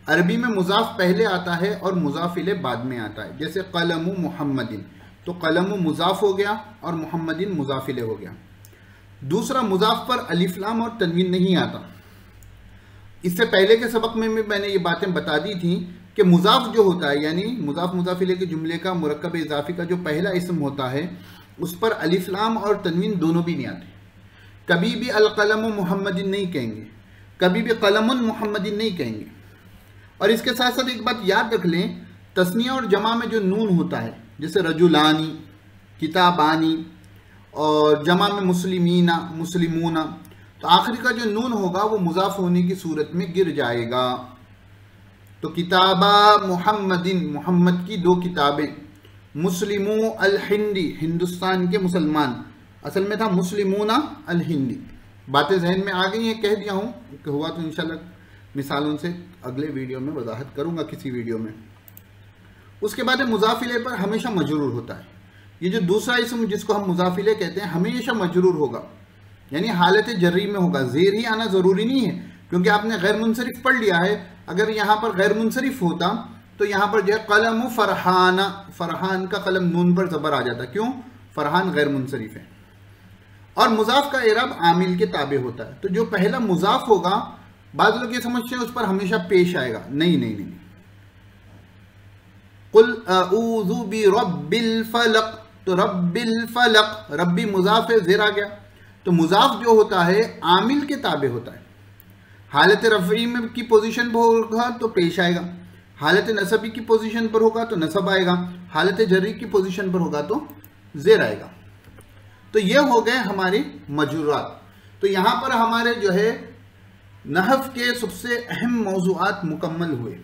अरबी में मुजाफ पहले आता है और मुजाफिले बाद में आता है। जैसे कलमु मुहम्मदिन, तो कलमु मुजाफ हो गया और मुहम्मदिन मुजाफिले हो गया। दूसरा, मुजाफ पर अलिफ लाम और तनवीन नहीं आता। इससे पहले के सबक में भी मैंने ये बातें बता दी थी कि मुजाफ जो होता है, यानी मुजाफ मुजाफिले के जुमले का मुरक्कब इजाफी का जो पहला इस्म होता है, उस पर अलिफ लाम और तनवीन दोनों भी नहीं आते। कभी भी अलकलम मुहम्मदिन नहीं कहेंगे, कभी भी कलमुन मुहम्मदिन नहीं कहेंगे। और इसके साथ साथ एक बात याद रख लें, तस्निया और जमा में जो नून होता है, जैसे रजुलानी, किताबानी, और जमा में मुस्लिमीना, मुस्लिमूना, तो आखिरी का जो नून होगा वो मुजाफ होने की सूरत में गिर जाएगा। तो किताबा मुहम्मदिन, मोहम्मद की 2 किताबें, मुस्लिमू अल हिंदी, हिंदुस्तान के मुसलमान, असल में था मुस्लिमूना अल हिंदी। बातें जहन में आ गई हैं, कह दिया हूँ, हुआ तो इंशाल्लाह मिसालों से अगले वीडियो में वजाहत करूँगा किसी वीडियो में। उसके बाद मुजाफिले पर हमेशा मजरूर होता है। ये जो दूसरा इस्म जिसको हम मुजाफिले कहते हैं हमेशा मजरूर होगा, यानी हालत जर्री में होगा। ज़ेर ही आना ज़रूरी नहीं है, क्योंकि आपने गैर मुनसरिफ पढ़ लिया है। अगर यहाँ पर गैर मुनसरिफ होता तो यहाँ पर जो है कलम फरहाना, फरहान का कलम नून पर ज़बर आ जाता। क्यों? फरहान गैर मुनसरिफ है। और मुजाफ का इराब आमिल के ताबे होता है। तो जो पहला मुजाफ होगा, बाद लोग ये समझते हैं उस पर हमेशा पेश आएगा। नहीं नहीं नहीं, कुल अऊज़ु बि रब्बिल फलक, तो रब्बिल फलक, रब्बी मुजाफ है, ज़ेर आ गया। तो मुजाफ जो होता है आमिल के ताबे होता है। हालत रफ़ई में की पोजीशन पर होगा तो पेश आएगा, हालत नसबी की पोजीशन पर होगा तो नसब आएगा, हालत जर्री की पोजीशन पर होगा तो ज़ेर आएगा। तो ये हो गए हमारे मजरूरात। तो यहाँ पर हमारे जो है नहव के सबसे अहम मौज़ूआत मुकम्मल हुए।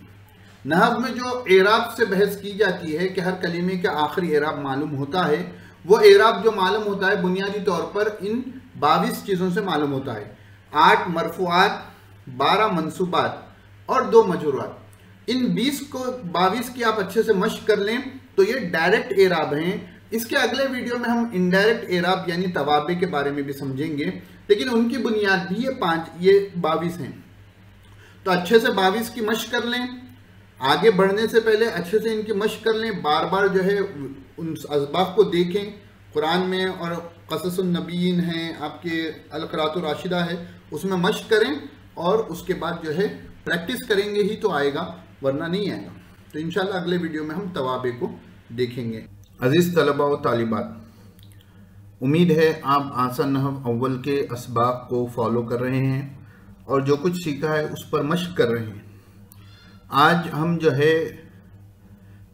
नहव में जो एराब से बहस की जाती है कि हर कलीमे का आखिरी एराब मालूम होता है, वो एराब जो मालूम होता है बुनियादी तौर पर इन 22 चीज़ों से मालूम होता है। 8 मरफूआत, 12 मंसूबात और 2 मजरूरात। इन 22 की आप अच्छे से मश्क कर लें तो ये डायरेक्ट एराब हैं। इसके अगले वीडियो में हम इनडायरेक्ट एराब यानी तवाबे के बारे में भी समझेंगे, लेकिन उनकी बुनियाद भी ये 22 हैं। तो अच्छे से 22 की मश्क कर लें। आगे बढ़ने से पहले अच्छे से इनकी मश्क कर लें। बार बार जो है उन असबाब को देखें कुरान में, और क़ससुन नबीयीन हैं, आपके अल-क़िराअतुर राशिदा है, उसमें मश्क करें और उसके बाद जो है प्रैक्टिस करेंगे ही तो आएगा, वरना नहीं आएगा। तो इंशाल्लाह अगले वीडियो में हम तवाबे को देखेंगे। अज़ीज़ तलबा व तालिबात, उम्मीद है आप आसान नहव अव्वल के असबाब को फॉलो कर रहे हैं और जो कुछ सीखा है उस पर मश्क कर रहे हैं। आज हम जो है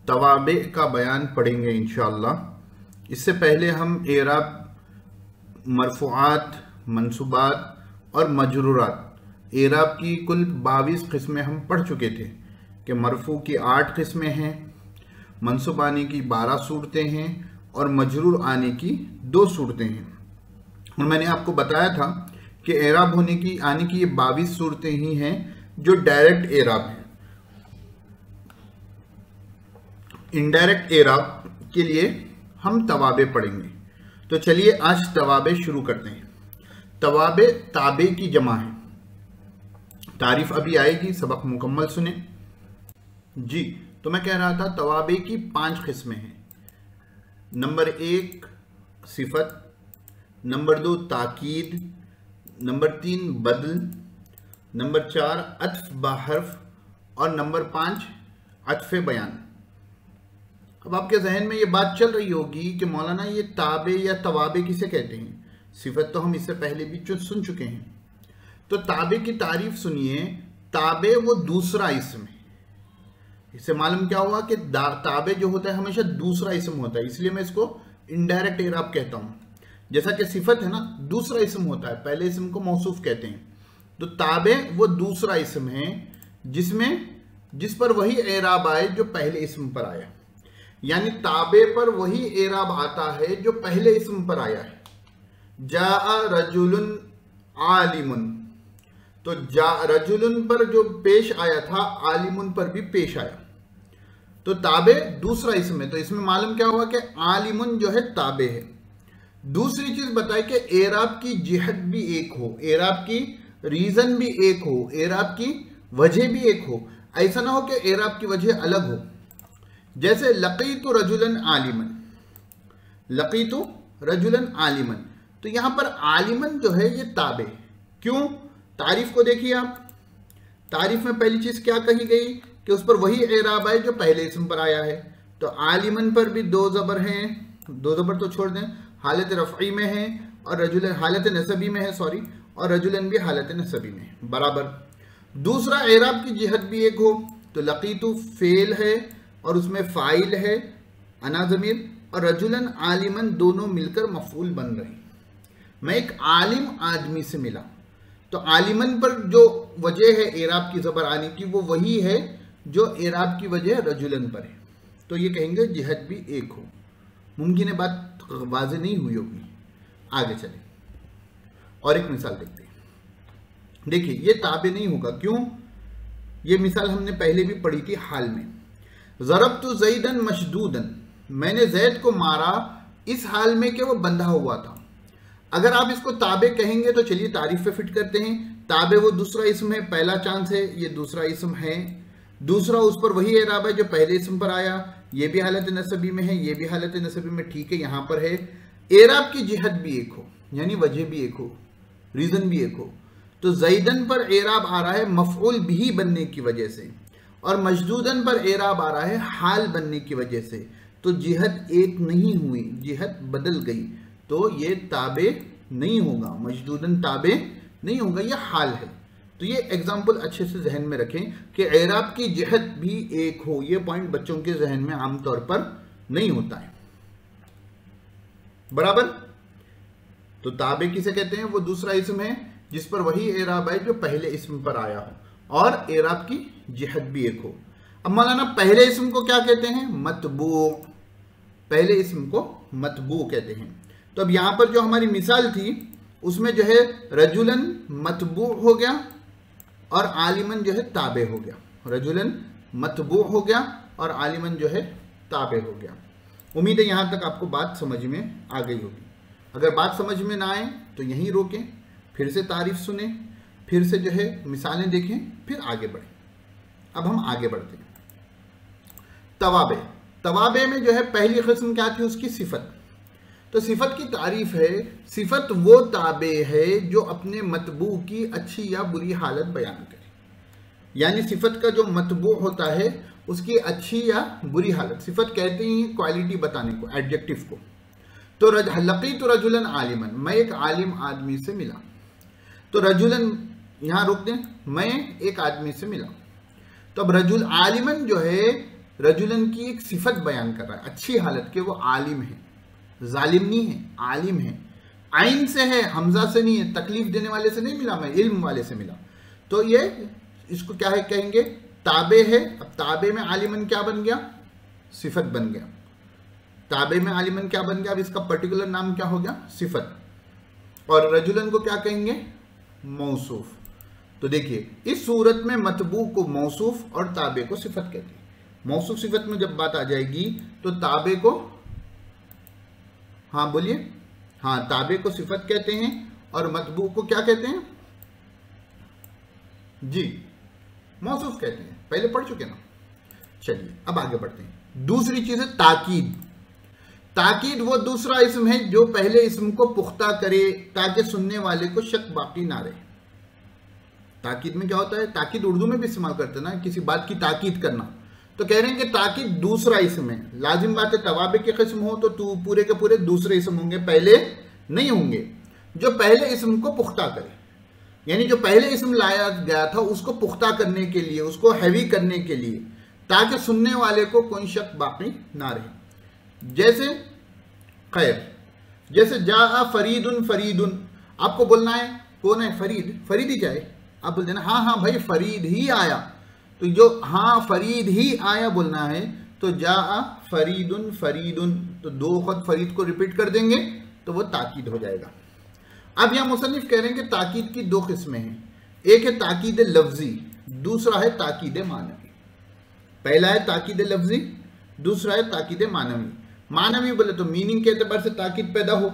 तवाबे का बयान पढ़ेंगे इंशाअल्लाह। इससे पहले हम एराब, मरफूआत, मंसूबात और मजरूरात, एराब की कुल 22 किस्में हम पढ़ चुके थे कि मरफू की 8 किस्में हैं, मंसूबानी की 12 सूरतें हैं और मजरूर आने की 2 सूरतें हैं। और मैंने आपको बताया था कि एराब होने की आने की ये 22 सूरतें ही हैं जो डायरेक्ट एराब है। इनडायरेक्ट एराब के लिए हम तवाबे पढ़ेंगे। तो चलिए आज तवाबे शुरू करते हैं। तवाबे ताबे की जमा है। तारीफ अभी आएगी, सबक मुकम्मल सुने जी। तो मैं कह रहा था तवाबे की 5 किस्में हैं। नंबर 1 सिफत, नंबर 2 ताकीद, नंबर 3 बदल, नंबर 4 अत्फ बहर्फ और नंबर 5 अत्फ बयान। अब आपके जहन में ये बात चल रही होगी कि मौलाना ये ताबे या तवाबे किसे कहते हैं। सिफत तो हम इससे पहले भी सुन चुके हैं। तो ताबे की तारीफ सुनिए। ताबे वो दूसरा इस्म है। इससे मालूम क्या हुआ कि ताबे जो होता है हमेशा दूसरा इस्म होता है, इसलिए मैं इसको इनडायरेक्ट एराब कहता हूं। जैसा कि सिफत है ना, दूसरा इस्म होता है, पहले इस्म को मौसूफ कहते हैं। तो ताबे वो दूसरा इस्म है जिस पर वही एराब आए जो पहले इस्म पर आया। यानी ताबे पर वही एराब आता है जो पहले इस्म पर आया है। जा रजुलन आलिमुन, तो जा रजुलन पर जो पेश आया था आलिमुन पर भी पेश आया। तो ताबे दूसरा इस्म है। तो इसमें मालूम क्या हुआ कि आलिमुन जो है ताबे है। दूसरी चीज बताए कि एराब की जिहत भी एक हो, एराब की रीजन भी एक हो, एराब की वजह भी एक हो। ऐसा ना हो कि एराब की वजह अलग हो। जैसे लकीतु रजुलन आलिमन, लकीतु रजुलन आलिमन, तो यहां पर आलिमन जो है ये ताबे। क्यों? तारीफ को देखिए आप। तारीफ में पहली चीज क्या कही गई कि उस पर वही एराब है जो पहले इस्म पर आया है। तो आलिमन पर भी 2 ज़बर हैं, 2 ज़बर तो छोड़ दें, हालत रफ़ई में है और रजुलन हालत नसबी में है, सॉरी, और रजुलन भी हालत नसबी में है बराबर। दूसरा एराब की जिहत भी एक हो। तो लकीतु फेल है और उसमें फ़ाइल है अना ज़मीर, और रजुलन आलिमन दोनों मिलकर मफ़ूल बन रहे। मैं एक आलिम आदमी से मिला, तो आलिमन पर जो वजह है एराब की ज़बर आने की वो वही है जो एराब की वजह रजुलन पर है। तो ये कहेंगे जिहत भी एक हो। मुमकिन है बात वाज़ेह नहीं हुई होगी। आगे चले और एक मिसाल देखते हैं। देखिए ये ताबे नहीं होगा। क्यों? ये मिसाल हमने पहले भी पढ़ी थी हाल में। ज़रबतु ज़ैदन मशदूदन, मैंने जैद को मारा इस हाल में कि वो बंधा हुआ था। अगर आप इसको ताबे कहेंगे तो चलिए तारीफ पे फिट करते हैं। ताबे वो दूसरा इस्म है, पहला चांस है, ये दूसरा इस्म है। दूसरा उस पर वही एराब है जो पहले इस्म पर आया। ये भी हालत नसबी में है, ये भी हालत नसबी में, ठीक है, यहां पर है। एराब की जिहत भी एक हो, यानी वजह भी एक हो, रीजन भी एक हो। तो ज़ैदन पर एराब आ रहा है मफ़ऊल बिही बनने की वजह से, और मशदूदन पर एराब आ रहा है हाल बनने की वजह से। तो जिहत एक नहीं हुई, जिहत बदल गई। तो ये ताबे नहीं होगा, मशदूदन ताबे नहीं होगा, ये हाल है। तो ये एग्जाम्पल अच्छे से जहन में रखें कि एराब की जिहत भी एक हो। ये पॉइंट बच्चों के जहन में आमतौर पर नहीं होता है बराबर। तो ताबे किसे कहते हैं? वो दूसरा इस्म है जिस पर वही एराब है जो पहले इस्म पर आया हो और एराब की जिहत भी एक हो। अब मौलाना पहले इस्म को क्या कहते हैं? मतबू। पहले इस्म को मतबू कहते हैं। तो अब यहां पर जो हमारी मिसाल थी उसमें जो है रजुलन मतबू हो गया और आलिमन जो है ताबे हो गया। रजुलन मतबू हो गया और आलिमन जो है ताबे हो गया। उम्मीद है यहां तक आपको बात समझ में आ गई होगी। अगर बात समझ में ना आए तो यहीं रोकें, फिर से तारीफ सुने, फिर से जो है मिसालें देखें, फिर आगे बढ़ें। अब हम आगे बढ़ते हैं। तवाबे। तवाबे में जो है पहली किस्म क्या थी? उसकी सिफत। तो सिफत की तारीफ है, सिफत वो ताबे है जो अपने मतबू की अच्छी या बुरी हालत बयान करे। यानी सिफत का जो मतबू होता है उसकी अच्छी या बुरी हालत, सिफत कहते ही क्वालिटी बताने को, एडजेक्टिव को। तो लकीतु रजुलन आलिमन, मैं एक आलिम आदमी से मिला। तो रजुलन यहां रोक दें, मैं एक आदमी से मिला। तो अब रजुल आलिमन जो है रजुलन की एक सिफत बयान कर रहा है, अच्छी हालत के, वो आलिम है, जालिम नहीं है, आलिम है। आइन से है, हमजा से नहीं है, तकलीफ देने वाले से नहीं मिला, मैं इल्म वाले से मिला। तो ये इसको क्या है कहेंगे? ताबे है। अब ताबे में आलिमन क्या बन गया? सिफत बन गया। ताबे में आलिमन क्या बन गया, अब इसका पर्टिकुलर नाम क्या हो गया, सिफत। और रजुलन को क्या कहेंगे, मौसूफ। तो देखिए इस सूरत में मतबू को मौसूफ और ताबे को सिफत कहते हैं। मौसूफ सिफत में जब बात आ जाएगी तो ताबे को, हाँ बोलिए, हाँ ताबे को सिफत कहते हैं और मतबू को क्या कहते हैं जी, मौसूफ कहते हैं। पहले पढ़ चुके ना। चलिए अब आगे बढ़ते हैं। दूसरी चीज है ताकीद। ताकीद वो दूसरा इस्म है जो पहले इस्म को पुख्ता करे ताकि सुनने वाले को शक बाकी ना रहे। ताकीद में क्या होता है, ताकीद उर्दू में भी इस्तेमाल करते हैं ना, किसी बात की ताकीद करना। तो कह रहे हैं कि ताकीद दूसरा इस्म है। लाजिम बात है तवाबे के किस्म हो तो तू पूरे के पूरे दूसरे इस्म होंगे, पहले नहीं होंगे। जो पहले इस्म को पुख्ता करे, यानी जो पहले इस्म लाया गया था उसको पुख्ता करने के लिए, उसको हैवी करने के लिए, ताकि सुनने वाले को कोई शक बाकी ना रहे। जैसे खैर, जैसे जा फरीदुन, फरीदुन आपको बोलना है कौन है फरीद, फरीद ही क्या है, आप बोल देना हाँ हाँ भाई फरीद ही आया। तो जो हाँ फरीद ही आया बोलना है तो जा फरीदुन, फरीदुन, तो दो वक्त फरीद को रिपीट कर देंगे तो वो ताकीद हो जाएगा। अब यहां मुसन्निफ कह रहे हैं कि ताकीद की दो किस्में हैं, एक है ताकीद लफ्जी, दूसरा है ताकीद मानवी। पहला है ताकीद लफ्जी, दूसरा है ताकीद मानवी। मानवी बोले तो मीनिंग के एतबार से ताकीद पैदा हो,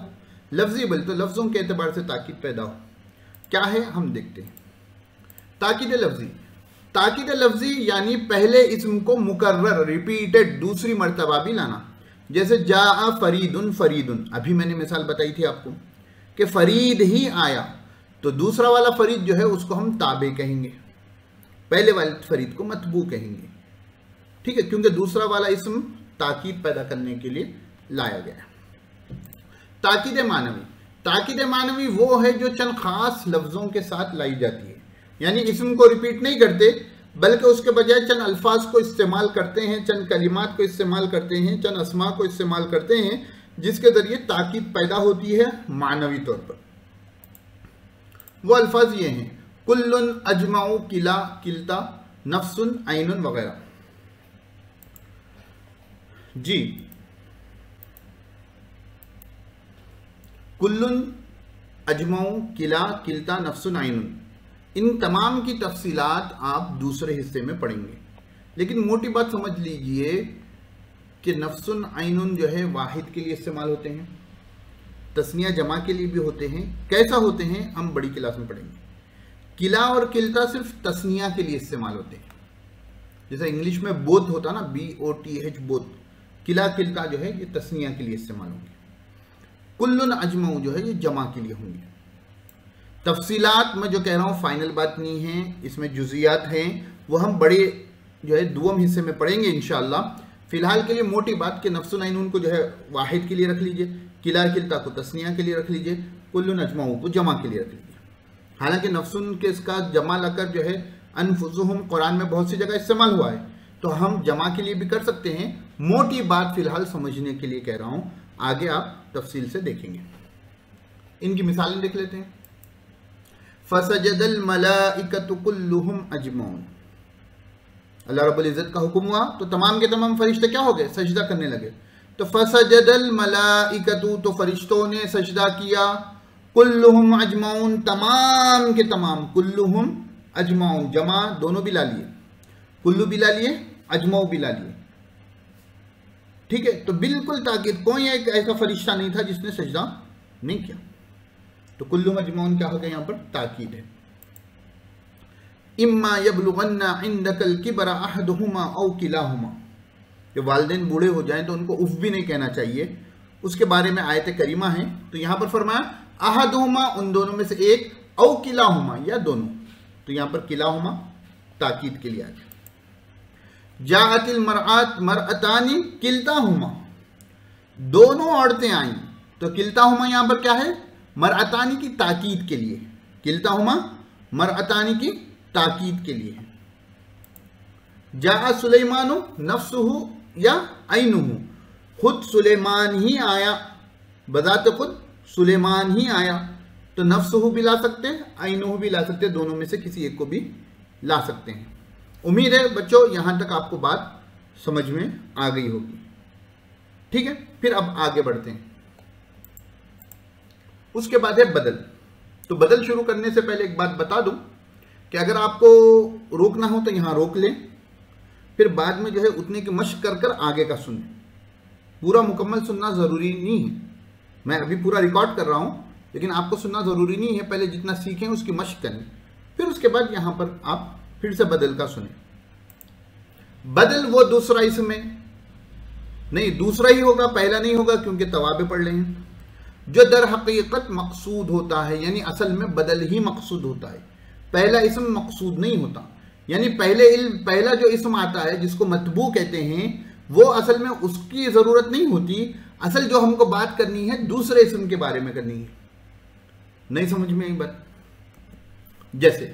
लफ्जी बोले तो लफ्जों के एतबार से ताकीद पैदा हो। क्या है हम देखते हैं। ताकीद लफ्जी, ताकीद लफ्जी यानी पहले इस्म को मुकर्रर रिपीटेड दूसरी मर्तबा भी लाना। जैसे जा फरीदुन, फरीदुन, अभी मैंने मिसाल बताई थी आपको कि फरीद ही आया, तो दूसरा वाला फरीद जो है उसको हम ताबे कहेंगे, पहले वाले फरीद को मतबू कहेंगे। ठीक है, क्योंकि दूसरा वाला इस्म ताकीद पैदा करने के लिए लाया गया। ताकीद मानवी, ताकीद मानवी वो है जो चंद खास लफ्जों के साथ लाई जाती है, यानी इस्म को रिपीट नहीं करते बल्कि उसके बजाय चंद अल्फाज को इस्तेमाल करते हैं, चंद कलिमात को इस्तेमाल करते हैं, चंद अस्मा को इस्तेमाल करते हैं, जिसके जरिए ताकीद पैदा होती है मानवी तौर पर। वो अल्फाज ये हैं कुल्लुन, अजमाऊ, किला, किल्ता, नफ्सुन, ऐनुन वगैरह। जी, कुल्लुन, अजमाऊ, किला, किल्ता, नफ्सुन, ऐनुन, इन तमाम की तफसीलात आप दूसरे हिस्से में पढ़ेंगे। लेकिन मोटी बात समझ लीजिए कि नफ्सुन, ऐनुन जो है वाहिद के लिए इस्तेमाल होते हैं, तस्निया जमा के लिए भी होते हैं। कैसा होते हैं हम बड़ी क्लास में पढ़ेंगे। किला और किल्ता सिर्फ तस्निया के लिए इस्तेमाल होते हैं, जैसा इंग्लिश में बोथ होता ना, BOTH बोथ। किला किल्ता जो है ये तस्निया के लिए इस्तेमाल होंगे। कुल्लुन अजमाऊ जो है ये जमा के लिए होंगे। तफसीलात में जो कह रहा हूँ फाइनल बात नहीं है, इसमें जुजियात हैं, वो हम बड़े जो है दुआम हिस्से में पढ़ेंगे इंशाअल्लाह। फिलहाल के लिए मोटी बात कि नफ्सुन ऐनुन को जो है वाहिद के लिए रख लीजिए, किला किल्ता को तस्निया के लिए रख लीजिए, कुल्लुन अजमाऊ को जमा के लिए रख लीजिए। हालांकि नफ्सुन के इसका जमा लाकर जो है अनफुजुहुम कुरान में बहुत सी जगह इस्तेमाल हुआ है, तो हम जमा के लिए भी कर सकते हैं। मोटी बात फिलहाल समझने के लिए कह रहा हूँ, आगे आप तफसील से देखेंगे। इनकी मिसालें देख लेते हैं। फसजदल मलाइकतु कुल्लुहुम अजमाउन, अल्लाह रब्बुल इज़्ज़त का हुक्म हुआ तो तमाम के तमाम फरिश्ते क्या हो गए, सजदा करने लगे। तो फसजदल मलाइकतु, तो फरिश्तों ने सजदा किया, कुल्लुहुम अजमाउन, तमाम के तमाम, कुल्लुहुम अजमाउन, जमा दोनों भी ला लिए, कुल्लू भी ला लिए, अजमाऊ भी ला लिए। ठीक है, तो बिल्कुल ताकीद, कोई एक ऐसा फरिश्ता नहीं था जिसने सजदा नहीं किया। तो कुल्लु मजमून क्या हो गया, यहां पर ताकीद है। इम्मा यबलुगन्ना इंदकल किबरा अहदुहुमा औ किलाहुमा, जो वालिदैन बूढ़े हो जाएं तो उनको उफ भी नहीं कहना चाहिए, उसके बारे में आयत करीमा है। तो यहां पर फरमाया अहदुहुमा, उन दोनों में से एक, औ किलाहुमा, या दोनों। तो यहां पर किलाहुमा ताकीद के लिए आ गया। जाअतिल मरआत मरअतानी किल्ताहुमा, दोनों औरतें आई, तो किल्ताहुमा यहां पर क्या है, मरअतानी की ताकीद के लिए, किल्ताहुमा मरअतानी की ताकीद के लिए। जा सुलेमानु नफ्सुहु या ऐनुहु, खुद सुलेमान ही आया, बजाते खुद सुलेमान ही आया, तो नफ्सुहु भी ला सकते हैं, ऐनुहु भी ला सकते हैं, दोनों में से किसी एक को भी ला सकते हैं। उम्मीद है बच्चों यहां तक आपको बात समझ में आ गई होगी। ठीक है। फिर अब आगे बढ़ते हैं। उसके बाद है बदल। तो बदल शुरू करने से पहले एक बात बता दूं कि अगर आपको रोकना हो तो यहां रोक लें, फिर बाद में जो है उतने की मशक कर कर आगे का सुनें। पूरा मुकम्मल सुनना ज़रूरी नहीं है, मैं अभी पूरा रिकॉर्ड कर रहा हूं, लेकिन आपको सुनना ज़रूरी नहीं है। पहले जितना सीखें उसकी मशक करें, फिर उसके बाद यहां पर आप फिर से बदल का सुने। बदल वो दूसरा इसम है, नहीं दूसरा ही होगा, पहला नहीं होगा, क्योंकि तवाबे पढ़ रहे हैं। जो दर हकीकत मकसूद होता है, यानी असल में बदल ही मकसूद होता है, पहला इसम मकसूद नहीं होता। यानी पहला जो इसम आता है जिसको मतबू कहते हैं, वो असल में उसकी ज़रूरत नहीं होती। असल जो हमको बात करनी है दूसरे इसम के बारे में करनी है। नहीं समझ में आई बात? जैसे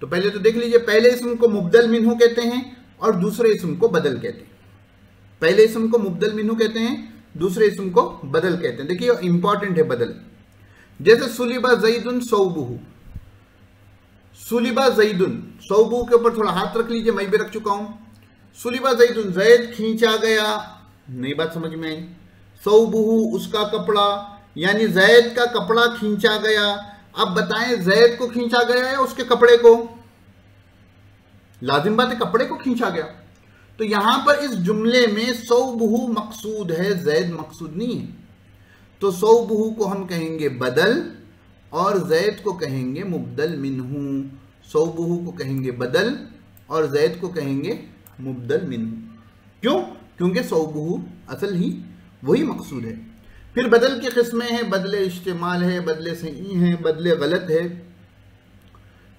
तो पहले तो देख लीजिए, पहले इसम को मुबदल मिन्हु कहते हैं और दूसरे इसम को बदल कहते हैं। पहले इसम को मुबदल मिन्हु कहते हैं, दूसरे इसम को बदल कहते हैं। देखिए इंपॉर्टेंट है बदल। जैसे सुलिबा ज़ैदुन सौबुहु, सुलिबा ज़ैदुन, सौबुहु के ऊपर थोड़ा हाथ रख लीजिए, मैं भी रख चुका हूं। सुलिबा ज़ैदुन, ज़ैद खींचा गया, नई बात समझ में आई। सौबुहु, उसका कपड़ा, यानी ज़ैद का कपड़ा खींचा गया। अब बताएं ज़ैद को खींचा गया है उसके कपड़े को? लाजिम बात है कपड़े को खींचा गया। तो यहां पर इस जुमले में सौबुहु मकसूद है, ज़ैद मकसूद नहीं है। तो सौबुहु को हम कहेंगे बदल और ज़ैद को कहेंगे मुबदल मिन्हु। सौबुहु को कहेंगे बदल और ज़ैद को कहेंगे मुबदल मिन्हु। क्यों? क्योंकि सौबुहु असल ही वही मकसूद है। फिर बदल की किस्में हैं, बदले इस्तेमाल है, बदले सही है, बदले गलत है।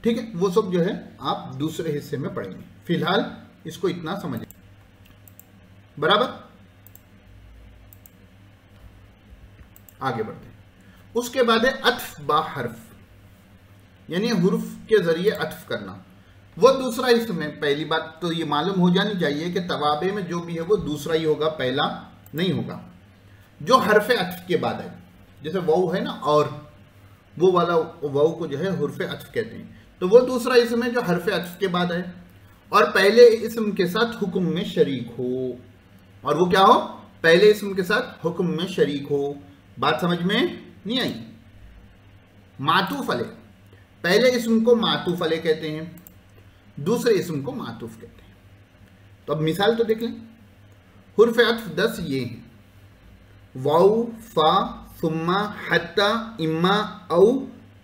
ठीक है, वो सब जो है आप दूसरे हिस्से में पढ़ेंगे। फिलहाल इसको इतना समझें, बराबर। आगे बढ़ते हैं। उसके बाद है अत्फ बा हर्फ, यानी हुर्फ के जरिए अत्फ करना। वो दूसरा इसम है। पहली बात तो ये मालूम हो जानी चाहिए कि तवाबे में जो भी है वो दूसरा ही होगा, पहला नहीं होगा। जो हरफ अत्फ के बाद है, जैसे वाउ है ना, और वो वाला वाउ को जो है हुर्फ अत्फ कहते हैं। तो वो दूसरा इसम है जो हरफ अत्फ के बाद है और पहले इसम के साथ हुक्म में शरीक हो। और वो क्या हो? पहले इसम के साथ हुक्म में शरीक हो। बात समझ में नहीं आई? मातूफ अलैह, पहले इसम को मातूफ अलैह कहते हैं, दूसरे इसम को मातूफ कहते हैं। तो अब मिसाल तो देख लें। हुर्फ अत्फ 10 ये हैं, वाउ, फा, सुम्मा, हत्ता, इम्मा, औ,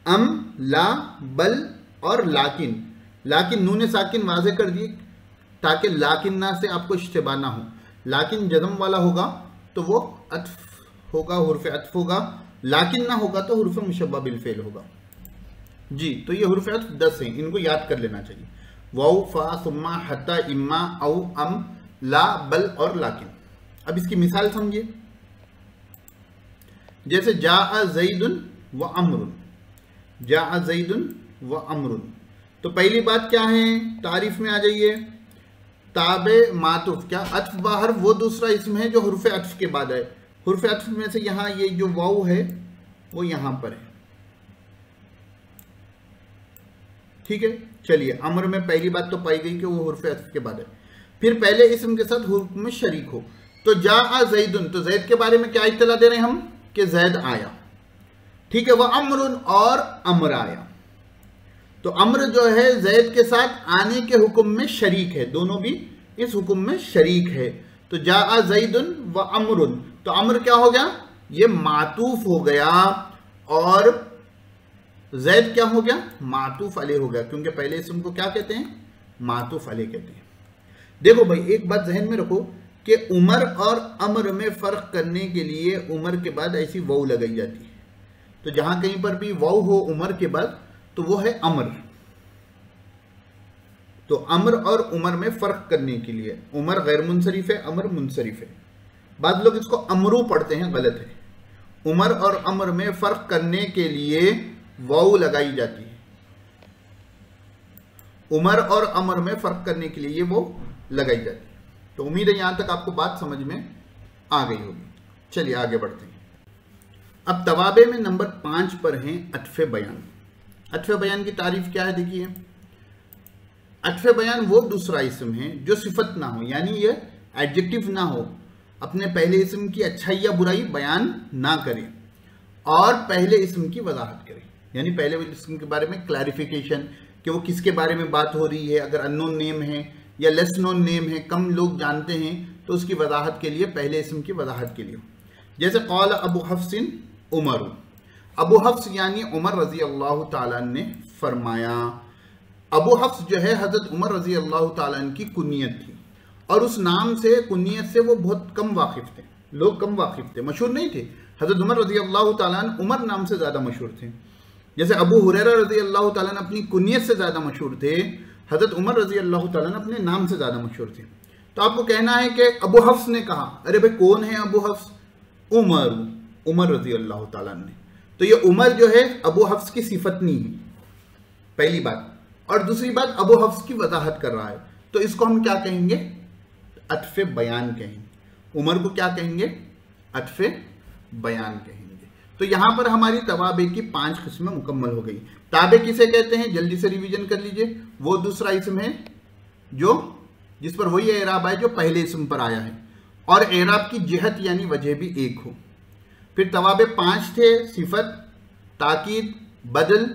अम, ला, बल और लाकिन। लाकिन नून साकिन वाज़े कर दिए ताकि लाकिन ना से आपको इश्तिबाह ना हो। लाकिन जज़म वाला होगा तो वो अत्फ होगा, हुर्फ अत्फ होगा। लाकिन ना होगा तो हुर्फ मुशब्बह बिल फेल होगा। जी, तो ये हुर्फ अत्फ 10 हैं, इनको याद कर लेना चाहिए। वाउ, फा, सुम्मा, हत्ता, इम्मा, औ, अम, ला, बल और लाकिन। अब इसकी मिसाल समझिए। जैसे जा ज़ैदुन व अमरुन, जा ज़ैदुन व अमरुन। तो पहली बात क्या है? तारीफ में आ जाइए। ताबे मातुफ, क्या अत्फ बाहर वो दूसरा इसम है जो हुर्फ अत्फ के बाद है। हुर्फ अत्फ में से यहां ये जो वाउ है वो यहां पर है। ठीक है, चलिए। अमर में पहली बात तो पाई गई कि वो हुर्फ अत्फ के बाद है। फिर पहले इसम के साथ हुक्म में शरीक हो। तो जा ज़ैदुन, तो ज़ैद के बारे में क्या इत्तला दे रहे हैं हम कि ज़ैद आया। ठीक है, वह अमरुन, और अमर आया। तो अम्र जो है ज़ैद के साथ आने के हुक्म में शरीक है, दोनों भी इस हुक्म में शरीक है। तो जा ज़ैदुन व अमरुन, तो अम्र क्या हो गया? ये मातूफ हो गया और ज़ैद क्या हो गया? मातूफ अलैह हो गया, क्योंकि पहले इसम को क्या कहते हैं? मातूफ अलैह कहते हैं। देखो भाई, एक बात जहन में रखो कि उमर और अमर में फ़र्क करने के लिए उमर के बाद ऐसी वाउ लगाई जाती है। तो जहां कहीं पर भी वाउ हो उमर के बाद तो वो है अमर। तो अमर और उमर में फ़र्क करने के लिए उमर गैर मुनसरिफ है, अमर मुनसरिफ है। बाद लोग इसको अमरू पढ़ते हैं, गलत है। उमर और अमर में फ़र्क करने के लिए वाउ लगाई जाती है। उमर और अमर में फ़र्क करने के लिए ये वो लगाई जाती है। तो उम्मीद है यहां तक आपको बात समझ में आ गई होगी। चलिए आगे बढ़ते हैं। अब तवाबे में नंबर 5 पर हैं अत्फ़े बयान। अत्फ़े बयान की तारीफ क्या है? देखिए, अत्फ़े बयान वो दूसरा इसम है जो सिफत ना हो, यानी ये एडजेक्टिव ना हो, अपने पहले इस्म की अच्छाई या बुराई बयान ना करे और पहले इस्म की वजाहत करे, यानी पहले इस्म के बारे में क्लैरिफिकेशन कि वो किसके बारे में बात हो रही है, अगर अननोन नेम है या लेस नोन नेम है, कम लोग जानते हैं, तो उसकी वजाहत के लिए पहले इस्म की वजाहत के लिए। जैसे क़ाल अबू हफ्सिन उमर, अबू हफ्स यानी उमर रजी अल्लाह ताला ने फरमाया। अबू हफ्स जो है हज़रत उमर रजी अल्लाह ताला की कुनियत थी और उस नाम से, कुनियत से वो बहुत कम वाकिफ़ थे, लोग कम वाकिफ़ थे, मशहूर नहीं थे। हज़रत उमर रजी अल्लाह ताला उमर नाम से ज़्यादा मशहूर थे। जैसे अबू हुरैरा रजी अल्लाह ताला अपनी कुनियत से ज़्यादा मशहूर थे, हज़रत उमर रजी अल्लाह ताला अपने नाम से ज़्यादा मशहूर थे। तो आपको कहना है कि अबू हफ्स ने कहा, अरे भाई कौन है अबू हफ्स? उमर, उमर रजी अल्लाह ताला ने। तो ये उमर जो है अबू हफ्स की सिफत नहीं है, पहली बात। और दूसरी बात, अबू हफ्स की वजाहत कर रहा है, तो इसको हम क्या कहेंगे? अत्फ़े बयान कहेंगे। उमर को क्या कहेंगे? अत्फ़े बयान कहेंगे। तो यहां पर हमारी तवाबे की 5 किस्में मुकम्मल हो गई। ताबे किसे कहते हैं? जल्दी से रिवीजन कर लीजिए। वो दूसरा इस्म है जो जिस पर वही एराब है जो पहले इस्म पर आया है और एराब की जिहत यानी वजह भी एक हो। फिर तवाबे 5 थे, सिफत, ताकीद, बदल,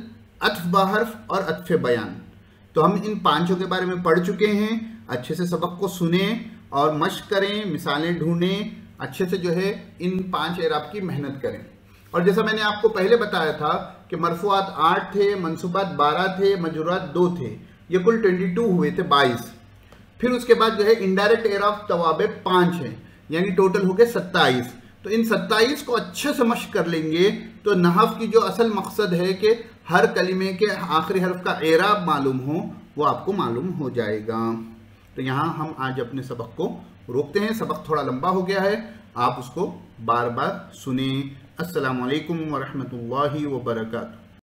अत्फ़ बहर्फ और अत्फ़े बयान। तो हम इन 5 के बारे में पढ़ चुके हैं। अच्छे से सबक को सुने और मश्क करें, मिसालें ढूंढें, अच्छे से जो है इन 5 एराब की मेहनत करें। और जैसा मैंने आपको पहले बताया था कि मरफूआत 8 थे, मंसूबात 12 थे, मजरूरात 2 थे, ये कुल 22 हुए थे, 22। फिर उसके बाद जो है इनडायरेक्ट एराब तवाबे 5 हैं, यानी टोटल हो गए 27। तो इन 27 को अच्छे से मश्क कर लेंगे तो नहव की जो असल मकसद है कि हर कलिमे के आखिरी हर्फ का एराब मालूम हो, वो आपको मालूम हो जाएगा। तो यहाँ हम आज अपने सबक को रोकते हैं। सबक थोड़ा लंबा हो गया है, आप उसको बार बार सुने। अस्सलामु अलैकुम वरहमतुल्लाहि वबरकातुहू।